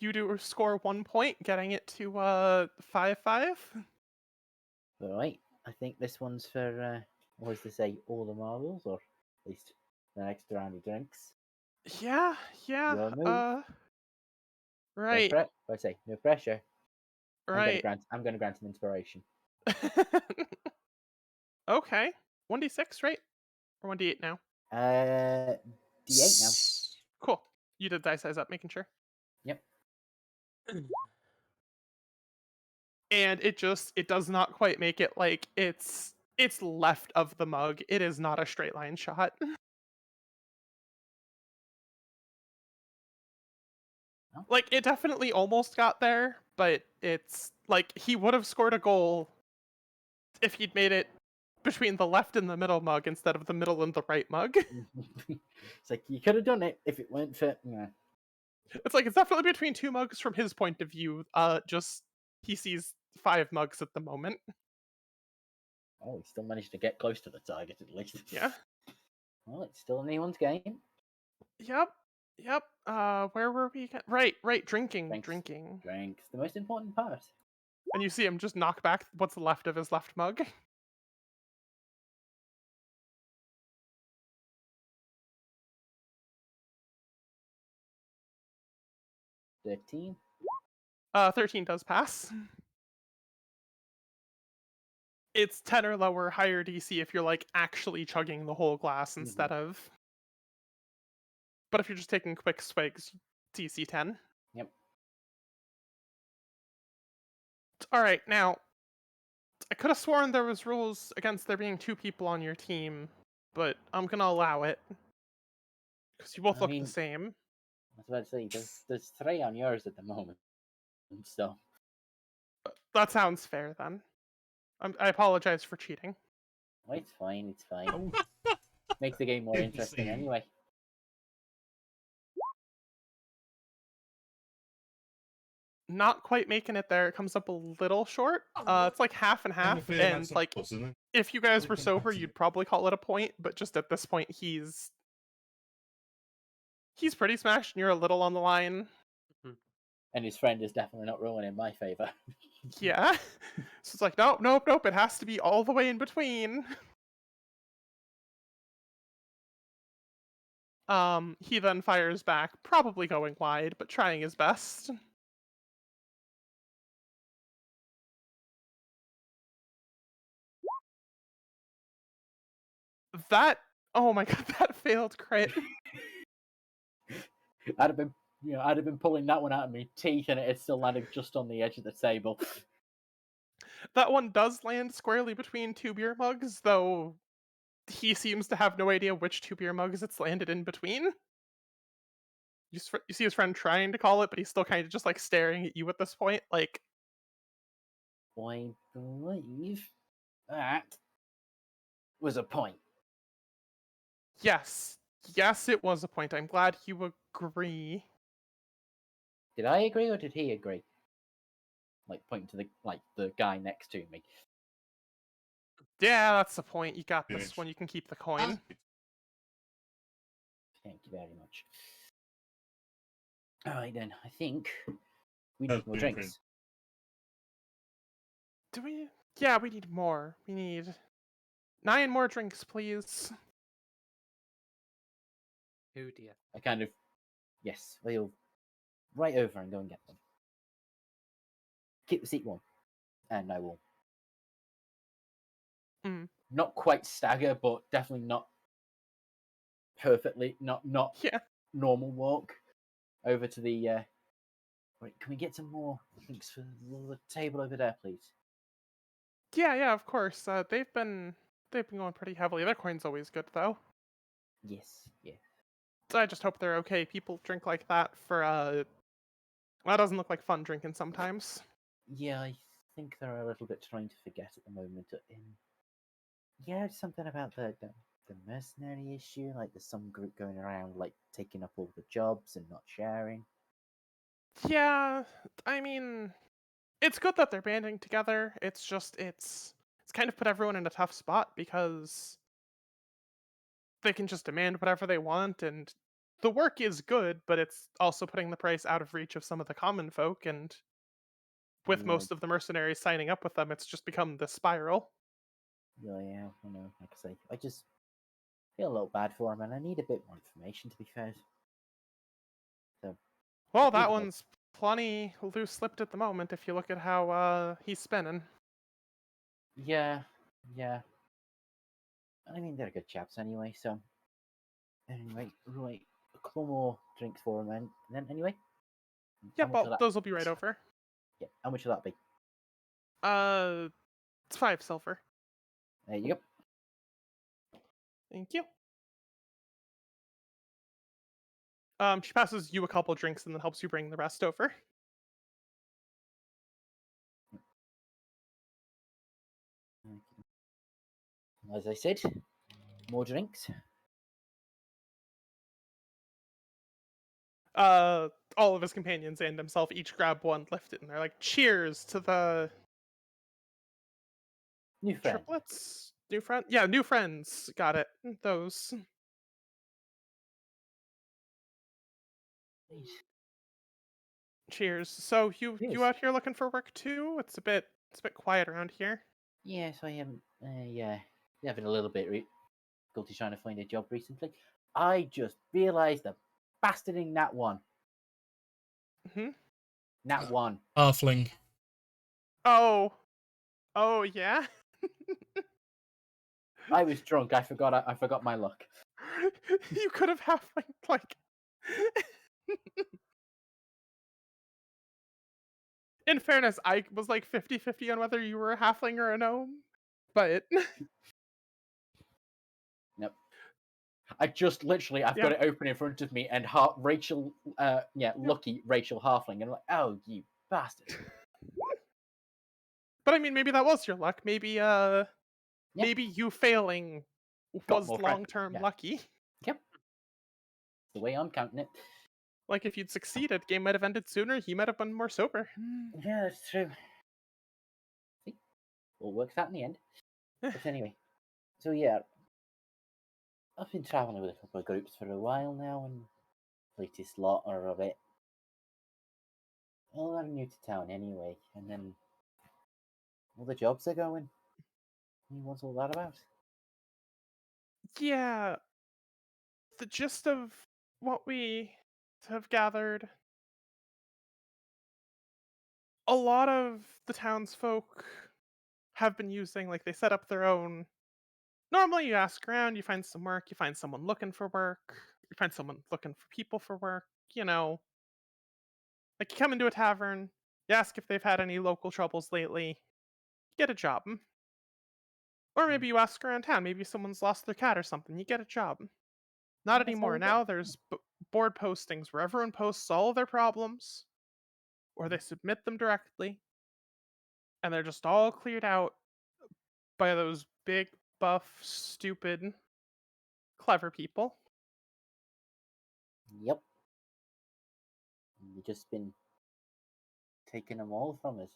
you do score 1 point, getting it to 5-5. Right. I think this one's for what does they say, all the marbles, or at least the next round of drinks. Yeah. Your move. Right. I say no pressure. Right. I'm gonna grant him inspiration. Okay. 1d6, right? Or 1d8 now? D8 now. Cool. You did die size up, making sure. Yep. And it does not quite make it. Like, it's left of the mug. It is not a straight line shot. Oh. Like, it definitely almost got there, but it's like he would have scored a goal if he'd made it between the left and the middle mug instead of the middle and the right mug. It's like you could have done it if it weren't for. Yeah. It's like it's definitely between 2 mugs from his point of view. Just he sees 5 mugs at the moment. Oh, he still managed to get close to the target at least. Yeah. Well, it's still anyone's game. Yep. Where were we? Right. Drinking. Drinks. The most important part. And you see him just knock back what's left of his left mug. $13. 13 does pass. It's 10 or lower, higher DC if you're, like, actually chugging the whole glass instead of. But if you're just taking quick swigs, DC 10. Yep. Alright, now, I could have sworn there was rules against there being 2 people on your team, but I'm gonna allow it. Because you both look the same. I was about to say, there's 3 on yours at the moment. So. That sounds fair, then. I apologize for cheating. Oh, it's fine. Makes the game more interesting anyway. Not quite making it there. It comes up a little short. It's like half and half, and like if you guys were sober, you'd probably call it a point. But just at this point, he's He's pretty smashed, and you're a little on the line. And his friend is definitely not rolling in my favor. Yeah. So it's like, nope, nope, nope. It has to be all the way in between. He then fires back, probably going wide, but trying his best. That, oh my god, that failed crit. I'd have been pulling that one out of my teeth, and it still landed just on the edge of the table. That one does land squarely between two beer mugs, though he seems to have no idea which two beer mugs it's landed in between. You see his friend trying to call it, but he's still kind of just like staring at you at this point. Like, I believe that was a point. yes, yes, it was a point. I'm glad you agree. Did I agree or did he agree? Like pointing to the guy next to me. Yeah, that's the point. You got this Yes. one. You can keep the coin. Thank you very much. All right then. I think we need more Okay, drinks. Do we? Yeah, we need more. We need 9 more drinks, please. Oh dear. I kind of yes. We'll right over and go and get them. Keep the seat warm, and I will. Mm. Not quite stagger, but definitely not perfectly not Yeah. normal walk over to the. Wait, can we get some more drinks for the table over there, please? Yeah, of course. They've been going pretty heavily. Their coin's always good though. Yes, yeah. So I just hope they're okay. People drink like that for that doesn't look like fun drinking sometimes. Yeah, I think they're a little bit trying to forget at the moment. Yeah, something about the mercenary issue. Like, there's some group going around like taking up all the jobs and not sharing. Yeah, I mean, it's good that they're banding together. It's just it's kind of put everyone in a tough spot because they can just demand whatever they want, and the work is good, but it's also putting the price out of reach of some of the common folk, and with Yeah, most of the mercenaries signing up with them, it's just become this spiral. yeah. I know. Like I say, I just feel a little bad for him, and I need a bit more information. To be fair, so Well, either that way. one's plenty loose-lipped at the moment if you look at how he's spinning. Yeah. I mean, they're good chaps anyway. So anyway, right, a couple more drinks for him, and then anyway. How Yep, much well, will that? those will be right over. Yeah, how much will that be? It's 5 silver. There you go. Thank you. She passes you a couple drinks and then helps you bring the rest over. As I said, more drinks. All of his companions and himself each grab one, lift it, and they're like, "Cheers to the New friend. triplets, new friend, yeah, new friends." Got it. Those. Nice. Cheers. So you Cheers. out here looking for work too? It's a bit quiet around here. Yes, I am. Yeah, having a little bit difficulty trying to find a job recently. I just realised the bastarding Nat 1. Hmm. Nat 1. Halfling. Oh yeah. I was drunk. I forgot my luck. You could have like. In fairness, I was like 50-50 on whether you were a halfling or a gnome, but Nope. I just literally, I've got Yeah. it open in front of me, and Rachel, lucky Rachel Halfling, and I'm like, oh, you bastard. But I mean, maybe that was your luck. Maybe maybe you failing Got was more friend- long-term yeah. lucky. Yep. The way I'm counting it. Like if you'd succeeded, game might have ended sooner. He might have been more sober. Yeah, that's true. See? All works out in the end. But anyway, so yeah, I've been traveling with a couple of groups for a while now, and completest slaughter of it. All are new to town anyway, and then all the jobs are going. What's all that about? Yeah, the gist of what we have gathered, a lot of the townsfolk have been using, like, they set up their own. Normally, you ask around, you find some work, you find someone looking for work, you find someone looking for people for work, you know. Like, you come into a tavern, you ask if they've had any local troubles lately, you get a job. Or maybe you ask around town, maybe someone's lost their cat or something, you get a job. Not That's how anymore. we get- Now there's board postings where everyone posts all of their problems, or they submit them directly, and they're just all cleared out by those big, buff, stupid, clever people. Yep. We've just been taking them all from us.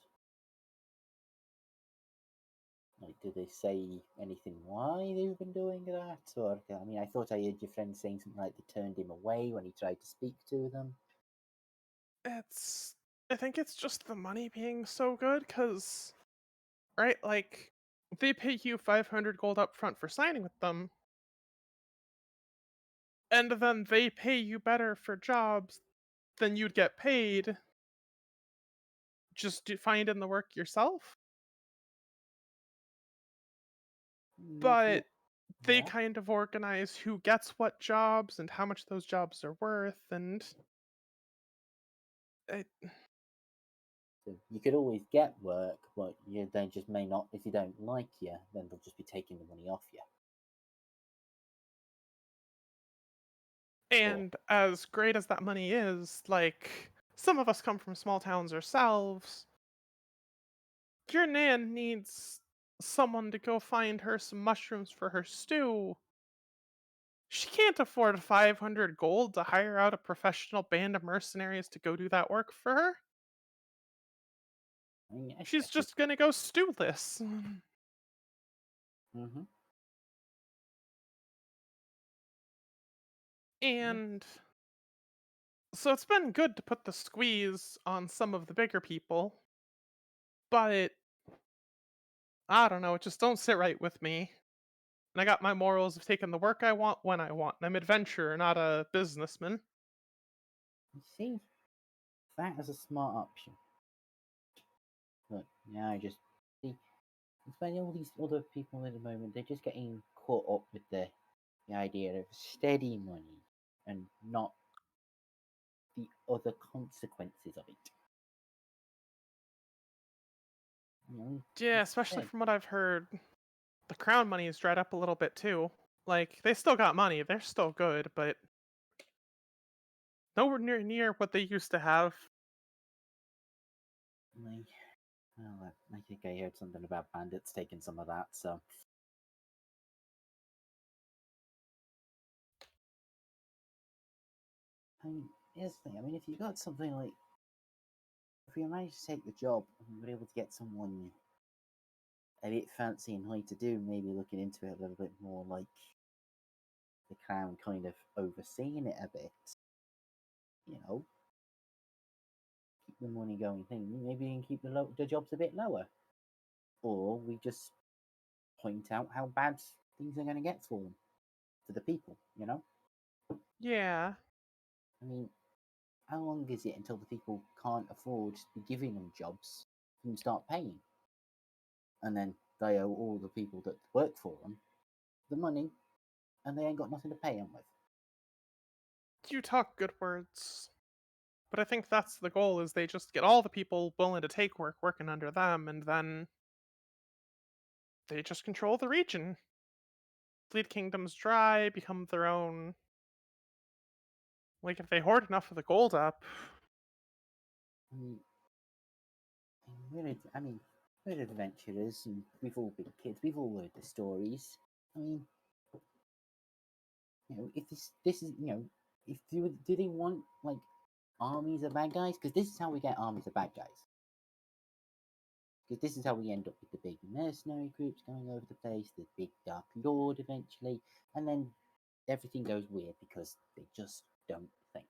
Like, did they say anything why they've been doing that? Or, I mean, I thought I heard your friend saying something like they turned him away when he tried to speak to them. I think it's just the money being so good, because, right, like, they pay you 500 gold up front for signing with them, and then they pay you better for jobs than you'd get paid just finding the work yourself. But they Yeah. kind of organize who gets what jobs and how much those jobs are worth, and So you could always get work, but you then just may not. If you don't like you, then they'll just be taking the money off you. and as great as that money is, like, some of us come from small towns ourselves. Your Nan needs someone to go find her some mushrooms for her stew. She can't afford 500 gold to hire out a professional band of mercenaries to go do that work for her. I mean, She's just gonna go stewless. Mm-hmm. And so it's been good to put the squeeze on some of the bigger people, but I don't know, it just don't sit right with me. And I got my morals of taking the work I want when I want. I'm an adventurer, not a businessman. You see, that is a smart option. But yeah, I just see. It's funny, all these other people at the moment, they're just getting caught up with the idea of steady money and not the other consequences of it. You know, Yeah, it's especially fair. from what I've heard, the crown money has dried up a little bit too. Like, they still got money, they're still good, but nowhere near what they used to have. I think I heard something about bandits taking some of that, so. I mean, here's the thing. I mean, if you got something like. If you manage to take the job and you were able to get someone a bit fancy and high to do, maybe looking into it a little bit more, like the crown kind of overseeing it a bit, you know, keep the money going thing. Maybe you can keep the jobs a bit lower. Or we just point out how bad things are going to get for them, for the people, you know? Yeah. I mean, how long is it until the people can't afford to be giving them jobs and start paying? And then they owe all the people that work for them the money, and they ain't got nothing to pay them with. You talk good words. But I think that's the goal, is they just get all the people willing to take work working under them, and then they just control the region. Bleed kingdoms dry, become their own. Like, if they hoard enough of the gold up. I mean, we're adventurers, and we've all been kids. We've all heard the stories. I mean, you know, if this is, you know, if do they want like armies of bad guys? Because this is how we get armies of bad guys. Because this is how we end up with the big mercenary groups going over the place, the big dark lord eventually, and then everything goes weird because they just don't think.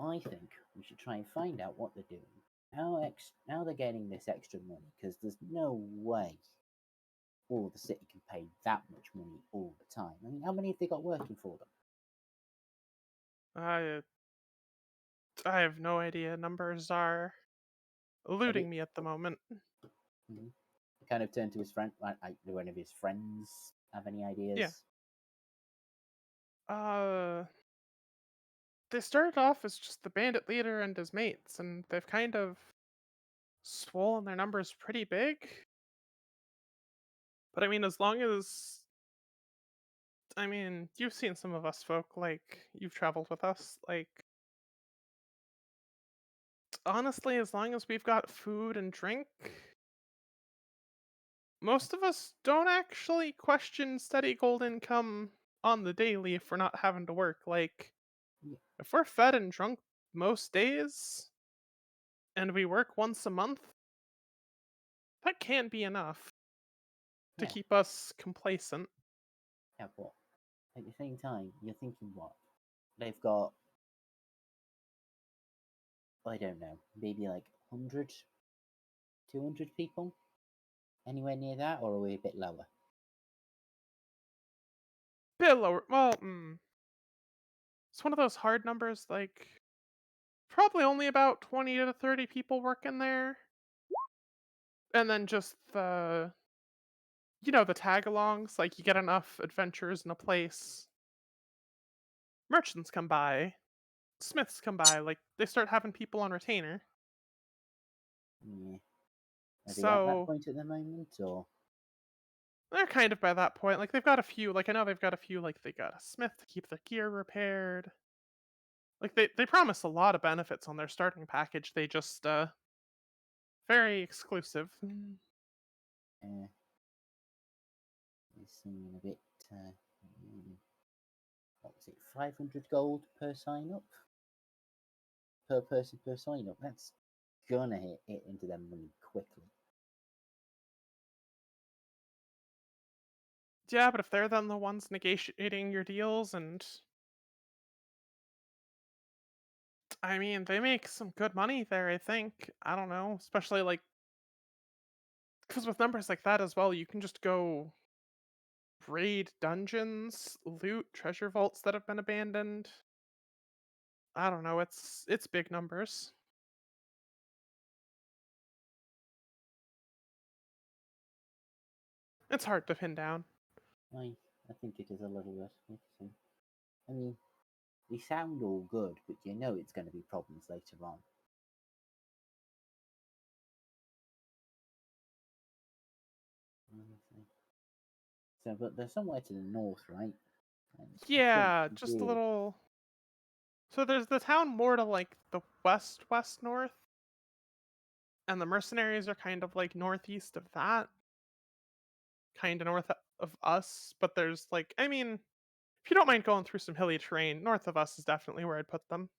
I think we should try and find out what they're doing. How they're getting this extra money, because there's no way all the city can pay that much money all the time. I mean, how many have they got working for them? I have no idea. Numbers are eluding me at the moment. He kind of turned to his friend. Do any of his friends have any ideas? Yeah. They started off as just the bandit leader and his mates, and they've kind of swollen their numbers pretty big. But I mean, you've seen some of us folk, like, you've traveled with us, like, honestly, as long as we've got food and drink, most of us don't actually question steady gold income on the daily if we're not having to work. Like, Yeah. if we're fed and drunk most days, and we work once a month, that can't be enough to Yeah. keep us complacent. Yeah, but at the same time, you're thinking what? They've got, I don't know, maybe like 100, 200 people? Anywhere near that, or are we a bit lower? Bit lower. Well, it's one of those hard numbers, like, probably only about 20 to 30 people working there. And then just the tag-alongs, like, you get enough adventures in a place, merchants come by, smiths come by, like, they start having people on retainer. Yeah. Are they at that So point at the moment, or? they're kind of by that point. Like, they've got a few, like, I know they've got a few, like, they got a smith to keep their gear repaired. Like, they promise a lot of benefits on their starting package. They just, very exclusive. They seem a bit, what was it, 500 gold per sign up? Per person per sign up? That's gonna hit it into their money quickly. Yeah, but if they're then the ones negotiating your deals, and I mean, they make some good money there, I think. I don't know, especially, like, because with numbers like that as well, you can just go raid dungeons, loot treasure vaults that have been abandoned. I don't know, it's big numbers. It's hard to pin down. I think it is a little bit. I mean, they sound all good, but you know it's going to be problems later on. So, but they're somewhere to the north, right? And I think Yeah, just a really- little. So there's the town more to, like, the west north, and the mercenaries are kind of like northeast of that, kind of north of us. But there's, like, I mean, if you don't mind going through some hilly terrain, north of us is definitely where I'd put them.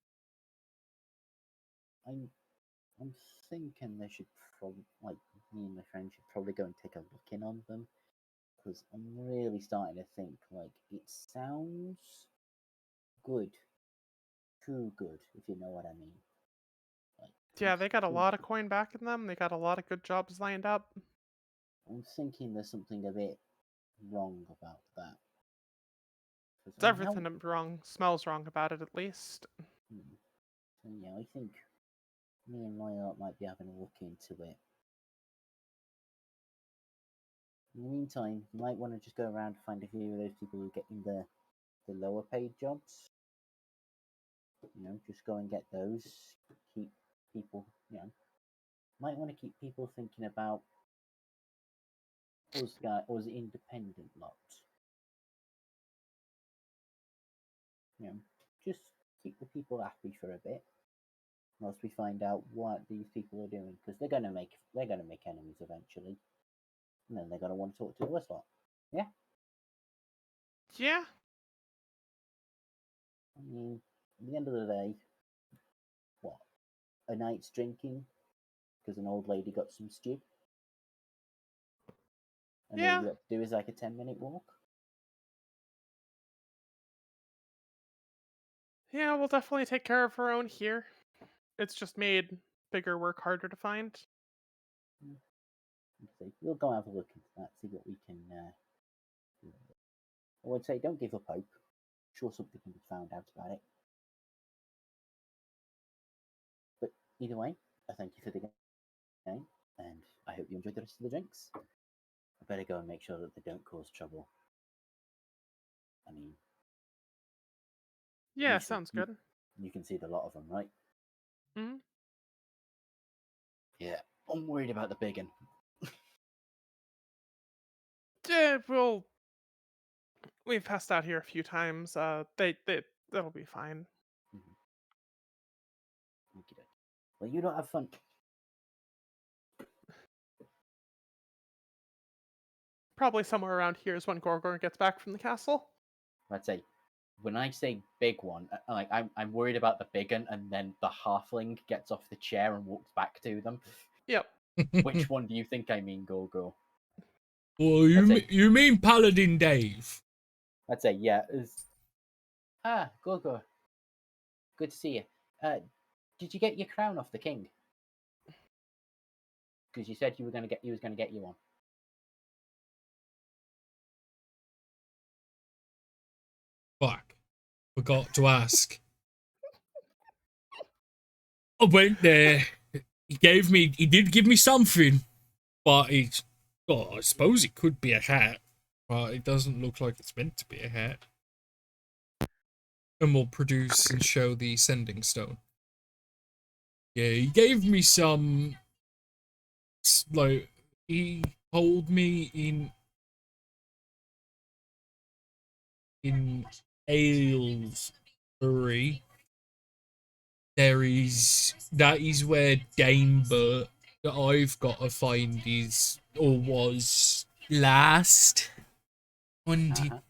I'm thinking they should probably, like, me and my friend should probably go and take a look in on them, because I'm really starting to think, like, it sounds good. Too good, if you know what I mean. Like, Yeah, they got a lot of thinking- coin back in them. They got a lot of good jobs lined up. I'm thinking there's something a bit wrong about that. 'Cause, It's I mean, how- everything wrong, smells wrong about it, at least. So, yeah, I think me and Royal might be having a look into it. In the meantime, you might want to just go around and find a few of those people who get in the lower paid jobs. You know, just go and get those. Keep people, might want to keep people thinking about us independent lot. Just keep the people happy for a bit, whilst we find out what these people are doing, because they're gonna make enemies eventually, and then they're gonna want to talk to us lot. Yeah. Yeah, I mean, at the end of the day, what? A night's drinking because an old lady got some stew, and all Yeah. you have to do is like a 10-minute walk. Yeah, we'll definitely take care of our own here. It's just made bigger work harder to find. So we'll go have a look into that, see what we can. I would say don't give up hope. Sure, something can be found out about it. But either way, I thank you for the game, and I hope you enjoyed the rest of the drinks. I better go and make sure that they don't cause trouble. I mean, Yeah, usually sounds good. You can see the lot of them, right? Hmm. Yeah, I'm worried about the big one. Yeah, we've passed out here a few times. That'll be fine. Okay. Well, you don't have fun. Probably somewhere around here is when Gorgor gets back from the castle. I'd say, when I say big one, like I'm worried about the big one, and then the halfling gets off the chair and walks back to them. Yep. Which one do you think I mean, Gorgo? Well, you mean Paladin Dave? I'd say, yeah. Gorgo. Good to see you. Did you get your crown off the king? Because you said he was going to get you one. Fuck. Forgot to ask. I went there. He did give me something, but I suppose it could be a hat, but it doesn't look like it's meant to be a hat. And we'll produce and show the sending stone. Yeah, he gave me some, like, he told me in Aylesbury, that is where Danebert that I've got to find was last. And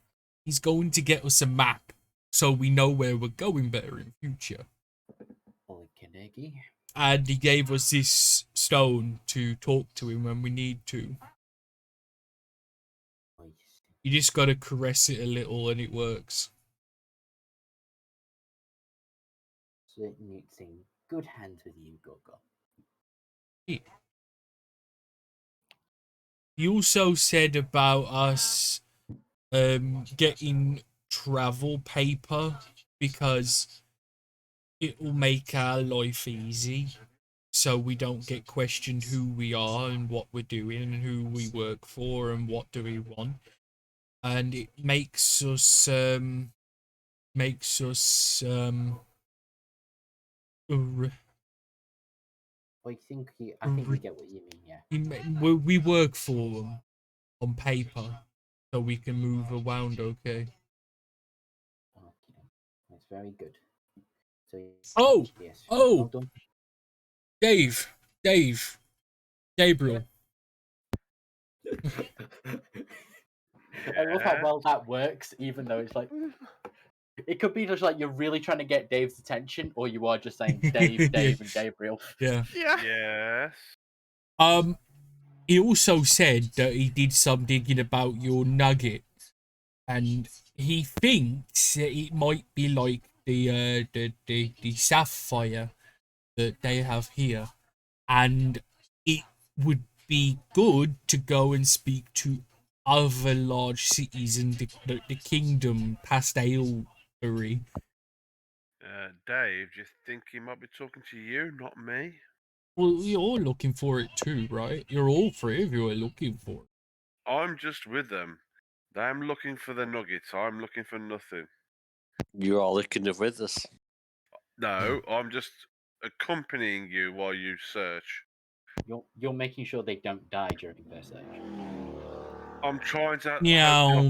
he's going to get us a map so we know where we're going better in future. Okie. And he gave us this stone to talk to him when we need to. You just gotta caress it a little and it works. Certainly it's in good hands with you, Gogo. Yeah. He also said about us getting travel paper because it will make our life easy, so we don't get questioned who we are and what we're doing and who we work for and what do we want, and it makes us I think we get what you mean. Yeah. we work for them on paper, so we can move around. Okay. That's very good. So, yes. Oh, Well done. Gabriel. I love how well that works, even though it's like it could be just like you're really trying to get Dave's attention, or you are just saying Dave, and Gabriel. Yeah. Yes. He also said that he did some digging about your nugget, and he thinks that it might be like the sapphire that they have here, and it would be good to go and speak to other large cities in the kingdom past Aylesbury. Dave, do you think he might be talking to you, not me? Well, you're looking for it too, right? You're all three of you are looking for it. I'm just with them. They're looking for the nuggets. I'm looking for nothing. You are looking with us. No, I'm just accompanying you while you search. You're making sure they don't die during their search. I'm trying to. Yeah.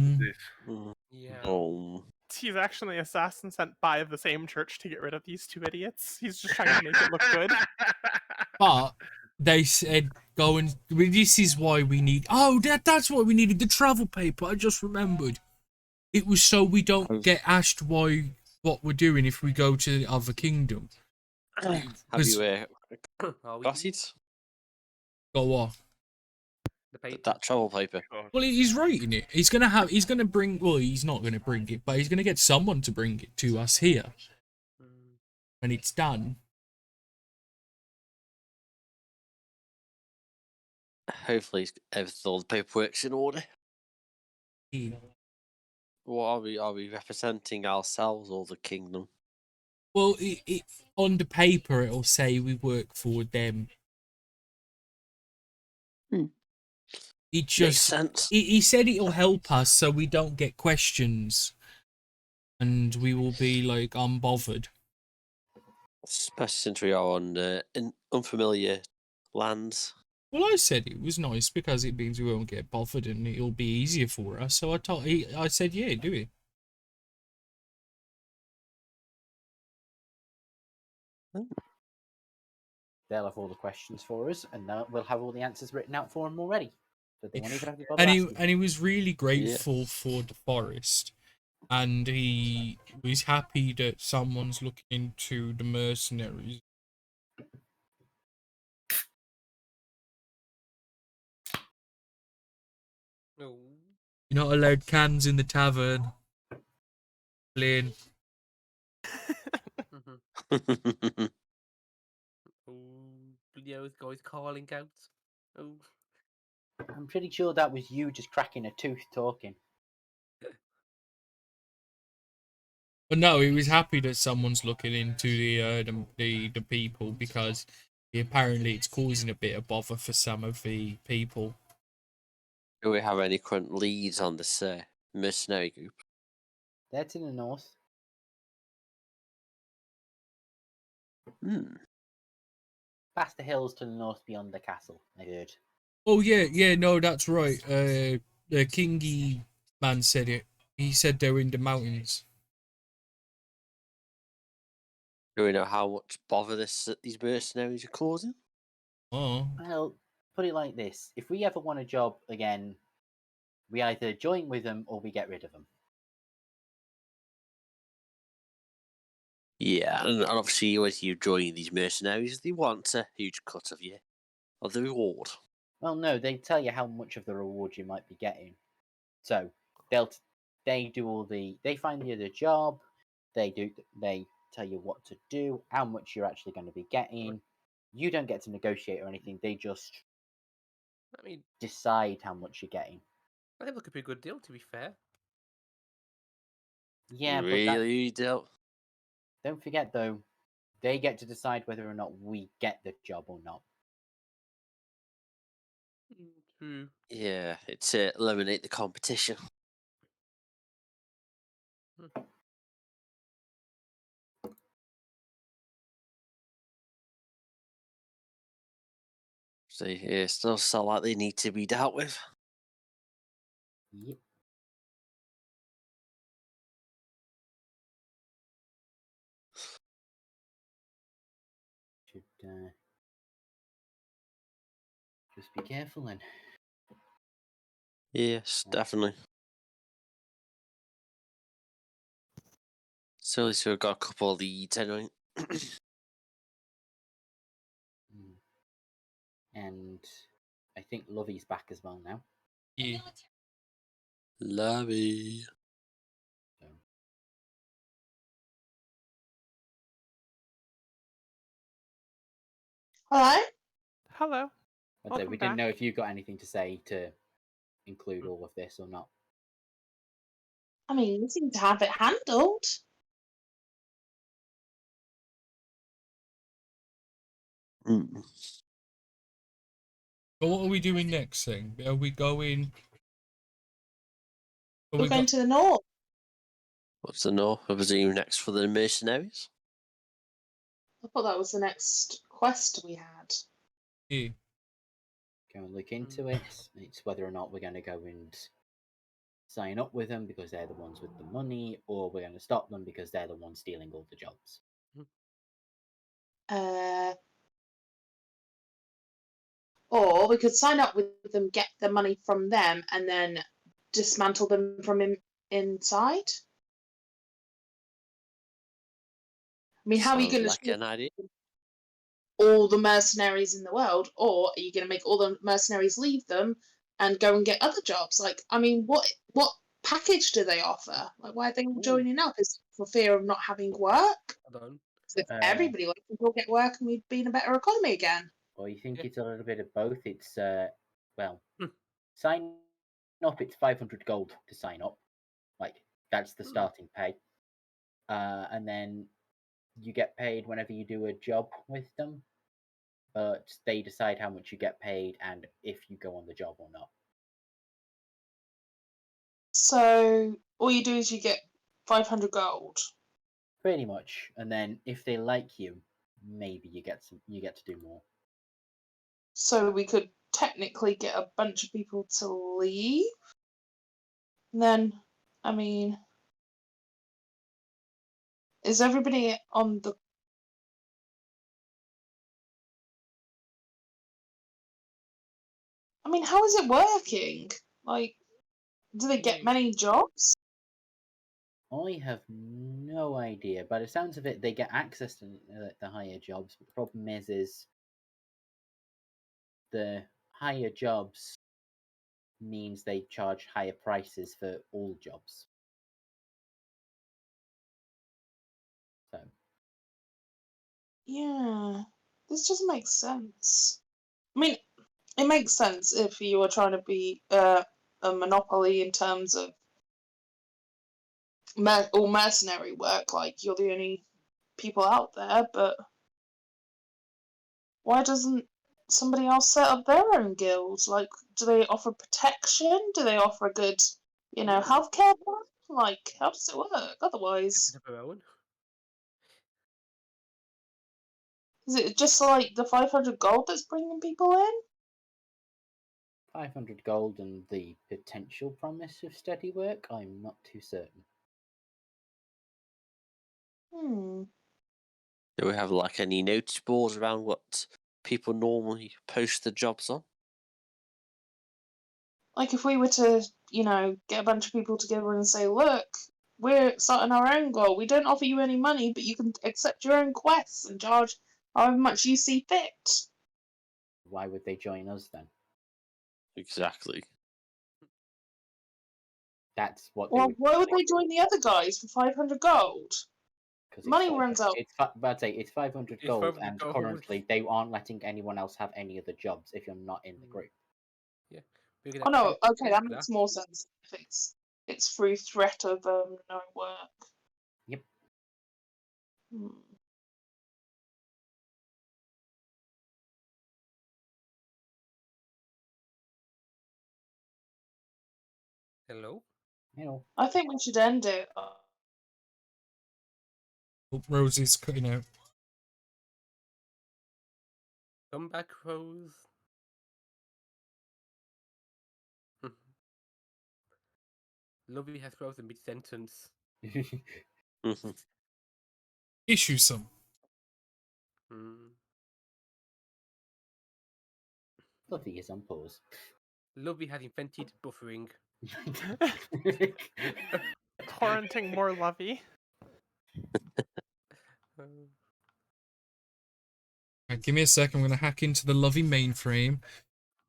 Oh. He's actually an assassin sent by the same church to get rid of these two idiots. He's just trying to make it look good. But they said, go and... This is why we need... Oh, that's why we needed the travel paper. I just remembered. It was so we don't get asked what we're doing if we go to the other kingdom. Have you got it? Go what? That travel paper. Well, he's writing it. He's gonna bring... Well, he's not gonna bring it, but he's gonna get someone to bring it to us here. when it's done. Hopefully, all the paperwork's in order. Yeah. What are we? Are we representing ourselves or the kingdom? Well, it on the paper it'll say we work for them. It Makes just sense. he said it'll help us so we don't get questions, and we will be like unbothered. Especially since we are on in unfamiliar lands. Well, I said it was nice because it means we won't get bothered and it'll be easier for us. So I said, yeah, do it. They'll have all the questions for us, and we'll have all the answers written out for them already. So they won't even have to bother asking. And he was really grateful for the forest, and he was happy that someone's looking into the mercenaries. Oh. You're not allowed cans in the tavern. Lynn. Oh, those guys calling out. Oh. I'm pretty sure that was you just cracking a tooth talking. But no, he was happy that someone's looking into the people because apparently it's causing a bit of bother for some of the people. Do we have any current leads on this mercenary group? They're to the north. Past the hills to the north beyond the castle, I heard. Oh yeah, no, that's right. The Kingy man said it. He said they were in the mountains. Do we know how much bother these mercenaries are causing? Oh. Well, put it like this. If we ever want a job again, we either join with them or we get rid of them. Yeah, and obviously as you join these mercenaries, they want a huge cut of the reward. Well, no, they tell you how much of the reward you might be getting. So they find you the job. They tell you what to do, how much you're actually going to be getting. You don't get to negotiate or anything. They just decide how much you're getting. I think that could be a good deal, to be fair. Yeah, really but don't forget though, they get to decide whether or not we get the job or not. True. Yeah, it's eliminate the competition. So yeah, still sound like they need to be dealt with. Yep. Should just be careful then. Yes, definitely. So at least we've got a couple of leads anyway. And I think Lovey's back as well now. Yeah. Lovey. So. Hello? Hello. But Welcome we didn't know back. if you got anything to say to include all of this or not. I mean, you seem to have it handled. So what are we doing next then? Are we going? We're going to the north. What's the north? I presume next for the mercenaries? I thought that was the next quest we had. Yeah. Go and look into it. It's whether or not we're going to go and sign up with them because they're the ones with the money, or we're going to stop them because they're the ones stealing all the jobs. Or we could sign up with them, get the money from them, and then dismantle them from inside. I mean, how are you going to all the mercenaries in the world, or are you going to make all the mercenaries leave them and go and get other jobs? Like, I mean, what package do they offer? Like, why are they joining up? Is it for fear of not having work? I don't. If everybody went, we'll get work and we'd be in a better economy again. Or you think Yeah. it's a little bit of both? It's well, Hmm. sign up. It's 500 gold to sign up. Like that's the Hmm. starting pay, and then you get paid whenever you do a job with them. But they decide how much you get paid and if you go on the job or not. So all you do is you get 500 gold. Pretty much. And then if they like you, maybe you get to do more. So we could technically get a bunch of people to leave. And then, I mean, is everybody on the... I mean, how is it working? Like, do they get many jobs? I have no idea. By the sounds of it, they get access to the higher jobs. But the problem is the higher jobs means they charge higher prices for all jobs. So Yeah, this doesn't make sense. I mean, it makes sense if you were trying to be a monopoly in terms of all mercenary work, like you're the only people out there, but why doesn't somebody else set up their own guild? Like, do they offer protection? Do they offer a good, healthcare plan? Like, how does it work otherwise? Set up our own. Is it just like the 500 gold that's bringing people in? 500 gold and the potential promise of steady work, I'm not too certain. Do we have like any notice boards around what people normally post the jobs on? Like, if we were to, get a bunch of people together and say, look, we're starting our own goal. We don't offer you any money, but you can accept your own quests and charge however much you see fit. Why would they join us then? Exactly. That's what Well, they why would they join the other guys for 500 gold? because Money runs out. It's 500 It's gold, 500 and gold. currently they aren't letting anyone else have any other jobs if you're not in the group. Yeah. We Oh no, get okay, that makes more sense if it's through threat of no work. Yep. Hmm. Hello? I think we should end it. Oh, Rosie's cutting out. Come back, Rose. Lovely has frozen mid-sentence. Mhm. Issue some. Lovely is on pause. Lovely has invented buffering. Torrenting more lovey. Right, give me a sec. I'm going to hack into the Lovey mainframe.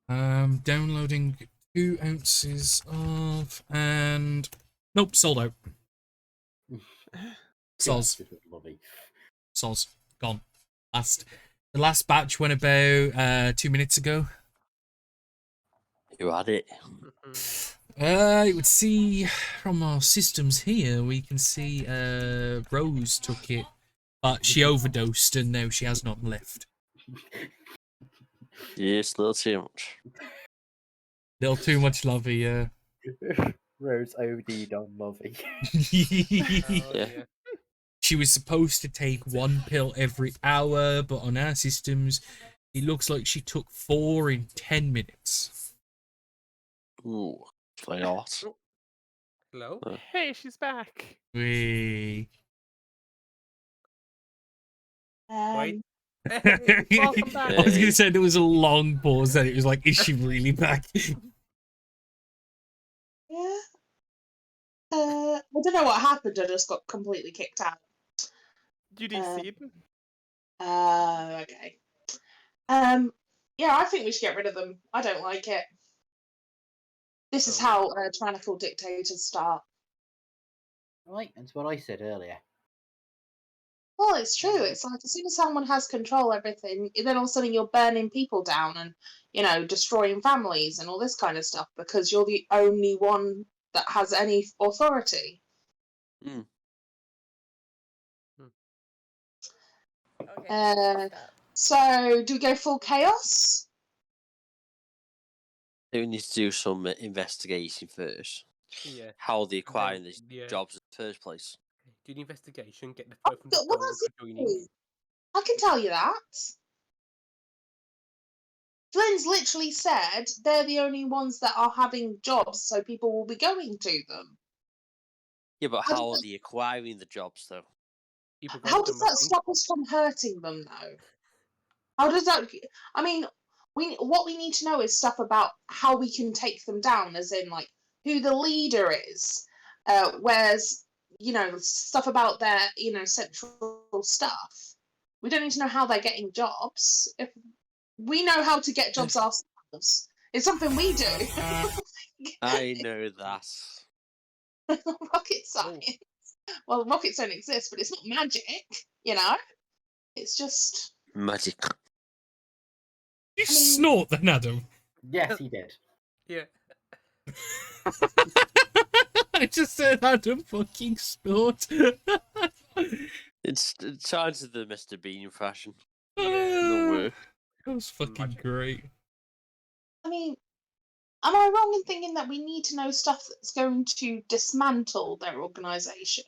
Downloading 2 ounces of... And... Nope, sold out. Soz. Lovely. Soz. Gone. The last batch went about 2 minutes ago. You had it. You would see from our systems here, we can see Rose took it, but she overdosed and now she has nothing left. Yes, a little too much. Little too much lovey, yeah. Rose OD'd on Lovey. Yeah. She was supposed to take 1 pill every hour, but on our systems, it looks like she took 4 in 10 minutes. Ooh, play art. Hello? Hey, she's back. Wee. Wait. Welcome back. I was going to say there was a long pause, then it was like, is she really back? Yeah. I don't know what happened. I just got completely kicked out. You DC'd? Okay. Yeah, I think we should get rid of them. I don't like it. This is how tyrannical dictators start. Right, that's what I said earlier. Well, it's true. It's like as soon as someone has control everything, then all of a sudden you're burning people down and, destroying families and all this kind of stuff because you're the only one that has any authority. Mm. Okay. So do we go full chaos? We need to do some investigation first. Yeah. How are they acquiring these yeah. jobs in the first place? Do the investigation, get the Oh, folk from the well, gold that's for joining. easy. I can tell you that. Flynn's literally said they're the only ones that are having jobs, so people will be going to them. Yeah, but How how does are they acquiring the jobs, though? People go How to does them, I that think. stop us from hurting them, though? How does that? I mean, what we need to know is stuff about how we can take them down, as in like who the leader is, where's stuff about their central stuff. We don't need to know how they're getting jobs. If we know how to get jobs ourselves, it's something we do. I know that. Rocket science. Well, rockets don't exist, but it's not magic, It's just Magic. You I mean- snort then, Adam. Yes, he did. Yeah. I just said Adam fucking snort. It's signs of the Mr. Bean fashion. Yeah. work. That was fucking Magic. great. I mean, am I wrong in thinking that we need to know stuff that's going to dismantle their organisation?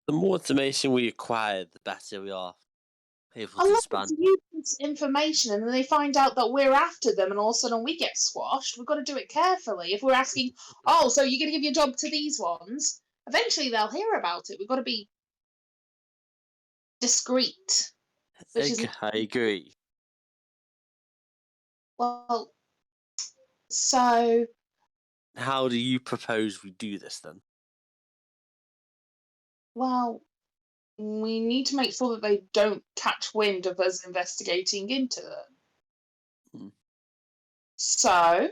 The more information we acquire, the better we are able to Unless expand. it's useless information and then they find out that we're after them and all of a sudden we get squashed, we've got to do it carefully. If we're asking, oh, so you're going to give your job to these ones, eventually they'll hear about it. We've got to be discreet. Which is I agree. well, so How do you propose we do this then? well, we need to make sure that they don't catch wind of us investigating into them. Hmm. So,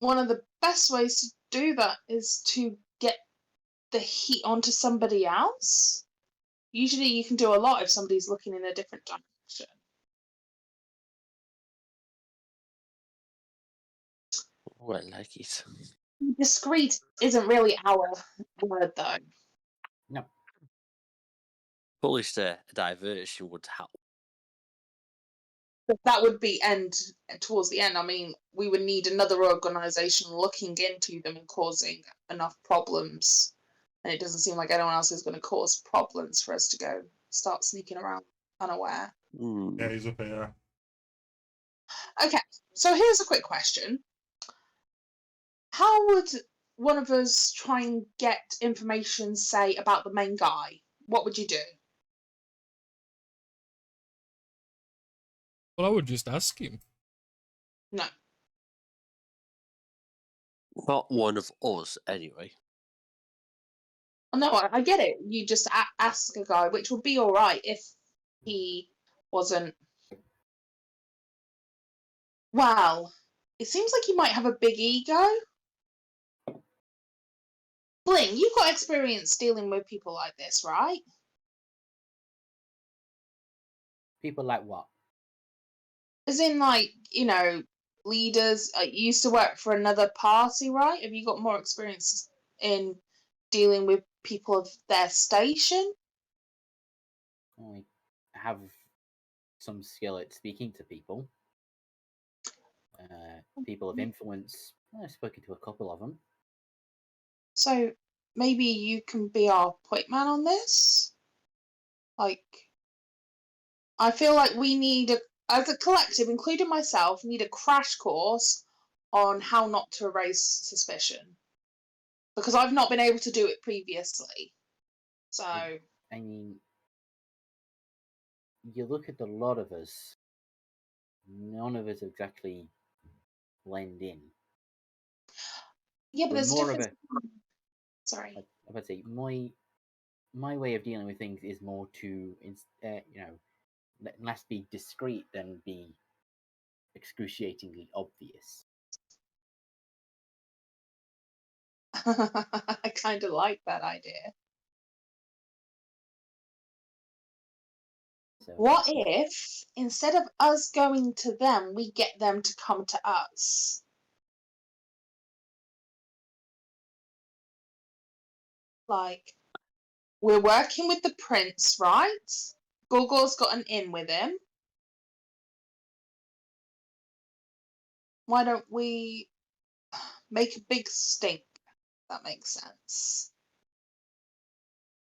one of the best ways to do that is to get the heat onto somebody else. Usually, you can do a lot if somebody's looking in a different direction. Oh, I like it. Discreet isn't really our word, though. No. Polish a diversion would help. But that would be towards the end. I mean, we would need another organisation looking into them and causing enough problems. And it doesn't seem like anyone else is going to cause problems for us to go start sneaking around unaware. Hmm. Yeah, he's up here. Okay, so here's a quick question. How would one of us try and get information, say, about the main guy? What would you do? Well, I would just ask him. No. Not one of us, anyway. No, I get it. You just ask a guy, which would be all right if he wasn't. Well, it seems like he might have a big ego. Bling, you've got experience dealing with people like this, right? People like what? As in, like, leaders. You used to work for another party, right? Have you got more experience in dealing with people of their station? I have some skill at speaking to people. People of influence. I've spoken to a couple of them. So maybe you can be our point man on this? Like, I feel like we need, as a collective, including myself, need a crash course on how not to raise suspicion. Because I've not been able to do it previously. So, I mean, you look at a lot of us, none of us exactly blend in. yeah, but We're there's a more of difference. Sorry. I would say my way of dealing with things is more to less be discreet than be excruciatingly obvious. I kind of like that idea. So What if, instead of us going to them, we get them to come to us? Like, we're working with the prince, right? Gorgor's got an in with him. Why don't we make a big stink? That makes sense.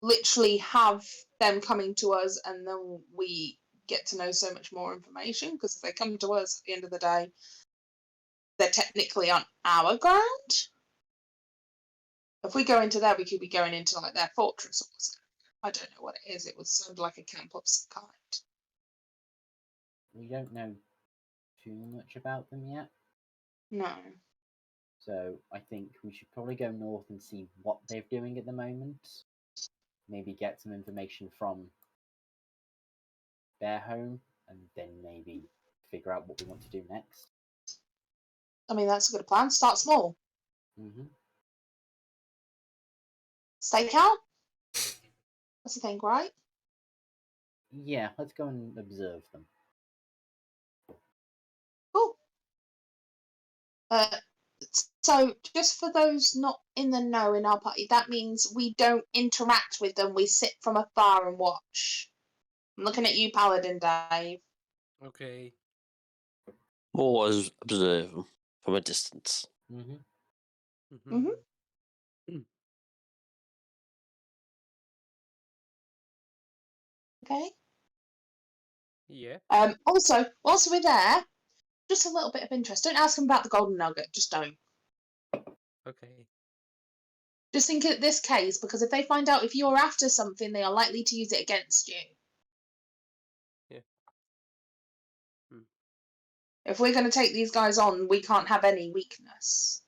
Literally have them coming to us, and then we get to know so much more information, because if they come to us at the end of the day, they're technically on our ground. If we go into there, we could be going into like their fortress or something. I don't know what it is. It was sounded like a camp of some kind. we don't know too much about them yet. No. So I think we should probably go north and see what they're doing at the moment. Maybe get some information from their home, and then maybe figure out what we want to do next. I mean, that's a good plan. Start small. Mm-hmm. Stake out? That's the thing, right? Yeah, let's go and observe them. Cool. So, just for those not in the know in our party, that means we don't interact with them. We sit from afar and watch. I'm looking at you, Paladin Dave. Okay. Always observe them from a distance. Mm-hmm. Mhm. Okay. Yeah. Also, whilst we're there, just a little bit of interest. Don't ask them about the golden nugget. Just don't. Okay. Just think of this case, because if they find out if you're after something, they are likely to use it against you. Yeah. If we're going to take these guys on, we can't have any weakness.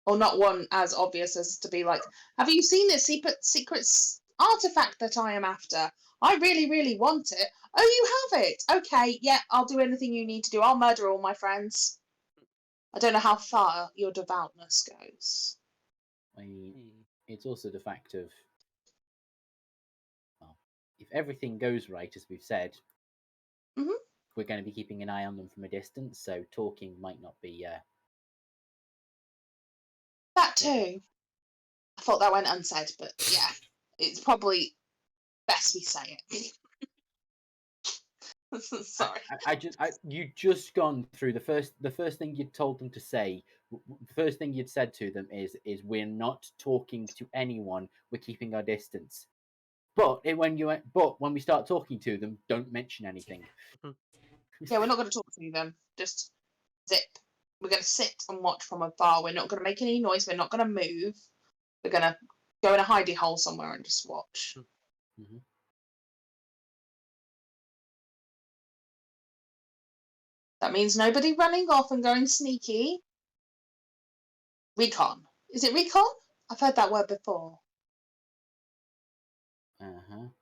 Or not one as obvious as to be like, have you seen this secret artifact that I am after? I really, really want it. Oh, you have it? Okay, yeah, I'll do anything you need to do. I'll murder all my friends. I don't know how far your devoutness goes. I mean, it's also the fact of, well, if everything goes right, as we've said, Mhm. we're going to be keeping an eye on them from a distance, so talking might not be... That too. I thought that went unsaid, but yeah, it's probably best we say it. Sorry. You just gone through the first thing you told them to say. The first thing you'd said to them is we're not talking to anyone. We're keeping our distance. But when we start talking to them, don't mention anything. Yeah, we're not going to talk to them. Just zip. We're going to sit and watch from afar. We're not going to make any noise. We're not going to move. We're going to go in a hidey hole somewhere and just watch. Mm-hmm. That means nobody running off and going sneaky. Recon. Is it recon? I've heard that word before.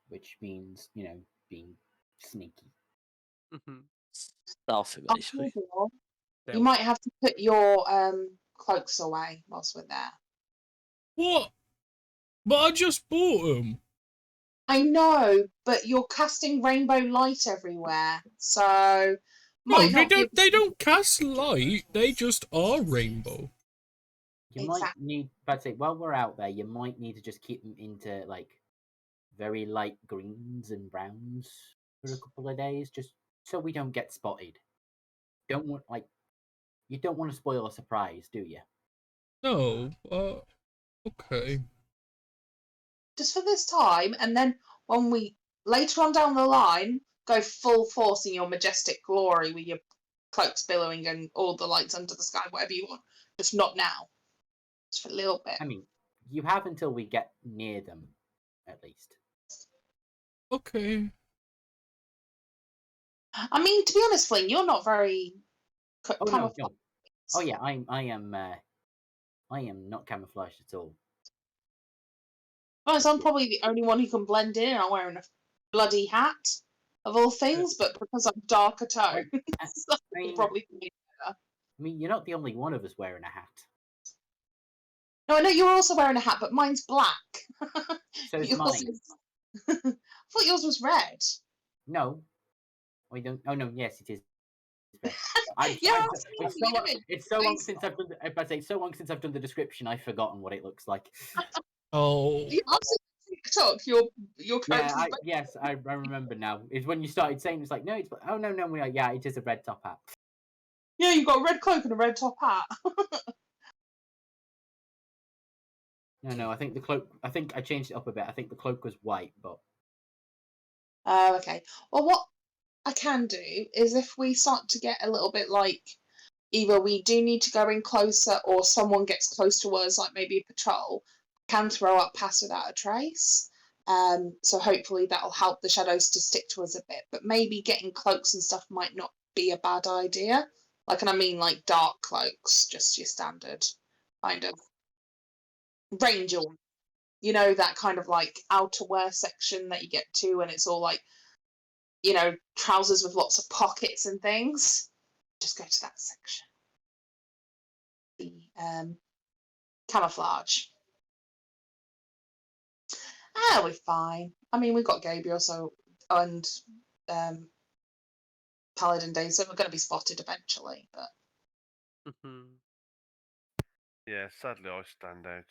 Which means, being sneaky. Stealthy, basically. You might have to put your cloaks away whilst we're there. What? But I just bought them. I know, but you're casting rainbow light everywhere, so No, they don't cast light. They just are rainbow. You might need, but say, while we're out there, you might need to just keep them into like very light greens and browns for a couple of days, just so we don't get spotted. You don't want to spoil a surprise, do you? No, okay. Just for this time, and then when we later on down the line go full force in your majestic glory with your cloaks billowing and all the lights under the sky, whatever you want. Just not now. Just for a little bit. I mean, you have until we get near them, at least. Okay. I mean, to be honest, Flynn, you're not very No. Oh yeah, I am not camouflaged at all. Well, I'm probably the only one who can blend in. I'm wearing a bloody hat, of all things, but because I'm darker tone, probably be better. I mean, you're not the only one of us wearing a hat. No, I know you're also wearing a hat, but mine's black. So is mine. I thought yours was red. No, we don't. Oh no, yes, it is. red. Yeah, I- I've seen it's the so long. image. It's so long It's since I've done. If I say so long since I've done the description, I've forgotten what it looks like. Oh, Yeah, I've seen TikTok. Your Yeah, character's yes, I remember now. Is when you started saying it's like no, it's oh no, yeah, it is a red top hat. yeah, you've got a red cloak and a red top hat. No, I think the cloak. I think I changed it up a bit. I think the cloak was white, but Oh, okay. Well, what I can do is if we start to get a little bit like either we do need to go in closer or someone gets close to us, like maybe a patrol, can throw up Pass Without a Trace. So hopefully that'll help the shadows to stick to us a bit. But maybe getting cloaks and stuff might not be a bad idea. Like, and I mean like dark cloaks, just your standard kind of ranger. You know, that kind of like outerwear section that you get to, and it's all like, you know, trousers with lots of pockets and things. Just go to that section. The camouflage. We're fine. I mean, we've got Gabriel, so and Paladin Days, so we're going to be spotted eventually. But Yeah, sadly I stand out.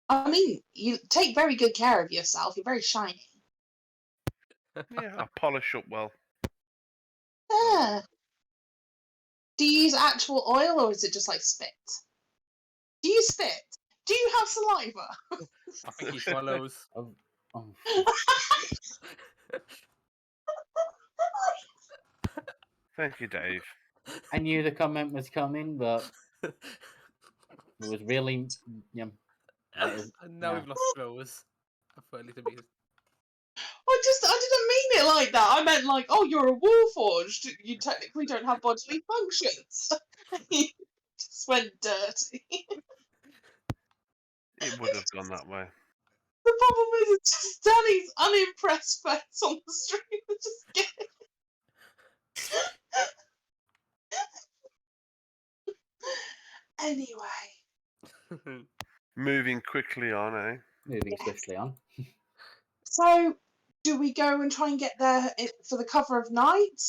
I mean, you take very good care of yourself. You're very shiny. Yeah, I polish up well. Yeah. Do you use actual oil or is it just like spit? Do you spit? Do you have saliva? I think he swallows. oh, Thank you, Dave. I knew the comment was coming, but it was really yeah. And now Yeah. we've lost Rose. I thought a little bit. I didn't mean it like that. I meant like, oh, you're a warforged. You technically don't have bodily functions. You just went dirty. It would have gone that way. The problem is, it's just Danny's unimpressed face on the stream. Just get Anyway, Moving quickly on, eh? Moving swiftly on. so do we go and try and get there for the cover of night?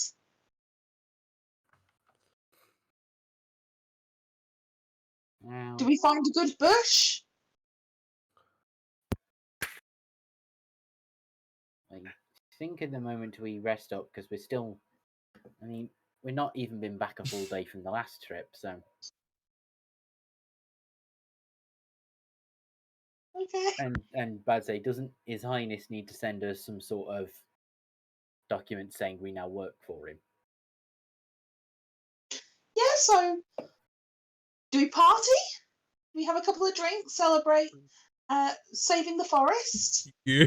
Well, Do we find a good bush? I think at the moment we rest up because we're still. I mean, we're not even been back a full day from the last trip, so. Okay. And Badze, doesn't His Highness need to send us some sort of document saying we now work for him? Yeah, so do we party? We have a couple of drinks, celebrate saving the forest? yeah.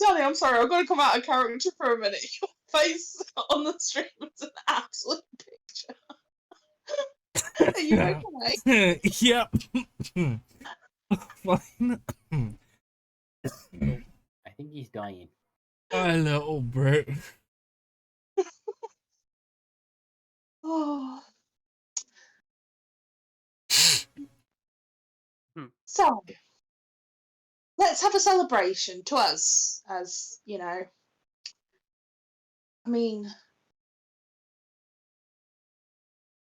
Danny, I'm sorry, I've got to come out of character for a minute. Your face on the stream is an absolute picture. Are you okay? Yep. Fine. I think he's dying. A little bit. Oh. So, let's have a celebration to us, as you know. I mean,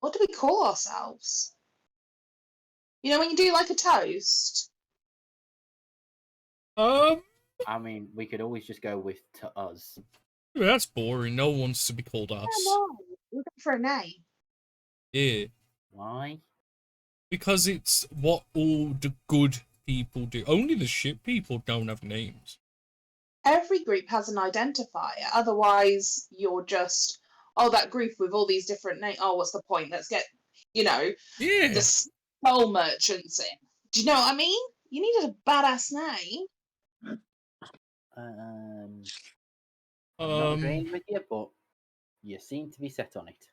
what do we call ourselves? You know, when you do like a toast. I mean, we could always just go with to us. That's boring. No one wants to be called us. Come on, we're going for a name. Yeah. Why? Because it's what all the good people do. Only the shit people don't have names. Every group has an identifier. Otherwise, you're just, oh, that group with all these different names. Oh, what's the point? Let's get, you know, Yeah. the soul merchants in. Do you know what I mean? You needed a badass name. I'm not agreeing with you, but you seem to be set on it.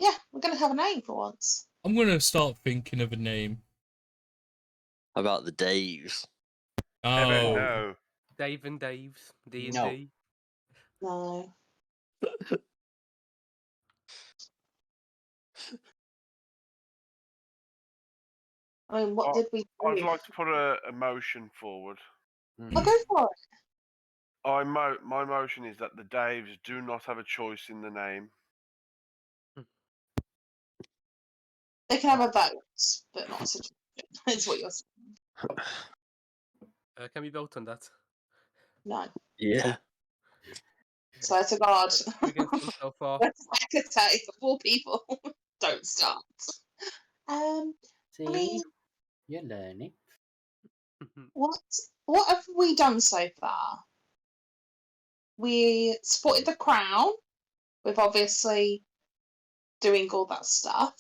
Yeah, we're going to have a name for once. I'm gonna start thinking of a name. About the Daves. Oh. No. Dave and Dave's D&D. No. No. I mean, what Oh, did we I'd do? like to put a motion forward. I'll go for it. My motion is that the Daves do not have a choice in the name. They can have a vote, but not a suggestion. That's what you're saying. Can we vote on that? No. Yeah. Swear to God. Who against them so far? That's like I say, 4 people. Don't start. See, I mean, you're learning. what have we done so far? We spotted the crown. We've obviously doing all that stuff.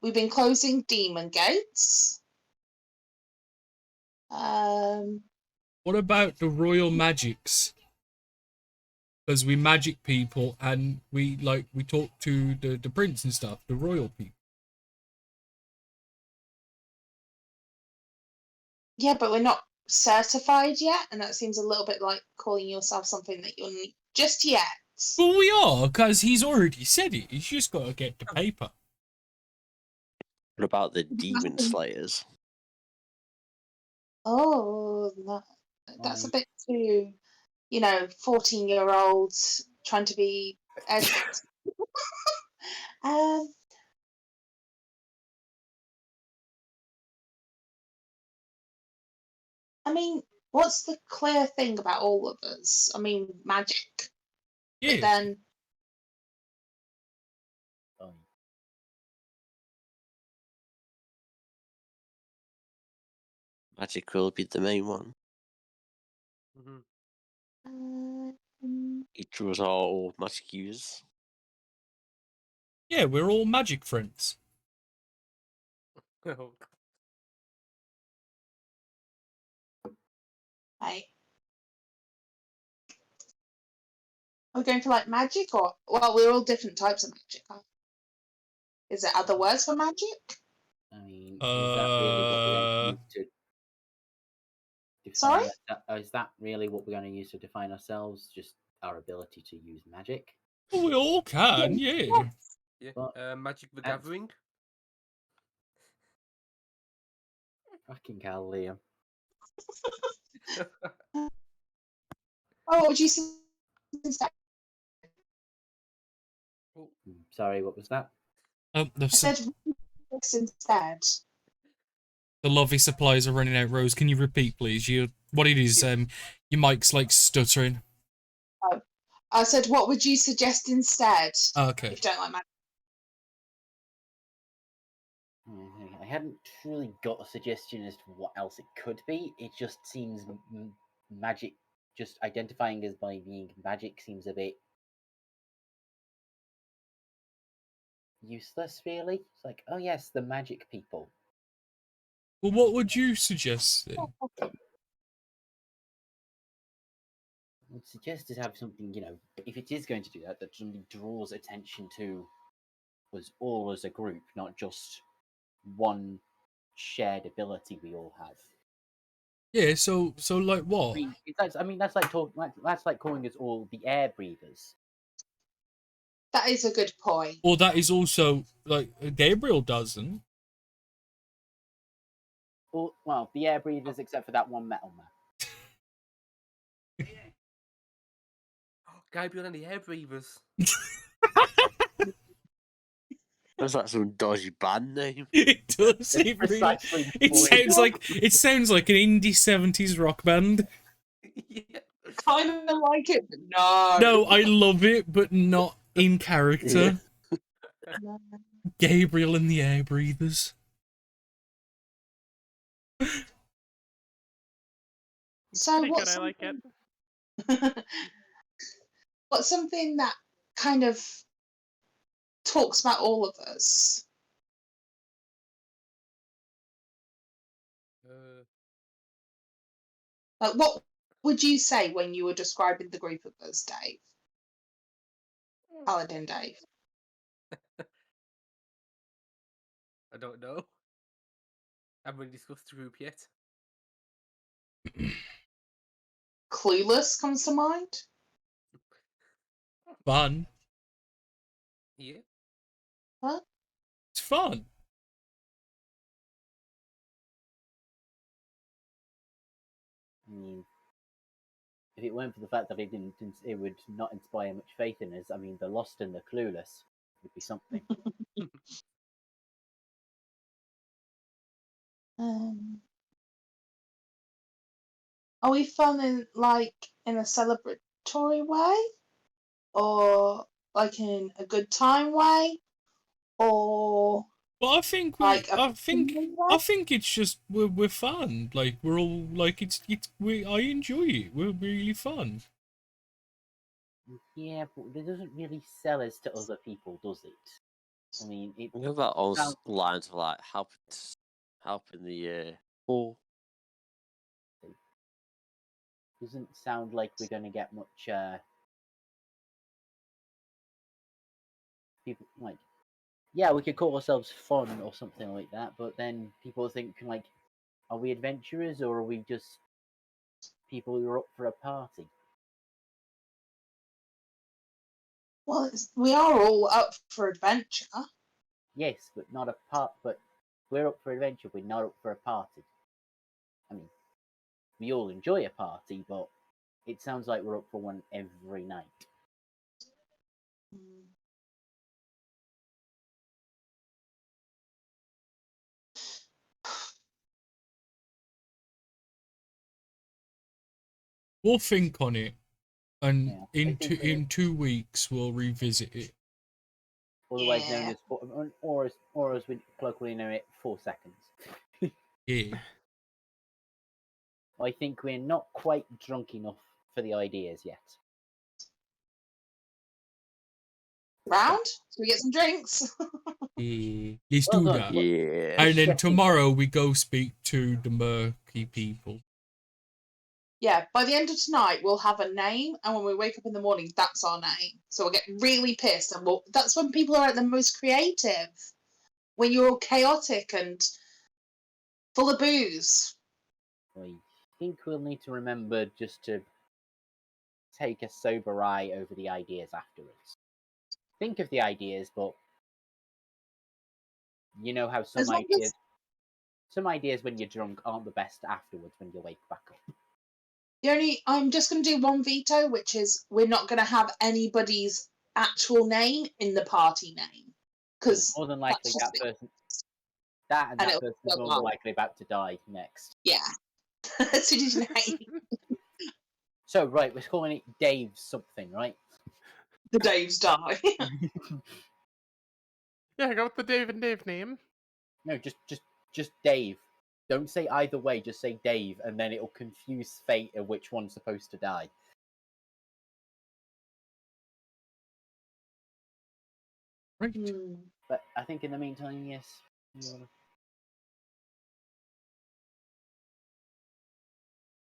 We've been closing demon gates. What about the royal magics? Because we magic people and we talk to the prince and stuff, the royal people. Yeah, but we're not certified yet, and that seems a little bit like calling yourself something that you're not just yet. Well, we are, because he's already said it. He's just got to get the paper. What about the demon slayers? Oh, that's a bit too, 14-year-olds trying to be educated. I mean, what's the clear thing about all of us? I mean, magic. Yeah. But then, Magic will be the main one. Each of us are all magic users. Yeah, we're all magic friends. Oh, right. Are we going for like magic or we're all different types of magic, aren't we? Is there other words for magic? I mean, is that really what we're going to use to define? Sorry? Is that really what we're going to use to define ourselves? Just our ability to use magic? Well, we all can, yeah. yeah. But Magic the that's- Gathering. Fucking hell, Liam. Oh, what would you say instead? Sorry, what was that? I said this instead. The lovely supplies are running out, Rose. Can you repeat, please? What it is, your mic's like stuttering. Oh, I said, what would you suggest instead? Okay. If you don't like magic. I hadn't truly got a suggestion as to what else it could be. It just seems magic, just identifying as by being magic seems a bit useless, really. It's like, oh yes, the magic people. Well, what would you suggest then? I would suggest to have something, if it is going to do that, that something draws attention to us all as a group, not just one shared ability we all have. Yeah, so like what? That's like calling us all the air breathers. That is a good point. Or that is also like Gabriel doesn't. Well, the air breathers, except for that one metal man. Gabriel and the Air Breathers. That's like some dodgy band name. It does. It sounds like an indie 70s rock band. Yeah. Kind of like it, but no. No, I love it, but not in character. No. Gabriel and the Air Breathers. So Pretty good, what's I like it. what's something that kind of talks about all of us? Like, what would you say when you were describing the group of us, Dave? Paladin Dave. I don't know. I haven't really discussed the group yet. Clueless comes to mind. Fun. Yeah. What? It's fun. I mean, if it weren't for the fact that it would not inspire much faith in us. I mean, the lost and the clueless would be something. Are we fun in in a celebratory way, or like in a good time way, or But I think like a I way? think it's just we're fun. Like we're all like I enjoy it. We're really fun. Yeah, but it doesn't really sell us to other people, does it? I mean, it You know that on sounds- lines of like helping the poor. doesn't sound like we're going to get much people like. Yeah, we could call ourselves fun or something like that, but then people think like, are we adventurers or are we just people who are up for a party? Well, we are all up for adventure. Yes, but not a part. But we're up for adventure. We're not up for a party. I mean, we all enjoy a party, but it sounds like we're up for one every night. We'll think on it, and Yeah, I think in 2 weeks we'll revisit it. Otherwise Yeah. known as, or as we colloquially know it, 4 seconds. Yeah. I think we're not quite drunk enough for the ideas yet. Round? So we get some drinks. Yeah. Let's Well do done. that. Yeah. And then Chefing. tomorrow we go speak to the murky people. Yeah, by the end of tonight, we'll have a name, and when we wake up in the morning, that's our name. So we'll get really pissed, and that's when people are at the most creative. When you're all chaotic and full of booze. I think we'll need to remember just to take a sober eye over the ideas afterwards. Think of the ideas, but you know how As long as- some ideas when you're drunk aren't the best afterwards when you wake back up. I'm just going to do one veto, which is we're not going to have anybody's actual name in the party name. Because More than likely that's that just person And it'll person's go more well. than likely about to die next. yeah. So did you name So right, we're calling it Dave something, right? the Daves die? Yeah, go with the Dave and Dave name. No, just Dave. Don't say either way, just say Dave, and then it'll confuse fate of which one's supposed to die. Right. But I think in the meantime, yes. You wanna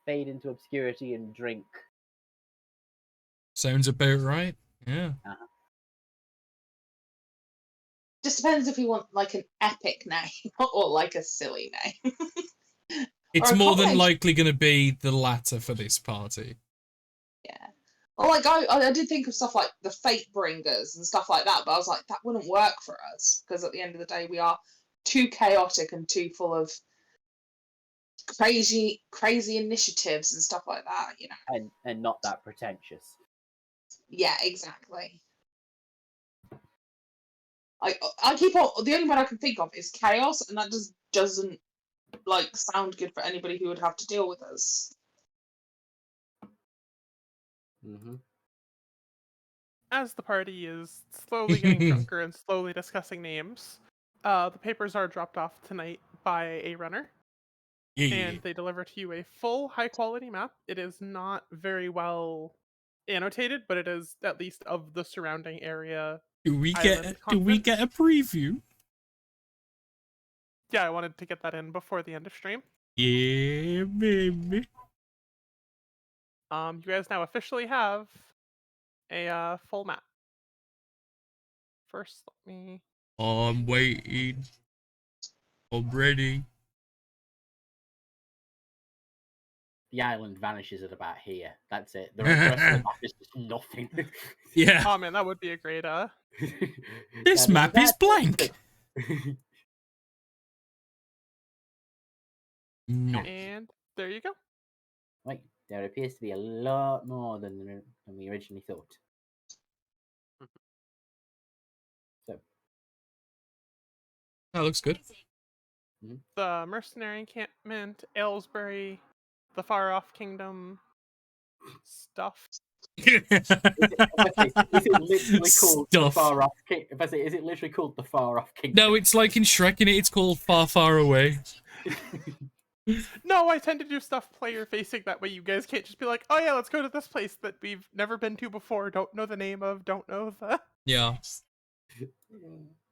fade into obscurity and drink. Sounds about right. Yeah. Just depends if you want like an epic name or like a silly name. It's Or a more than combination. likely going to be the latter for this party. Yeah. Well, like I did think of stuff like the Fate Bringers and stuff like that, but I was like, that wouldn't work for us because at the end of the day, we are too chaotic and too full of crazy initiatives and stuff like that. You know. And not that pretentious. Yeah, exactly. I keep on. The only one I can think of is chaos, and that just doesn't like sound good for anybody who would have to deal with us. Mm-hmm. As the party is slowly getting drunker and slowly discussing names, the papers are dropped off tonight by a runner, Yeah. and they deliver to you a full high-quality map. It is not very well annotated, but it is at least of the surrounding area. Do we Island get a preview? Yeah, I wanted to get that in before the end of stream. Yeah, baby. You guys now officially have a full map. First, let me. I'm waiting. I'm ready. The island vanishes at about here. That's it. The rest of the map is just nothing. Yeah. Oh man, that would be a great This map is blank. No. And there you go. Right, there appears to be a lot more than we originally thought. So, That looks good. The mercenary encampment, Aylesbury, the far off kingdom stuff. is it literally called the Stuff. Far Off King? If I say, is it literally called the Far Off Kingdom? No, it's like in Shrek, and it's called Far, Far Away. No, I tend to do stuff player facing. That way you guys can't just be like, oh yeah, let's go to this place that we've never been to before, don't know the name of, don't know the... Yeah.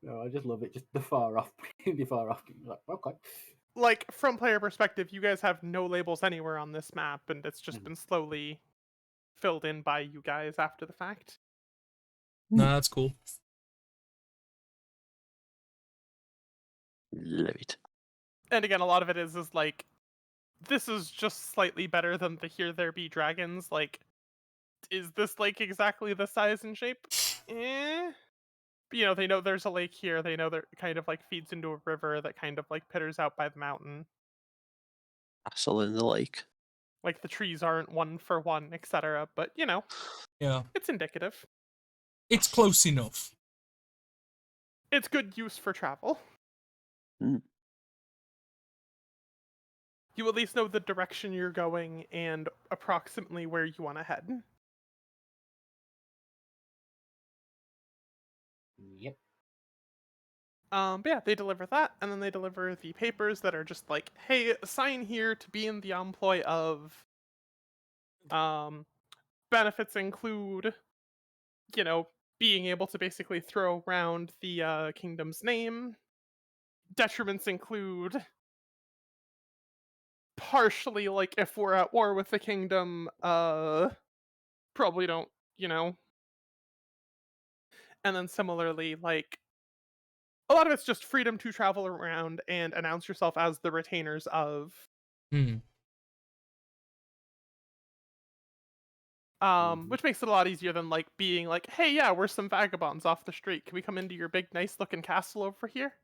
No, I just love it. Just the Far Off, the Far Off Kingdom. Like, okay. Like, from player perspective, you guys have no labels anywhere on this map, and it's just been slowly filled in by you guys after the fact. No, that's cool. Love it. And again, a lot of it is like, this is just slightly better than the Here There Be Dragons. Like, is this lake exactly the size and shape? But, you know, they know there's a lake here. They know that it kind of like feeds into a river that kind of like pitters out by the mountain. Castle in the lake. Like the trees aren't one for one, etc. But, you know, Yeah. it's indicative. It's close enough. It's good use for travel. Mm. You at least know the direction you're going and approximately where you want to head. Yep. But yeah, they deliver that, and then they deliver the papers that are just like, hey, sign here to be in the employ of... benefits include, you know, being able to basically throw around the kingdom's name. Detriments include partially, like, if we're at war with the kingdom, probably don't, you know. And then similarly, like, a lot of it's just freedom to travel around and announce yourself as the retainers of. Which makes it a lot easier than, like, being like, hey, yeah, we're some vagabonds off the street. Can we come into your big, nice-looking castle over here?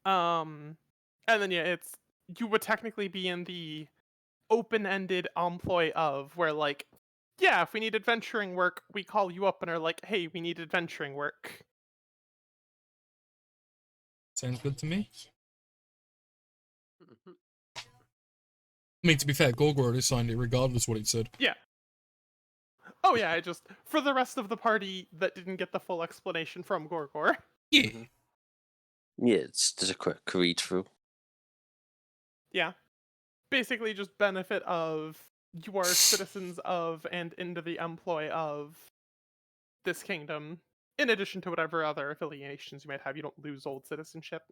And then, yeah, it's... You would technically be in the open-ended employ of, where, like, yeah, if we need adventuring work, we call you up and are like, hey, we need adventuring work. Sounds good to me. I mean, to be fair, Gorgor already signed it regardless what it said. Yeah. Oh yeah, I just... For the rest of the party that didn't get the full explanation from Gorgor. Yeah. Yeah, it's just a quick read through. Yeah. Basically just benefit of... You are citizens of and into the employ of this kingdom. In addition to whatever other affiliations you might have, you don't lose old citizenship.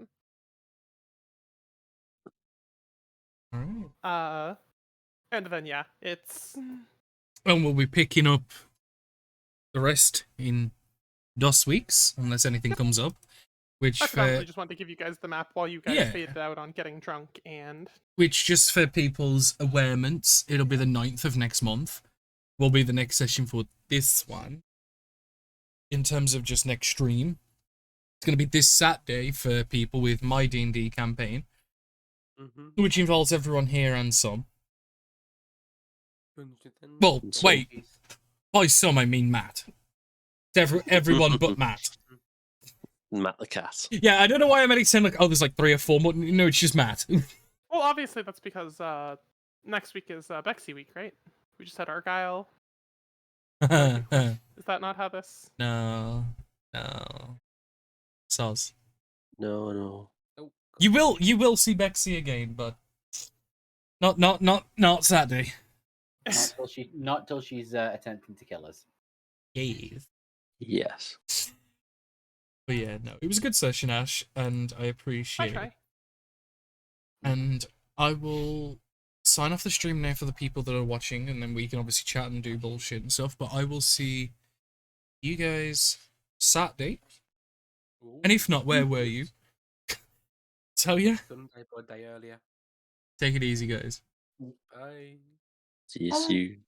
Alright. And then yeah, it's... And we'll be picking up the rest in DOS weeks, unless anything comes up. Which I for, probably just wanted to give you guys the map while you guys Yeah. faded out on getting drunk, and... which, just for people's awareness, it'll be the 9th of next month. Will be the next session for this one. In terms of just next stream. It's going to be this Saturday for people with my D&D campaign. Which involves everyone here and some. Well, wait. By some, I mean Matt. Everyone but Matt. Matt the cat. Yeah, I don't know why I made it sound like, oh, there's like 3 or 4 more. No, it's just Matt. Well, obviously that's because next week is Bexy week, right? We just had Argyle. Is that not how this... No. Soz. No. You will see Bexy again, but not Saturday. Not till she's attempting to kill us. Yes. But yeah, no, it was a good session, Ash, and I appreciate it. And I will sign off the stream now for the people that are watching, and then we can obviously chat and do bullshit and stuff. But I will see you guys Saturday. And if not, where were you? Tell you. Sunday, by a day earlier. Take it easy, guys. Bye. See you soon.